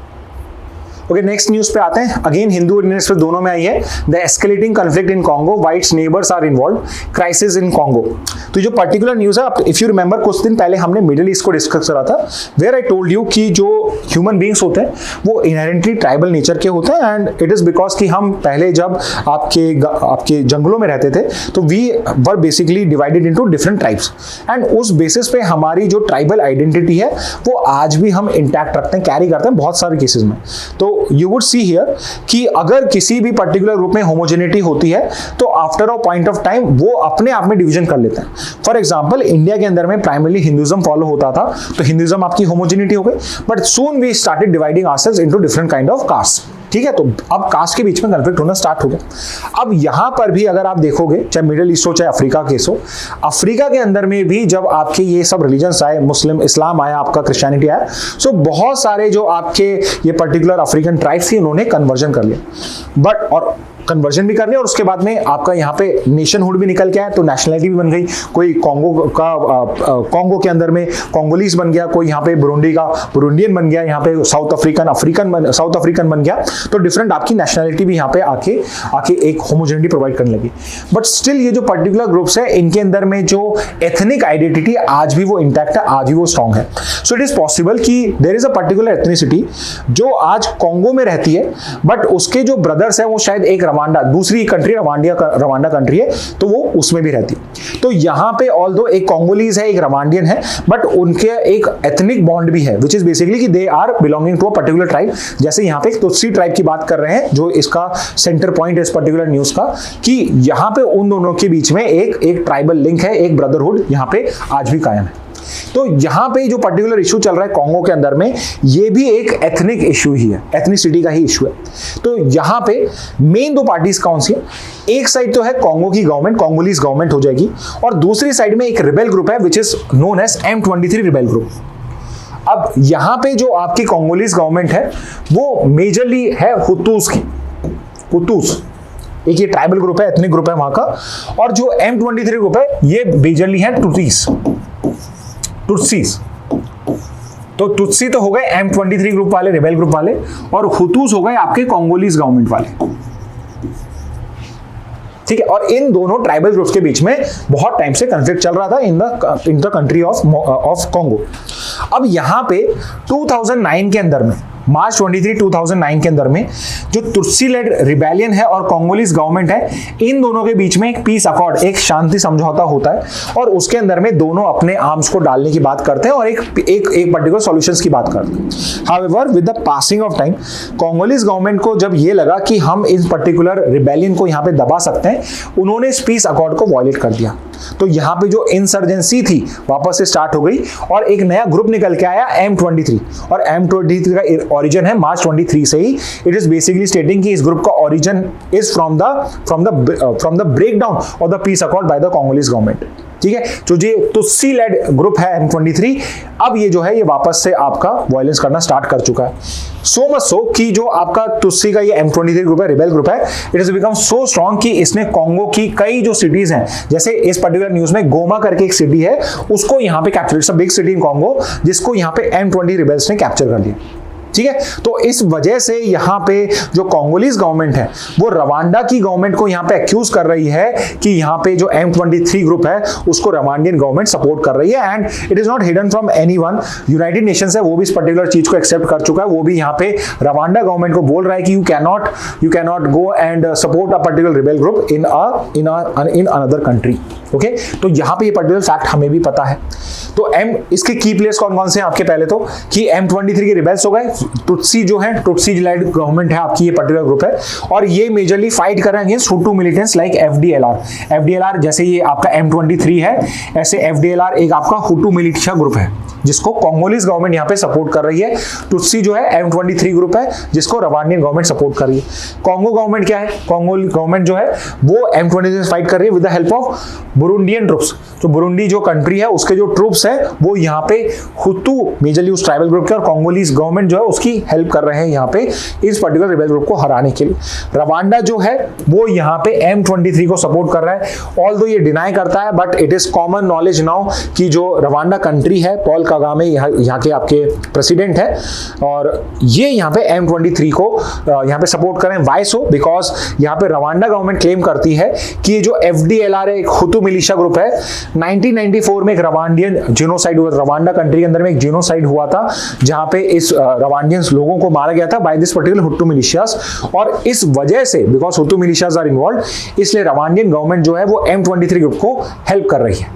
ओके, नेक्स्ट न्यूज पे आते हैं। अगेन हिंदू और इंडियन न्यूज़ दोनों में आई है। The escalating conflict in Congo, why its neighbours are involve, crisis in Congo. तो जो पर्टिकुलर न्यूज है, इफ यू रिमेंबर कुछ दिन पहले हमने मिडिल ईस्ट को डिस्कस करा था, वेयर आई टोल्ड यू कि जो ह्यूमन बींग्स होते हैं वो इनहेरेंटली ट्राइबल नेचर के होते हैं, एंड इट इज बिकॉज कि हम पहले जब आपके जंगलों में रहते थे तो we were basically divided into different tribes, and उस बेसिस पे हमारी जो ट्राइबल आइडेंटिटी है वो आज भी हम इंटैक्ट रखते हैं, कैरी करते हैं बहुत सारे केसेस में। तो यू वुड सी हियर कि अगर किसी भी पर्टिकुलर ग्रुप में होमोजेनिटी होती है तो after a point of time वो अपने आप में डिवीजन कर लेते हैं। फॉर एग्जांपल, इंडिया के अंदर में प्राइमरली हिंदुइज्म फॉलो होता था, तो हिंदुइज्म आपकी होमोजेनिटी हो गई, but soon we started dividing ourselves into different kind of caste, ठीक है। तो अब कास्ट के बीच में कन्फ्लिक्ट होना स्टार्ट हो गया। अब यहां पर भी अगर आप देखोगे, चाहे मिडिल ईस्ट हो चाहे अफ्रीका केस हो, अफ्रीका के अंदर में भी जब आपके ये सब रिलीजन्स आए, मुस्लिम, इस्लाम आया, आपका क्रिश्चियनिटी आया, सो बहुत सारे जो आपके ये पर्टिकुलर अफ्रीकन ट्राइब्स थी उन्होंने कन्वर्जन कर लिया, बट और कन्वर्जन भी कर लिया और उसके बाद में आपका यहाँ पे नेशनहुड भी निकल के आया, तो नेशनलिटी भी बन गई। कोई कॉन्गो के अंदर में कॉन्गोलीज बन गया, कोई यहाँ पे बुरुंडी का बुरुंडियन बन गया, यहाँ पे साउथ अफ्रीकन बन गया। तो डिफरेंट आपकी नेशनलिटी भी यहाँ पे आके एक होमोजेनिटी प्रोवाइड करने लगी। बट स्टिल ये जो पर्टिकुलर ग्रुप्स है, इनके अंदर में जो एथनिक आइडेंटिटी आज भी वो इंटैक्ट है, आज भी वो स्ट्रॉन्ग है। सो इट इज पॉसिबल कि there is a particular ethnicity जो आज कॉन्गो में रहती है, बट उसके जो ब्रदर्स हैं वो शायद एक रवांडा, दूसरी कंट्री रवांडा कंट्री है, तो वो उसमें भी रहती है। तो यहाँ पे ऑल्दो एक कॉन्गोलीज है, एक रवांडियन है, बट उनके एक एथनिक बॉन्ड भी है, विच इज बेसिकली कि they are belonging to a particular tribe. जैसे यहाँ पे एक तुत्सी ट्राइब की बात कर रहे हैं, जो इसका सेंटर पॉइंट है इस पर्टिकुलर न्यूज का, कि यहाँ पे उन दोनों के बीच में एक ट्राइबल लिंक है, एक ब्रदरहुड यहाँ पे आज भी कायम है। तो यहां पे जो पर्टिकुलर इशू चल रहा है कॉन्गो के अंदर में, ये भी एक एथनिक इशू ही है, एथनिसिटी का ही इशू है। तो यहां पे मेन दो पार्टीज कौन सी है? एक साइड तो है कॉन्गो की गवर्नमेंट, कॉन्गोलीज गवर्नमेंट हो जाएगी, और दूसरी साइड में एक रिबेल ग्रुप है which is known as M23 rebel group. अब यहां पे जो आपकी कॉन्गोलीज गवर्नमेंट है वो मेजरली है हुतूस की, हुतूस एक ये ट्राइबल ग्रुप है, एथनिक ग्रुप है वहां का, और जो M23 ग्रुप है ये मेजरली है टुट्सीज। तो तुत्सी तो हो गए M23 ग्रुप वाले, रिबेल ग्रुप वाले, और हुतूस हो गए आपके कोंगोलीज गवर्नमेंट वाले, ठीक है। और इन दोनों ट्राइबल ग्रुप्स के बीच में बहुत टाइम से कॉन्फ्लिक्ट चल रहा था in the country of Congo. अब यहां पे 2009 के अंदर में, मार्च 23, 2009 के अंदर में जो तुत्सी लेड रिबेलियन है और कोंगोलीज गवर्नमेंट है, इन दोनों के बीच में एक पीस अकॉर्ड, एक शांति समझौता होता है, और उसके अंदर में दोनों अपने आर्म्स को डालने की बात करते हैं और एक पर्टिकुलर सॉल्यूशंस की बात करते हैं। However with the passing of time, Congolese government को जब ये लगा कि हम इस पर्टिकुलर रिबेलियन को यहाँ पे दबा सकते हैं, उन्होंने इस पीस अकॉर्ड को वायलेट कर दिया। तो यहाँ पे जो इंसर्जेंसी थी वापस से स्टार्ट हो गई और एक नया ग्रुप निकल के आया M23, और M23 का ओरिजिन है मार्च 23 से ही। इट इज बेसिकली स्टेटिंग कि इस ग्रुप का origin is from the breakdown of the peace accord by the Congolese government, ठीक है। तो ये तुत्सी लेड ग्रुप है M23, अब ये जो है ये वापस से आपका वायलेंस करना स्टार्ट कर चुका है। सो मच सो कि जो आपका तुत्सी का ये M23 ग्रुप है, रिबेल ग्रुप है, it is become so strong कि इसने कॉन्गो की कई जो सिटीज हैं, जैसे इस पर्टिकुलर न्यूज में गोमा करके एक सिटी है, उसको यहाँ पे capture, it's a big city in Congo, जिसको यहाँ पे M20 रिबेल्स ने कैप्चर कर लिया, ठीक है। तो इस वजह से यहाँ पे जो कोंगोलीज गवर्नमेंट है वो रवांडा की गवर्नमेंट को यहाँ पे एक्यूज कर रही है कि यहाँ पे जो M23 ग्रुप है उसको रवांडियन गवर्नमेंट सपोर्ट कर रही है, and it is not hidden from anyone. United Nations है वो भी इस पर्टिकुलर चीज को एक्सेप्ट कर चुका है, वो भी यहाँ पे रवांडा गवर्नमेंट को बोल रहा है कि you can not go and support a particular rebel group in another country, okay. तो यहाँ पे ये पर्टिकुलर फैक्ट हमें भी पता है। तो इसके की प्लेयर्स कौन कौन से हैं आपके, पहले तो कि M23 के रिबेल्स हो गए, तुत्सी जो है, तुत्सी लेड गवर्नमेंट है आपकी, ये पर्टिकुलर ग्रुप है, और ये मेजरली फाइट कर रहे हैं against Hutu militants like FDLR। जैसे ये आपका M23 है, ऐसे FDLR एक आपका हुटू मिलिटिया ग्रुप है जिसको कोंगोलीज गवर्नमेंट यहाँ पे सपोर्ट कर रही है। तुत्सी जो है M23 ग्रुप है जिसको रवांडियन गवर्नमेंट सपोर्ट कर रही है। कॉन्गो गवर्नमेंट क्या है, कॉन्गो गवर्नमेंट जो है वो M23 से फाइट कर रही है with the help of Burundian troops. तो बुरुंडी जो कंट्री है उसके जो ट्रूप्स है वो यहाँ पे हुतू मेजरली उस ट्राइबल ग्रुप के, और कोंगोलीज गवर्नमेंट जो है उसकी हेल्प कर रहे हैं यहाँ पे इस पर्टिकुलर रिबेल ग्रुप को हराने के लिए। रवांडा जो है वो यहाँ पे M23 को सपोर्ट कर रहा है, ऑल्दो ये डिनाई करता है, but it is common knowledge now कि जो रवांडा कंट्री है, पॉल कागामे यहाँ के आपके प्रेसिडेंट है, और ये यहाँ पे M23 को यहाँ पे सपोर्ट कर रहे हैं। Y so? बिकॉज यहाँ पे रवांडा गवर्नमेंट क्लेम करती है कि जो FDLR है, एक हुतू मिलिशिया ग्रुप है, 1994 में एक रवांडियन जिनोसाइड हुआ, रवांडा कंट्री के अंदर में एक जिनोसाइड हुआ था जहां पे इस रवांडियंस लोगों को मारा गया था बाय दिस पर्टिकुलर हुटू मिलिशियास, और इस वजह से बिकॉज हुटू मिलिशियास आर इन्वॉल्व, इसलिए रवांडियन गवर्नमेंट जो है वो M23 ग्रुप को हेल्प कर रही है,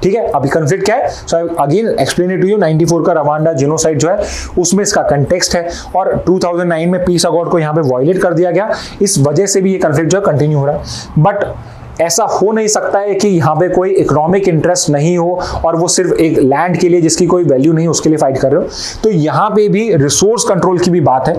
ठीक है। अभी कॉन्फ्लिक्ट क्या है, so again explain it to you. 94 का रवांडा जिनोसाइड जो है उसमें इसका कंटेक्स्ट है, और 2009 में पीस अकॉर्ड को यहाँ पे वायलेट कर दिया गया, इस वजह से भी ये कॉन्फ्लिक्ट जो है कंटिन्यू हो रहा है। बट ऐसा हो नहीं सकता है कि यहाँ पे कोई इकोनॉमिक इंटरेस्ट नहीं हो और वो सिर्फ एक लैंड के लिए जिसकी कोई वैल्यू नहीं उसके लिए फाइट कर रहे हो। तो यहाँ पे भी रिसोर्स कंट्रोल की भी बात है।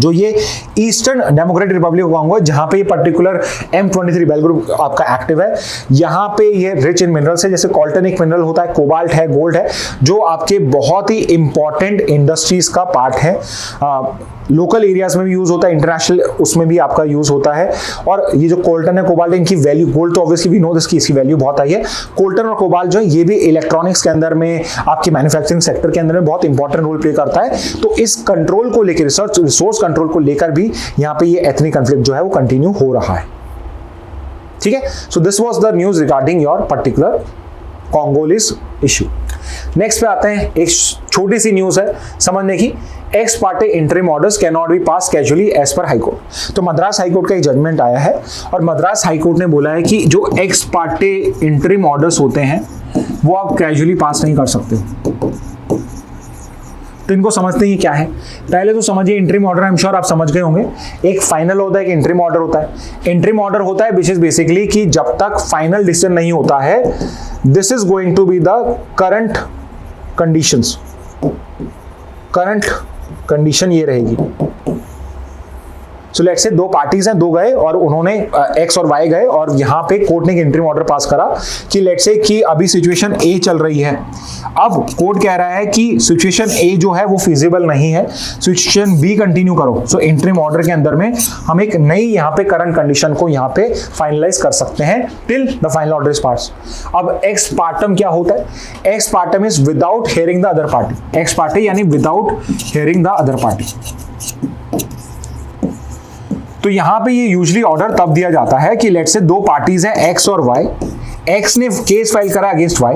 जो ये eastern democratic Republic of Congo जहां पे ये पर्टिकुलर M23 रिबेल ग्रुप आपका एक्टिव है, यहाँ पे ये रिच इन मिनरल्स है, जैसे कॉल्टन एक मिनरल होता है, कोबाल्ट है, गोल्ड है, जो आपके बहुत ही इंपॉर्टेंट इंडस्ट्रीज का पार्ट है। लोकल एरियाज में भी यूज होता है, इंटरनेशनल उसमें भी आपका यूज होता है। और ये जो कोल्टन है, कोबाल्ट, इनकी वैल्यू, गोल्ड तो ऑब्वियसली वी नो दिस की इसकी वैल्यू बहुत आई है। कोल्टन और कोबाल्ट जो है ये भी इलेक्ट्रॉनिक्स के अंदर में, आपके मैन्युफैक्चरिंग सेक्टर के अंदर में बहुत इंपॉर्टेंट रोल प्ले करता है। तो इस कंट्रोल को लेकर, रिसोर्स कंट्रोल को लेकर भी यहाँ पे ये एथनिक कॉन्फ्लिक्ट जो है वो कंटिन्यू हो रहा है, ठीक है। So this was the news regarding your particular Congolese issue. Next पे आते हैं, एक छोटी सी न्यूज है समझने की। Ex parte interim orders can not be pass casually as per high court. तो मद्रास हाईकोर्ट का एक जजमेंट आया है और मद्रास हाईकोर्ट ने बोला है कि जो एक्स पार्टे इंटरिम ऑर्डर्स होते हैं वो आप कैजुअली पास नहीं कर सकते। तो इनको समझते ही क्या है, पहले तो समझिए interim order, I am sure आप समझ गए होंगे। एक फाइनल होता है, एक इंटरिम ऑर्डर होता है। इंटरिम ऑर्डर होता है विच इज बेसिकली कि जब तक फाइनल डिसीजन नहीं होता है, this is going to be the current conditions. Current condition ये रहेगी, सो लेट्स से दो पार्टीज हैं, दो गए और उन्होंने एक्स और वाई गए और यहाँ पे कोर्ट ने एक इंटरिम ऑर्डर पास करा कि लेट्स से कि अभी सिचुएशन ए चल रही है। अब कोर्ट कह रहा है कि सिचुएशन ए जो है वो फिजिबल नहीं है, सिचुएशन बी कंटिन्यू करो। सो इंटरिम ऑर्डर के अंदर में हम एक नई यहाँ पे करंट कंडीशन को यहाँ पे फाइनलाइज कर सकते हैं till the final order is pass. अब एक्स पार्टम क्या होता है? Ex parte is without hearing the other party. Ex party यानी without hearing the other party. तो यहां पे ये यूजुअली ऑर्डर तब दिया जाता है कि लेट्स से दो पार्टीज हैं एक्स और वाई, एक्स ने केस फाइल करा अगेंस्ट वाई,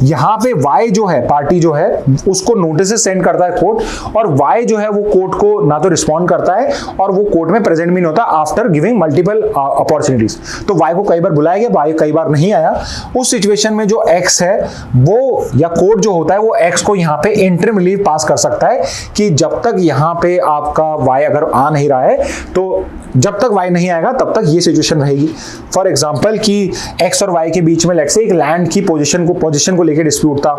यहां पे वाई जो है पार्टी जो है उसको नोटिस सेंड करता है कोर्ट और वाई जो है वो कोर्ट को ना तो रिस्पॉन्ड करता है और वो कोर्ट में प्रेजेंट भी नहीं होता आफ्टर गिविंग मल्टीपल अपॉर्चुनिटीज। तो वाई को कई बार बुलाया गया, वाई कई बार नहीं आया। उस सिचुएशन में जो एक्स है वो या कोर्ट जो होता है वो एक्स को यहाँ पे इंटरिम लीव पास कर सकता है कि जब तक यहाँ पे आपका वाई अगर आ नहीं रहा है तो जब तक वाई नहीं आएगा तब तक ये सिचुएशन रहेगी। फॉर एग्जांपल कि एक्स और वाई के बीच में लेट्स से एक लैंड की पोजीशन को लेकर डिस्प्यूट था,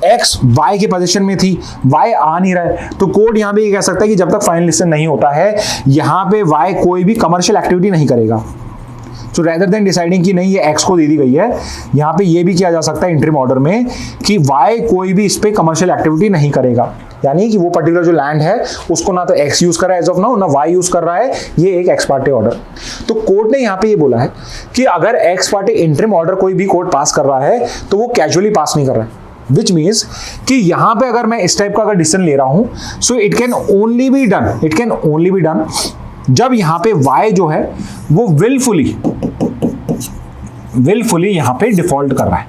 एक्स वाई की पोजीशन में थी, वाई आ नहीं रहा है, तो कोर्ट यहां पे ये कह सकता है कि जब तक फाइनल डिसीजन नहीं होता है यहां पे वाई कोई भी कमर्शियल एक्टिविटी नहीं करेगा। तो रेदर देन डिसाइडिंग कि नहीं ये एक्स को दे दी गई है, यहाँ पे ये भी किया जा सकता है इंटरिम ऑर्डर में कि वाई कोई भी इस पे कमर्शियल एक्टिविटी नहीं करेगा, यानी कि वो पर्टिकुलर जो लैंड है उसको ना तो एक्स यूज कर रहा है एज ऑफ नाउ, ना वाई यूज कर रहा है, ये एक एक्स पार्टी ऑर्डर। तो कोर्ट ने यहाँ पे ये बोला है कि अगर एक्स पार्टी इंटरिम ऑर्डर कोई भी कोर्ट पास कर रहा है तो वो कैजुअली पास नहीं कर रहा है। Which means कि यहां पे अगर मैं इस टाइप का अगर डिसीजन ले रहा हूं so it can only be done जब यहां पे y जो है वो विलफुली यहां पे डिफॉल्ट कर रहा है,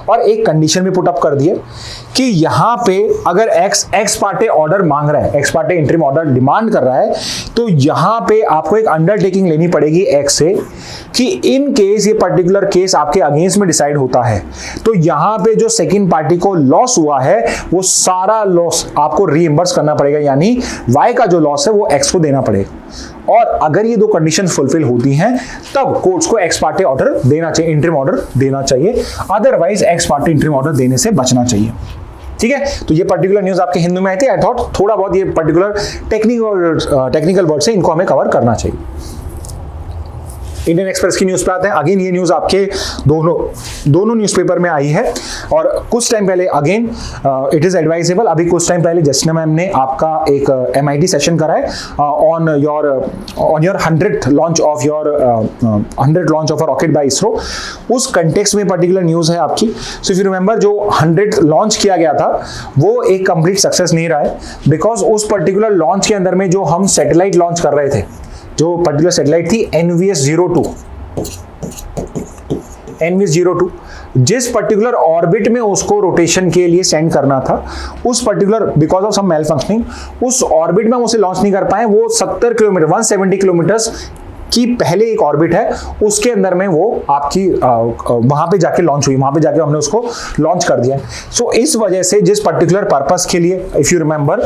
और एक कंडीशन भी पुट अप कर दी है कि यहां पे अगर एक्स पार्टी ऑर्डर मांग रहा है, x party interim order demand कर रहा है, तो यहां पे आपको एक अंडरटेकिंग लेनी पड़ेगी एक्स से कि इन केस ये पर्टिकुलर केस आपके अगेंस्ट में डिसाइड होता है तो यहां पे जो सेकंड पार्टी को लॉस हुआ है वो सारा लॉस आपको रीइंबर्स करना पड़ेगा, यानी वाई का जो लॉस है वो एक्स को देना पड़ेगा। और अगर ये दो कंडीशन फुलफिल होती हैं तब कोर्ट्स को एक्स पार्टी ऑर्डर देना चाहिए, इंटरिम ऑर्डर देना चाहिए, otherwise x party interim order देने से बचना चाहिए। ठीक है, तो ये पर्टिकुलर न्यूज आपके हिंदू में आई थी। आई थॉट थोड़ा बहुत ये पर्टिकुलर टेक्निकल वर्ड से इनको हमें कवर करना चाहिए। इंडियन एक्सप्रेस की न्यूज पे आते हैं। अगेन ये न्यूज आपके दोनों न्यूज़पेपर में आई है और कुछ टाइम पहले अगेन इट इज एडवाइजेबल, अभी कुछ टाइम पहले जस्टिना मैम ने आपका एक MIT सेशन करा है on your 100th launch of rocket by ISRO. उस कंटेक्स्ट में पर्टिकुलर न्यूज है आपकी। सो इफ यू रिमेंबर जो 100th लॉन्च किया गया था वो एक कंप्लीट सक्सेस नहीं रहा है, बिकॉज उस पर्टिकुलर लॉन्च के अंदर में जो हम सैटेलाइट लॉन्च कर रहे थे, जो पर्टिकुलर सैटेलाइट थी NVS-02, जिस पर्टिकुलर ऑर्बिट में उसको रोटेशन के लिए सेंड करना था, उस particular because of some malfunctioning उस ऑर्बिट में हम उसे लॉन्च नहीं कर पाए। वो 70 किलोमीटर 170 किलोमीटर्स की पहले एक ऑर्बिट है उसके अंदर में वो आपकी वहां पे जाके लॉन्च हुई, वहां पे जाके हमने उसको लॉन्च कर दिया। सो इस वजह से जिस पर्टिकुलर पर्पस के लिए, इफ यू रिमेंबर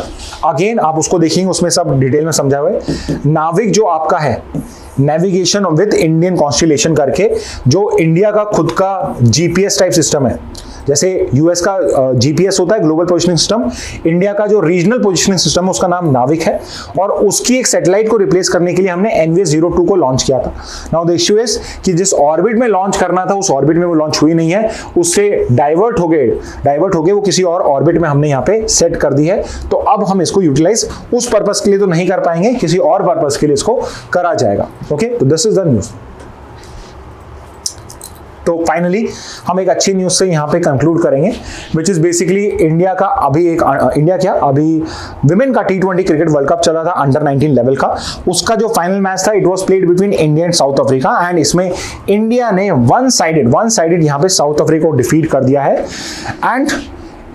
अगेन आप उसको देखेंगे उसमें सब डिटेल में समझा हुआ है। नाविक जो आपका है नेविगेशन विद इंडियन कॉन्स्टिलेशन करके, जो इंडिया का खुद का GPS टाइप सिस्टम है, जैसे यूएस का GPS होता है ग्लोबल पोजिशनिंग सिस्टम, इंडिया का जो रीजनल पोजिशनिंग सिस्टम है उसका नाम नाविक है, और उसकी एक सैटेलाइट को रिप्लेस करने के लिए हमने NVS-02 को लॉन्च किया था। नाउ द इश्यू इज कि जिस ऑर्बिट में लॉन्च करना था उस ऑर्बिट में वो लॉन्च हुई नहीं है, उससे डाइवर्ट हो गए वो किसी और ऑर्बिट में हमने यहाँ पे सेट कर दी है। तो अब हम इसको यूटिलाइज उस पर्पस के लिए तो नहीं कर पाएंगे, किसी और पर्पस के लिए इसको करा जाएगा। ओके, तो दिस इज द न्यूज। तो फाइनली हम एक अच्छी न्यूज से यहाँ पे कंक्लूड करेंगे, विच इज बेसिकली इंडिया का अभी विमेन का T20 क्रिकेट वर्ल्ड कप चला था अंडर 19 लेवल का। उसका जो फाइनल मैच था it was played between India and south Africa, and इसमें इंडिया ने वन साइडेड यहाँ पे साउथ अफ्रीका को डिफीट कर दिया है। एंड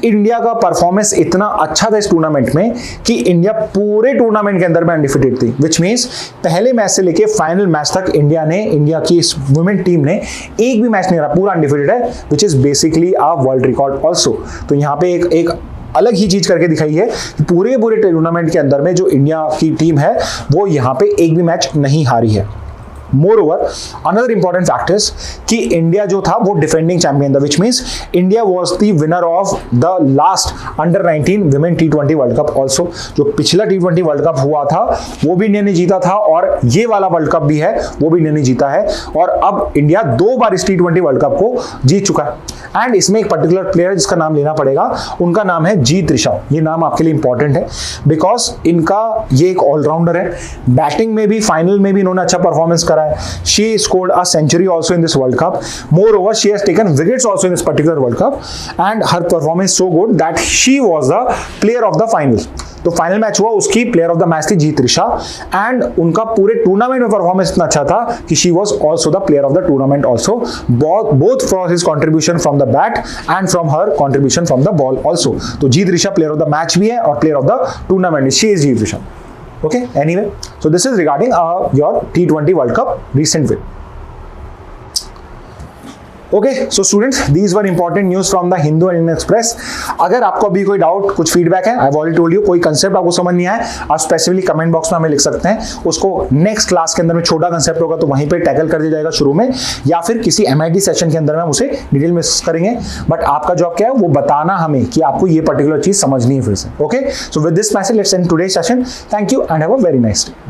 इंडिया का परफॉर्मेंस इतना अच्छा था इस टूर्नामेंट में कि इंडिया पूरे टूर्नामेंट के अंदर में अनडिफिटेड थी, विच मींस पहले मैच से लेके फाइनल मैच तक इंडिया की इस वुमेन टीम ने एक भी मैच नहीं रहा, पूरा अनडिफिटेड है, which is basically a world record also. तो यहाँ पे एक अलग ही चीज करके दिखाई है कि पूरे टूर्नामेंट के अंदर में जो इंडिया की टीम है वो यहाँ पे एक भी मैच नहीं हारी है। More over another important fact is कि इंडिया जो था वो डिफेंडिंग चैंपियन था, which means India was the winner of the last under 19 women T20 world cup also. जो पिछला T20 वर्ल्ड कप हुआ था वो भी इंडिया ने जीता था, और ये वाला वर्ल्ड कप भी है वो भी इंडिया ने जीता है, और अब इंडिया 2 बार इस T20 वर्ल्ड कप को जीत चुका है। एंड इसमें एक पर्टिकुलर प्लेयर जिसका नाम लेना पड़ेगा, उनका नाम है जी त्रिशा। ये नाम आपके लिए इंपॉर्टेंट है बिकॉज इनका ये एक ऑलराउंडर है, बैटिंग में भी फाइनल में भी इन्होंने अच्छा परफॉर्मेंस करा है। She scored a century also in this world cup, moreover she has taken wickets also in this particular world cup, and her performance so good that she was the player of the final. तो final match हुआ, उसकी player of the match थी जी Trisha, and उनका पूरे tournament में performance इतना अच्छा था कि she was also the player of the tournament also, both for his contribution from the bat and from her contribution from the ball also. तो G Trisha player of the match भी है और player of the tournament, she is G Trisha. Okay, anyway, so this is regarding your T20 World Cup recent win. Okay so students, these were important news from the Hindu Indian express. अगर आपको अभी कोई doubt, कुछ feedback है, आई have already told you, कोई concept आपको समझ नहीं आया, आप स्पेसिफिकली कमेंट बॉक्स में हमें लिख सकते हैं। उसको नेक्स्ट क्लास के अंदर में छोटा कंसेप्ट होगा तो वहीं पे टैकल कर दिया जाएगा शुरू में, या फिर किसी MIT सेशन के अंदर में हम उसे डिटेल में करेंगे। बट आपका जॉब क्या है, वो बताना हमें कि आपको ये पर्टिकुलर चीज समझनी है फिर से। Okay, so with this message let's end today's session. Thank you and have a very nice day.